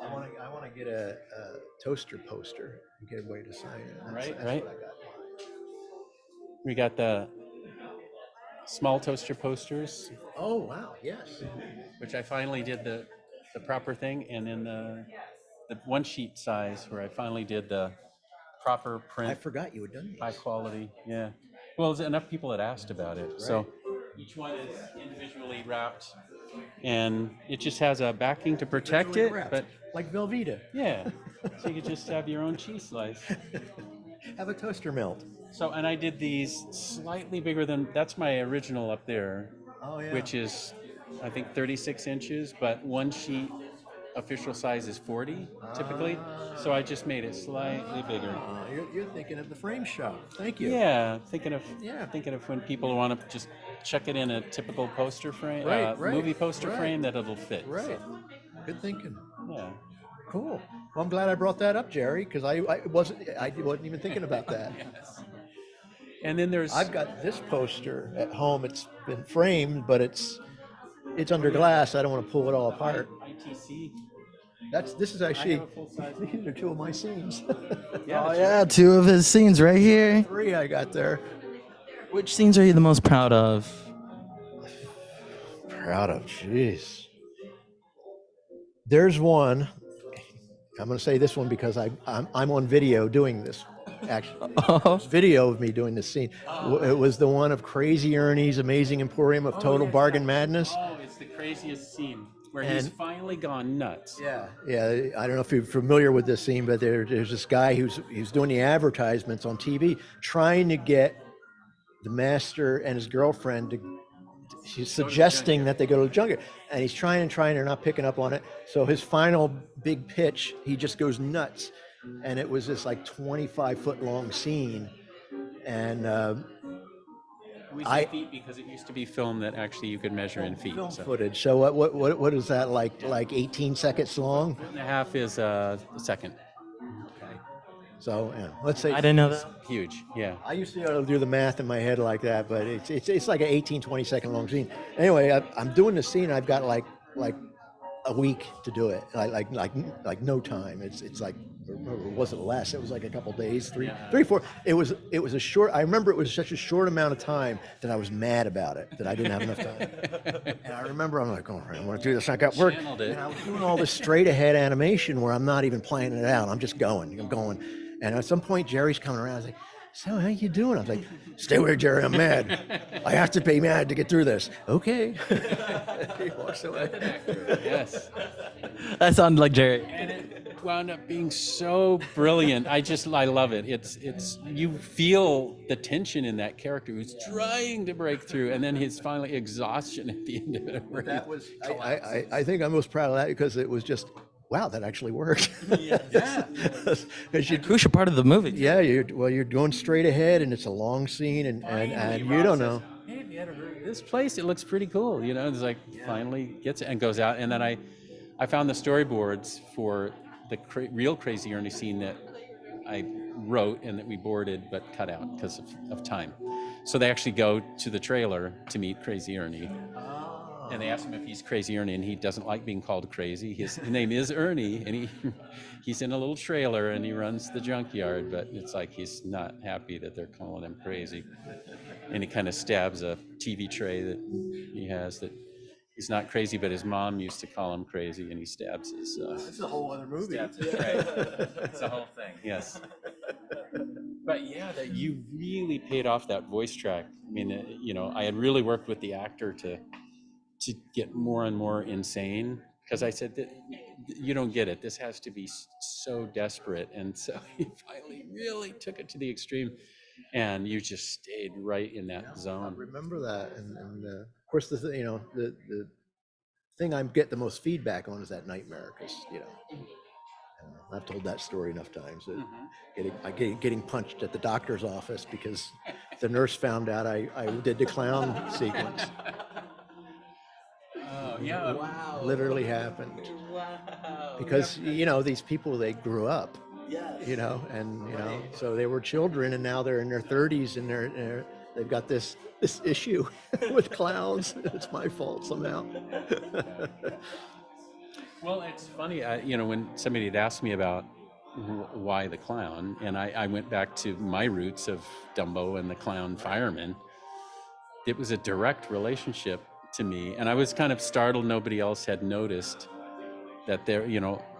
I want to get a toaster poster and get everybody to sign it. That's Right. what I got. We got the small toaster posters, Oh wow, yes. which I finally did the proper thing, and then the one sheet size where I finally did the proper I print, forgot you had done high these. quality. Yeah. Well, there's enough people that asked about it, so each one is individually wrapped, and it just has a backing to protect it. Wrapped, But like Velveeta. yeah, so you could just have your own cheese slice. Have a toaster melt. So, and I did these slightly bigger than, that's my original up there, Oh yeah. which is, I think, 36 inches, but one sheet official size is 40 typically. So I just made it slightly bigger. You're thinking of the frame shop. Thank you. Yeah, thinking of Yeah. when people want to just chuck it in a typical poster frame, Right, movie poster right. frame, that it'll fit. Right. So, Good thinking. yeah. Cool. Well, I'm glad I brought that up, Jerry, because I wasn't even thinking about that. Yes. And then there's I've got this poster at home. It's been framed, but it's under glass. I don't want to pull it all apart. ITC. This is actually, I have a full-size. these are 2 of my scenes. Yeah, Oh that's yeah, 2 of his scenes right here. 3 I got there. Which scenes are you the most proud of? Proud of, jeez. There's one. I'm going to say this one because I'm on video doing this. Actually, there's video of me doing this scene. It was the one of Crazy Ernie's Amazing Emporium of Total Bargain Madness. Oh, it's the craziest scene where he's And- finally gone nuts. Yeah. I don't know if you're familiar with this scene, but there's this guy who's doing the advertisements on TV, trying to get the master and his girlfriend to. She's suggesting that they go to the junket, and he's trying, they're not picking up on it. So his final big pitch, he just goes nuts, and it was this like 25-foot long scene, and We I- say feet because it used to be film that actually you could measure in feet. film So footage. So what is that like 18 seconds long? 1.5 is a second. Okay. So yeah, let's say I didn't know that. Huge. Yeah. I used to be able to do the math in my head like that, but it's like an 18, 20 second long scene. Anyway, I'm doing the scene. I've got like a week to do it, like no time. It's like, or was it less? It was like a couple days, three, 4. It was a short. I remember it was such a short amount of time that I was mad about it, that I didn't have enough time. And I remember I'm like, all right, I want to do this. I got work. Channeled it. And I was doing all this straight ahead animation where I'm not even planning it out. I'm just going. I'm going. And at some point, Jerry's coming around. I was like, so how you doing? I was like, stay away, Jerry. I'm mad. I have to be mad to get through this. Okay. He walks away. Yes. That sounded like Jerry. And it wound up being so brilliant. I love it. It's you feel the tension in that character who's trying to break through, and then his finally exhaustion at the end of it. Where That was. I think I'm most proud of that because it was just. Wow, that actually worked. yeah. Because you, Crucial part of the movie. yeah, you're going straight ahead, and it's a long scene, and you don't know. Hey, have you ever heard of this place? It looks pretty cool. You know, it's like finally gets it and goes out. And then I found the storyboards for the real Crazy Ernie scene that I wrote and that we boarded but cut out because of time. So they actually go to the trailer to meet Crazy Ernie. And they ask him if he's Crazy Ernie, and he doesn't like being called crazy. His name is Ernie, and he's in a little trailer, and he runs the junkyard, but it's like he's not happy that they're calling him crazy. And he kind of stabs a TV tray that he has that he's not crazy, but his mom used to call him crazy, and he stabs his... It's a whole other movie. Stabs his tray. It's a whole thing, yes. But yeah, that you really paid off that voice track. I mean, you know, I had really worked with the actor to get more and more insane, because I said that you don't get it. This has to be so desperate, and so he finally really took it to the extreme, and you just stayed right in that I zone. remember that, and of course the thing I get the most feedback on is that nightmare, because I've told that story enough times. That getting punched at the doctor's office because the nurse found out I did the clown sequence. Oh yeah! Wow! Literally happened. Wow! Because these people, they grew up. Yeah. So they were children, and now they're in their 30s, and they've got this issue with clowns. It's my fault somehow. Well, it's funny, when somebody had asked me about why the clown, and I went back to my roots of Dumbo and the clown fireman. It was a direct relationship to me, and I was kind of startled nobody else had noticed that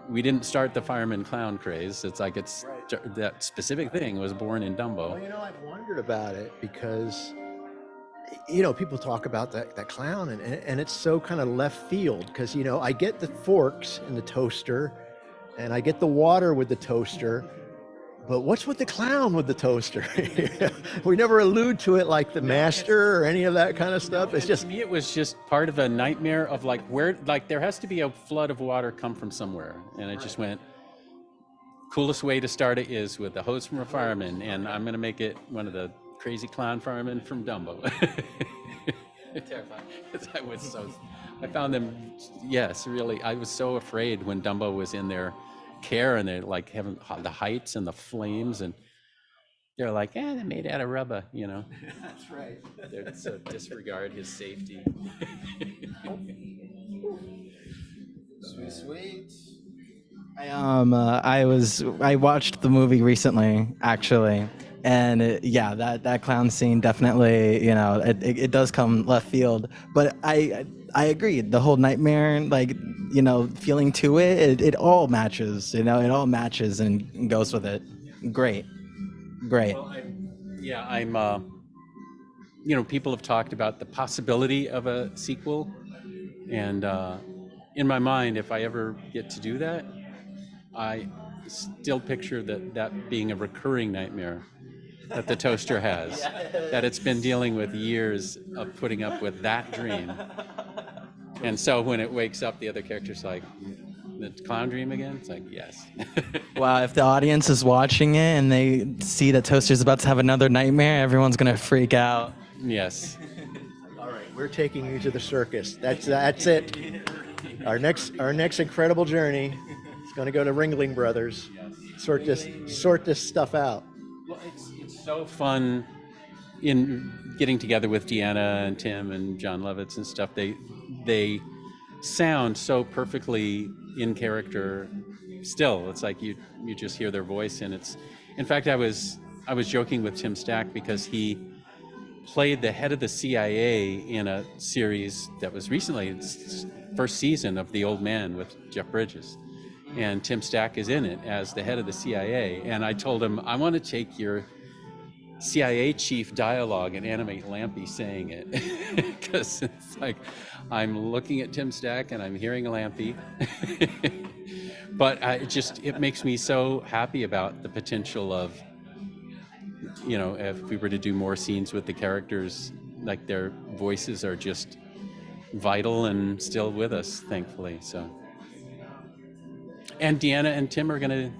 we didn't start the fireman clown craze. It's like that specific thing was born in Dumbo. Well, I've wondered about it because people talk about that clown, and it's so kind of left field, because I get the forks in the toaster and I get the water with the toaster, but what's with the clown with the toaster? We never allude to it like the master or any of that kind of stuff. It's just, to me, it was just part of a nightmare of there has to be a flood of water come from somewhere, and it just went. Coolest way to start it is with a hose from a fireman, and I'm going to make it one of the crazy clown firemen from Dumbo. Terrifying. I found them, yes, really. I was so afraid when Dumbo was in their care, and they're like having the heights and the flames, and they're like, they're made out of rubber, That's right. They're so disregard his safety. Sweet. I watched the movie recently, actually, and that clown scene definitely, it does come left field, but I agree, the whole nightmare, feeling to it all matches, it all matches and goes with it. Great. Well, people have talked about the possibility of a sequel, and in my mind, if I ever get to do that, I still picture that being a recurring nightmare that the toaster has, that it's been dealing with years of putting up with that dream. And so when it wakes up, the other character's like, the clown dream again? It's like, yes. Wow, if the audience is watching it and they see that Toaster's about to have another nightmare, everyone's going to freak out. Yes. All right, we're taking you to the circus. That's it. Our next incredible journey is going to go to Ringling Brothers. Sort this stuff out. Well, it's so fun in getting together with Deanna and Tim and John Lovitz and stuff. They sound so perfectly in character. Still, it's like you just hear their voice, and it's. In fact, I was joking with Tim Stack because he played the head of the CIA in a series that was recently, it's first season of The Old Man with Jeff Bridges. And Tim Stack is in it as the head of the CIA. And I told him, I want to take your CIA chief dialogue and animate Lampy saying it. Because it's like, I'm looking at Tim Stack and I'm hearing Lampy. But it makes me so happy about the potential of, you know, if we were to do more scenes with the characters, like their voices are just vital and still with us, thankfully. So, and Deanna and Tim are going to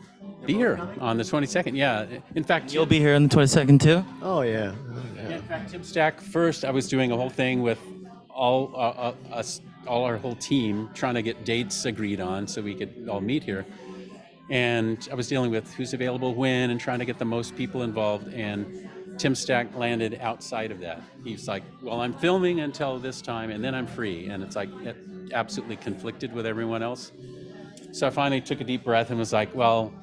be here on the 22nd. Yeah, in fact, You'll be here on the 22nd too? Oh yeah. in fact, Tim Stack first. I was doing a whole thing with all our whole team, trying to get dates agreed on so we could all meet here. And I was dealing with who's available when and trying to get the most people involved. And Tim Stack landed outside of that. He's like, well, I'm filming until this time and then I'm free. And it's like, it absolutely conflicted with everyone else. So I finally took a deep breath and was like, well,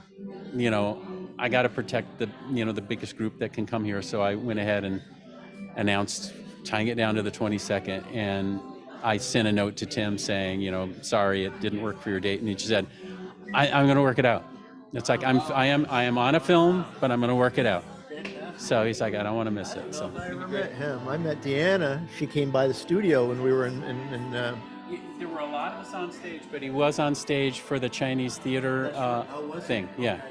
you know, I got to protect the, you know, the biggest group that can come here. So I went ahead and announced tying it down to the 22nd. And I sent a note to Tim saying, you know, sorry, it didn't work for your date. And he just said, I'm going to work it out. It's like, I am on a film, but I'm going to work it out. So he's like, I don't want to miss it. So I never met him. I met Deanna. She came by the studio when we were in there were a lot of us on stage, but he was on stage for the Chinese theater thing. Yeah.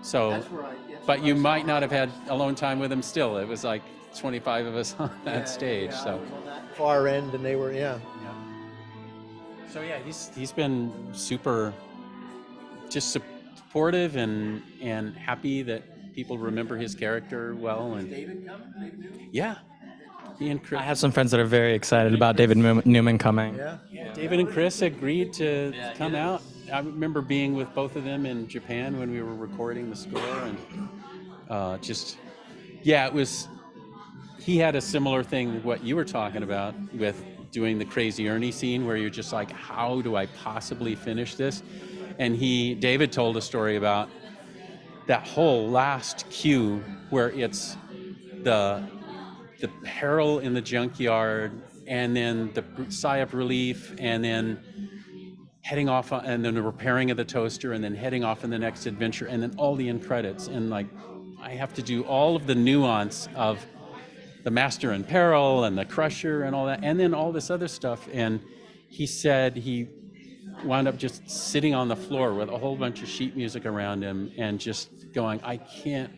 So, but you might not have had alone time with him still. It was like 25 of us on that stage. So on that far end, and they were, So yeah, he's been super, just supportive and happy that people remember his character well. And David coming? yeah, he and Chris. I have some friends that are very excited about David Newman coming. Yeah. David and Chris agreed to come out. I remember being with both of them in Japan when we were recording the score, and it was. He had a similar thing what you were talking about with doing the Crazy Ernie scene, where you're just like, how do I possibly finish this? And David told a story about that whole last cue where it's the peril in the junkyard, and then the sigh of relief, and then heading off, and then the repairing of the toaster, and then heading off in the next adventure, and then all the end credits. And like, I have to do all of the nuance of the master in peril and the crusher and all that, and then all this other stuff. And he said he wound up just sitting on the floor with a whole bunch of sheet music around him and just going, I can't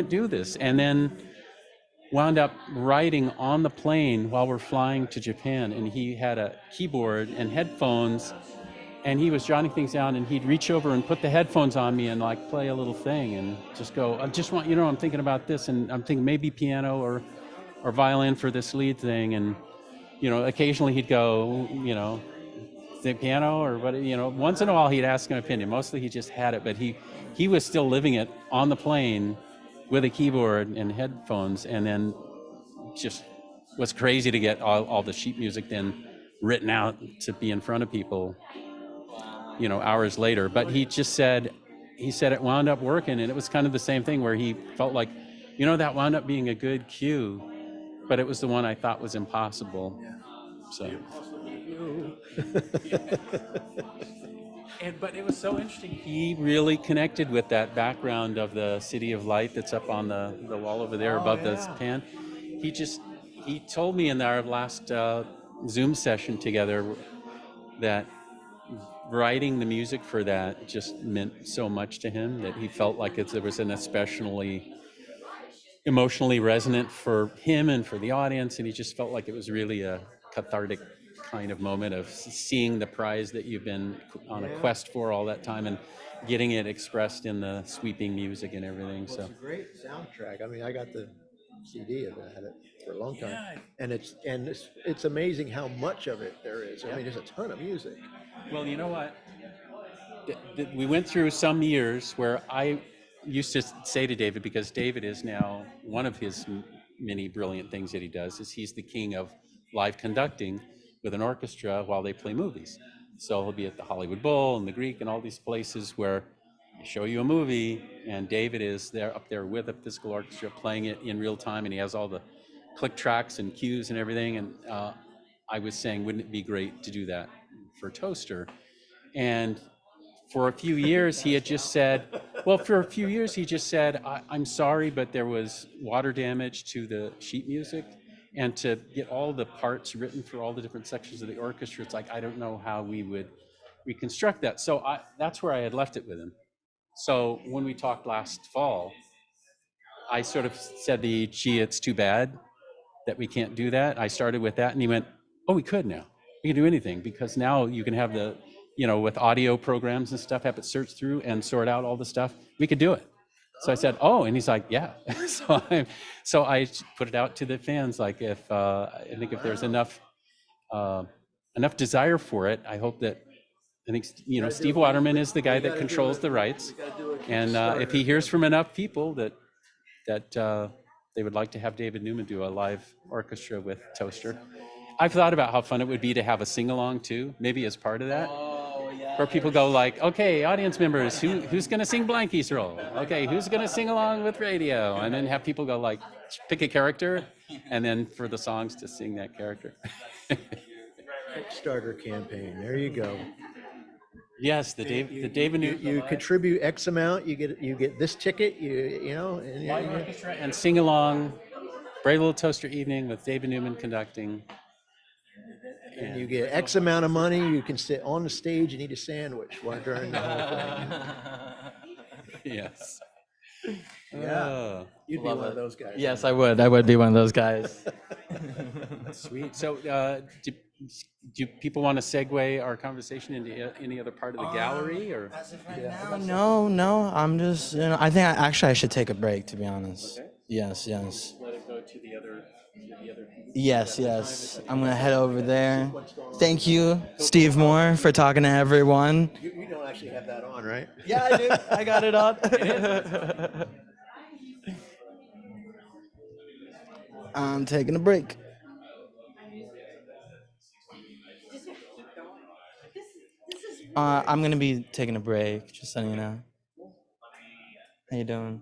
do this. And then wound up writing on the plane while we're flying to Japan, and he had a keyboard and headphones, and he was jotting things down, and he'd reach over and put the headphones on me and like play a little thing and just go, I just want, I'm thinking about this, and I'm thinking maybe piano or violin for this lead thing. And occasionally he'd go, the piano or what, once in a while he'd ask an opinion. Mostly he just had it, but he was still living it on the plane with a keyboard and headphones, and then just was crazy to get all the sheet music then written out to be in front of people, hours later. But he said it wound up working, and it was kind of the same thing where he felt like, that wound up being a good cue, but it was the one I thought was impossible. So. But it was so interesting. He really connected with that background of the City of Light that's up on the wall over there above the pan. He told me in our last Zoom session together that writing the music for that just meant so much to him, that he felt like there was an especially emotionally resonant for him and for the audience, and he just felt like it was really a cathartic kind of moment of seeing the prize that you've been on a quest for all that time and getting it expressed in the sweeping music and everything. Well, so it's a great soundtrack. I mean, I got the CD of it. I had it for a long time, and it's amazing how much of it there is. I mean, there's a ton of music. Well, you know what? We went through some years where I used to say to David, because David is now one of his many brilliant things that he does, is he's the king of live conducting with an orchestra while they play movies. So he'll be at the Hollywood Bowl and the Greek and all these places where show you a movie, and David is there up there with a physical orchestra playing it in real time, and he has all the click tracks and cues and everything. And I was saying, wouldn't it be great to do that for Toaster? And for a few years, he had just said, well, for a few years, he just said, I'm sorry, but there was water damage to the sheet music. And to get all the parts written for all the different sections of the orchestra, it's like, I don't know how we would reconstruct that. So that's where I had left it with him. So when we talked last fall, I sort of said gee, it's too bad that we can't do that. I started with that, and he went, oh, we could now. We can do anything, because now you can have the, with audio programs and stuff, have it search through and sort out all the stuff. We could do it. So I said, oh, and he's like, yeah. so I put it out to the fans, like I think if there's enough desire for it, I hope that, I think, Steve Waterman is the guy that controls the rights. And if he hears from enough people that they would like to have David Newman do a live orchestra with Toaster. I've thought about how fun it would be to have a sing-along too, maybe as part of that. Oh, yeah. Where people go like, okay, audience members, who's gonna sing Blanky's role? Okay, who's gonna sing along with radio? And then have people go like, pick a character, and then for the songs to sing that character. Kickstarter campaign. There you go. Yes, the David Newman. You contribute X amount, you get this ticket, Live orchestra and sing along, Brave Little Toaster Evening with David Newman conducting. And you get X amount of money, you can sit on the stage and eat a sandwich while during the whole thing. Yes. Yeah. You'd be Love one it. of those guys. Yes, I would. I would be one of those guys. Sweet. So do people want to segue our conversation into any other part of the gallery, or? No. I'm just. I think I should take a break, to be honest. Okay. Yes. Let it go to the other. Yes. I'm gonna head over there. Thank you, Steve Moore, for talking to everyone. You don't actually have that on, right? Yeah, I do. I got it on. I'm taking a break. I'm gonna be taking a break, just so you know. How you doing?